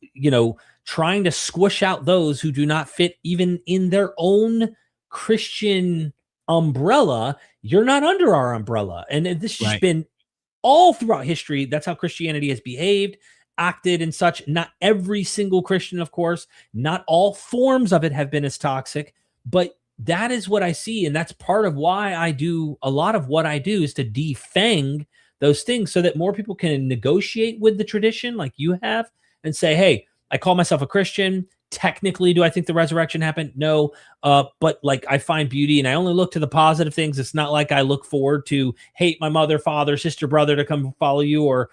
trying to squish out those who do not fit even in their own Christian umbrella. You're not under our umbrella. And this has just Right. been all throughout history. That's how Christianity has behaved, acted, and such. Not every single Christian, of course, not all forms of it have been as toxic, but that is what I see. And that's part of why I do a lot of what I do, is to defang those things so that more people can negotiate with the tradition like you have and say, hey, I call myself a Christian. Technically, do I think the resurrection happened? No. But like, I find beauty and I only look to the positive things. It's not like I look forward to hate my mother, father, sister, brother to come follow you, or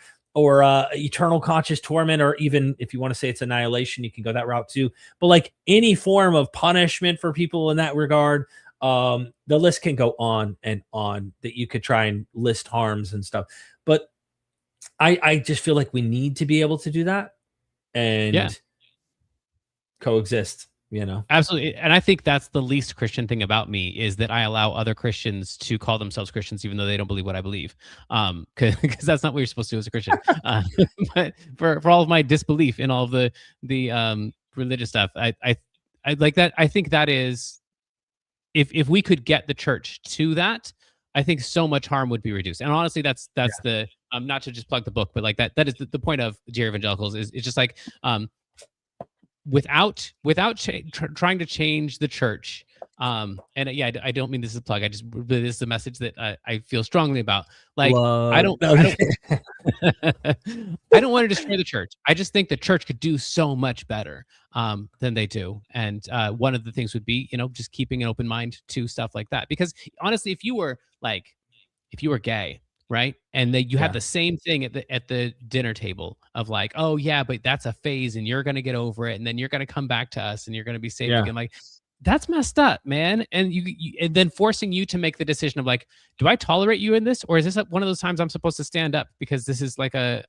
eternal conscious torment, or even if you want to say it's annihilation, you can go that route too. But like any form of punishment for people in that regard, the list can go on and on, that you could try and list harms and stuff. But I just feel like we need to be able to do that Yeah. and coexist. Absolutely. And I think that's the least Christian thing about me is that I allow other Christians to call themselves Christians even though they don't believe what I believe. Because that's not what you're supposed to do as a Christian. But for all of my disbelief in all of the religious stuff, I like that. I think that is, if we could get the church to that, I think so much harm would be reduced. And honestly, that's the not to just plug the book, but like that is the point of Dear Evangelicals is it's just like trying to change the church. And yeah, I don't mean this is a plug. This is a message that I feel strongly about. Like, I Plug. don't, I don't, I don't want to destroy the church. I just think the church could do so much better than they do. And one of the things would be, just keeping an open mind to stuff like that. Because honestly, if you were gay right? And then you have Yeah. the same thing at the dinner table of like, oh yeah, but that's a phase, and you're gonna get over it, and then you're gonna come back to us, and you're gonna be saved Yeah. again. Like, that's messed up, man. And and then forcing you to make the decision of like, do I tolerate you in this, or is this one of those times I'm supposed to stand up because this is like a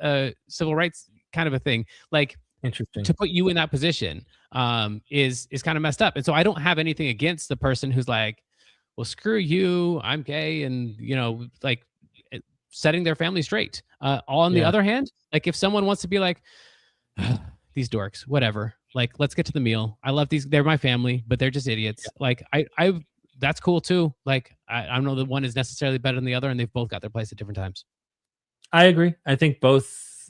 a civil rights kind of a thing? Like, Interesting. to put you in that position is kind of messed up. And so I don't have anything against the person who's like, well, screw you, I'm gay, and like eh, setting their family straight. On the Yeah. other hand, like if someone wants to be like, these dorks, whatever, like let's get to the meal. I love these, they're my family, but they're just idiots. Like I that's cool too. Like I don't know that one is necessarily better than the other, and they've both got their place at different times. I agree. I think both,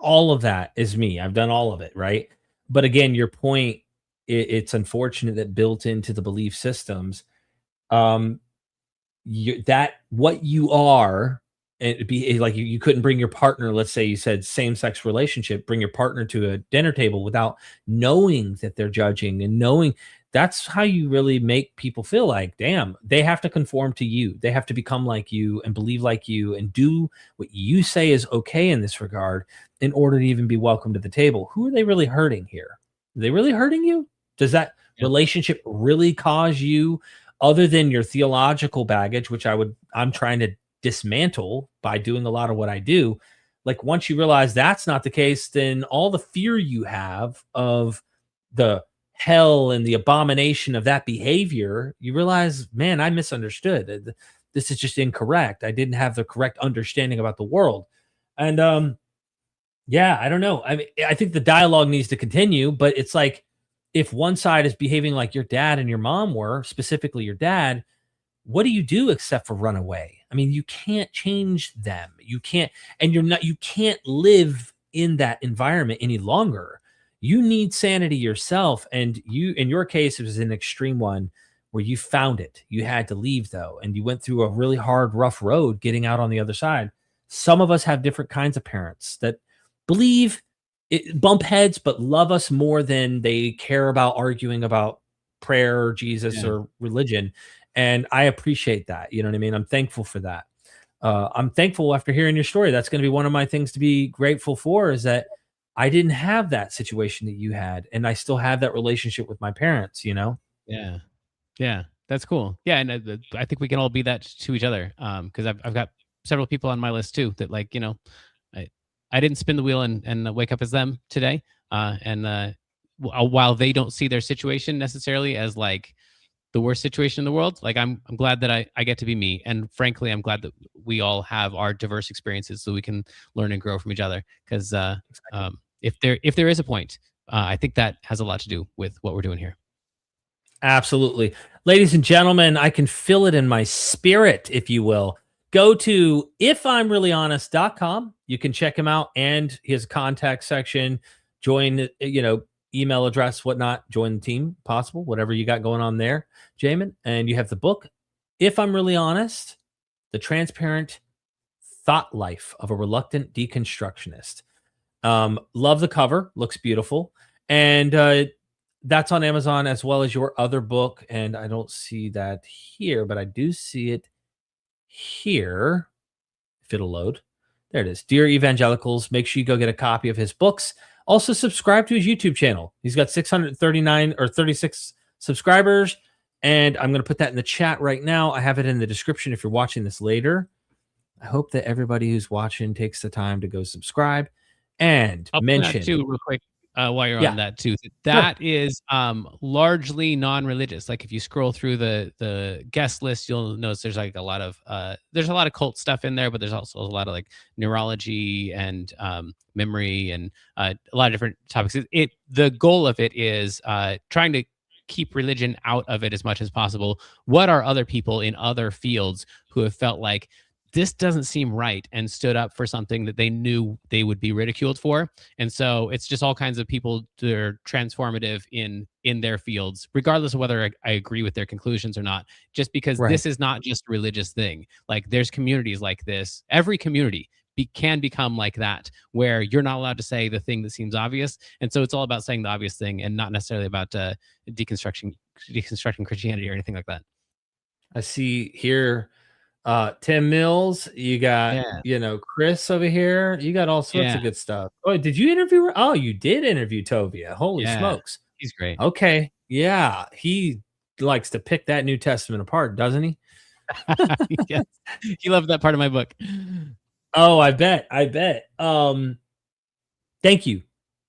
all of that is me. I've done all of it, right? But again, your point, it's unfortunate that built into the belief systems, um, that what you are, and it'd be like you couldn't bring your partner, let's say you said same-sex relationship, bring your partner to a dinner table without knowing that they're judging and knowing. That's how you really make people feel like, damn, they have to conform to you. They have to become like you and believe like you and do what you say is okay in this regard in order to even be welcome to the table. Who are they really hurting here? Are they really hurting you? Does that Yeah. relationship really cause you, other than your theological baggage, which I'm trying to dismantle by doing a lot of what I do? Like once you realize that's not the case, then all the fear you have of the hell and the abomination of that behavior, you realize, man, I misunderstood. This is just incorrect. I didn't have the correct understanding about the world. And yeah, I don't know. I mean, I think the dialogue needs to continue, but it's like if one side is behaving like your dad and your mom were, specifically your dad, what do you do except for run away? I mean, you can't change them. You can't, and you can't live in that environment any longer. You need sanity yourself. And you, in your case, it was an extreme one where you found it. You had to leave though, and you went through a really hard, rough road getting out on the other side. Some of us have different kinds of parents that believe it, bump heads, but love us more than they care about arguing about prayer or Jesus Yeah. or religion. And I appreciate that. You know what I mean? I'm thankful for that. I'm thankful after hearing your story. That's going to be one of my things to be grateful for, is that I didn't have that situation that you had, and I still have that relationship with my parents, you know? Yeah. Yeah, that's cool. Yeah, and I think we can all be that to each other. Because I've got several people on my list too that like I I didn't spin the wheel and wake up as them today. And while they don't see their situation necessarily as like the worst situation in the world, like I'm glad that I get to be me. And frankly, I'm glad that we all have our diverse experiences so we can learn and grow from each other. Because if there is a point, I think that has a lot to do with what we're doing here. Absolutely. Ladies and gentlemen, I can feel it in my spirit, if you will. Go to ifimreallyhonest.com. You can check him out and his contact section. Join, email address, whatnot. Join the team, possible, whatever you got going on there, Jamin. And you have the book, If I'm Really Honest, The Transparent Thought Life of a Reluctant Deconstructionist. Love the cover. Looks beautiful. And that's on Amazon, as well as your other book. And I don't see that here, but I do see it here. If it'll load. There it is. Dear Evangelicals, make sure you go get a copy of his books. Also, subscribe to his YouTube channel. He's got 639 or 36 subscribers. And I'm going to put that in the chat right now. I have it in the description if you're watching this later. I hope that everybody who's watching takes the time to go subscribe and I'll point out mention. too, real quick, while you're Yeah, on that too. sure. That is largely non-religious. Like if you scroll through the guest list, you'll notice there's like a lot of cult stuff in there, but there's also a lot of like neurology and memory and a lot of different topics. The goal of it is trying to keep religion out of it as much as possible. What are other people in other fields who have felt like this doesn't seem right and stood up for something that they knew they would be ridiculed for? And so it's just all kinds of people that are transformative in their fields, regardless of whether I agree with their conclusions or not, just because Right. this is not just a religious thing. Like there's communities like this. Every community can become like that, where you're not allowed to say the thing that seems obvious. And so it's all about saying the obvious thing and not necessarily about deconstructing Christianity or anything like that. I see here Tim Mills, you got, Yeah. Chris over here. You got all sorts Yeah. of good stuff. Oh, did you interview her? Oh, you did interview Tovia. Holy Yeah. smokes. He's great. Okay. Yeah. He likes to pick that New Testament apart, doesn't he? Yes. He loved that part of my book. Oh, I bet. I bet. Thank you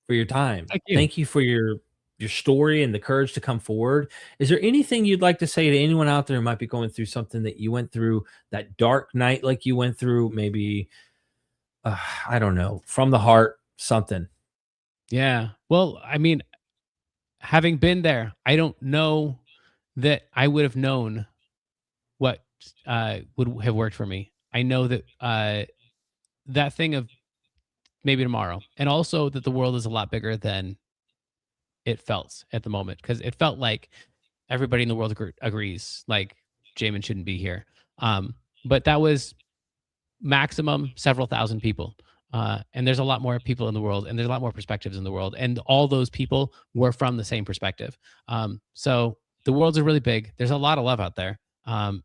for your time. Thank you. Thank you for your story and the courage to come forward. Is there anything you'd like to say to anyone out there who might be going through something that you went through, that dark night like you went through, maybe I don't know, from the heart, something? Yeah. Well, I mean, having been there, I don't know that I would have known what would have worked for me. I know that that thing of maybe tomorrow, and also that the world is a lot bigger than it felt at the moment, because it felt like everybody in the world agrees like Jamin shouldn't be here. But that was maximum several thousand people. And there's a lot more people in the world, and there's a lot more perspectives in the world, and all those people were from the same perspective. So the world's really big. There's a lot of love out there.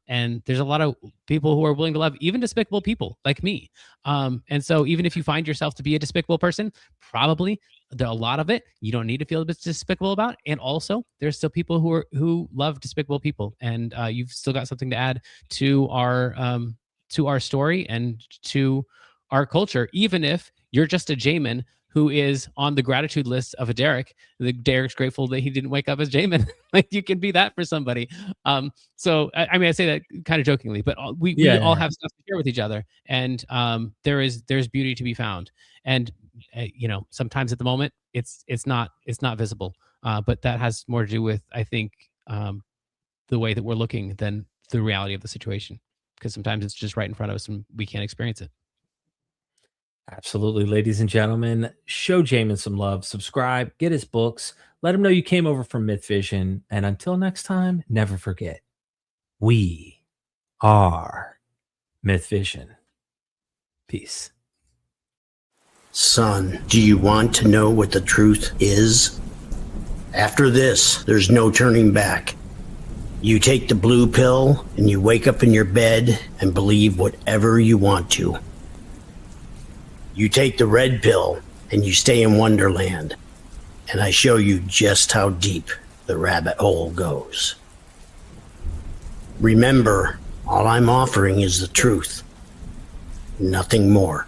And there's a lot of people who are willing to love even despicable people like me. And so even if you find yourself to be a despicable person, probably there are a lot of it you don't need to feel a bit despicable about. And also there's still people who love despicable people, and you've still got something to add to our story and to our culture, even if you're just a Jamin who is on the gratitude list of a Derek. Derek's grateful that he didn't wake up as Jamin. Like, you can be that for somebody. So I mean, I say that kind of jokingly, but we all have stuff to share with each other, and there's beauty to be found. And sometimes at the moment it's not visible, but that has more to do with, I think, the way that we're looking than the reality of the situation, because sometimes it's just right in front of us and we can't experience it. Absolutely, ladies and gentlemen. Show Jamin some love. Subscribe, get his books, let him know you came over from Myth Vision. And until next time, never forget, we are Myth Vision. Peace. Son, do you want to know what the truth is? After this, there's no turning back. You take the blue pill and you wake up in your bed and believe whatever you want to. You take the red pill and you stay in Wonderland, and I show you just how deep the rabbit hole goes. Remember, all I'm offering is the truth, nothing more.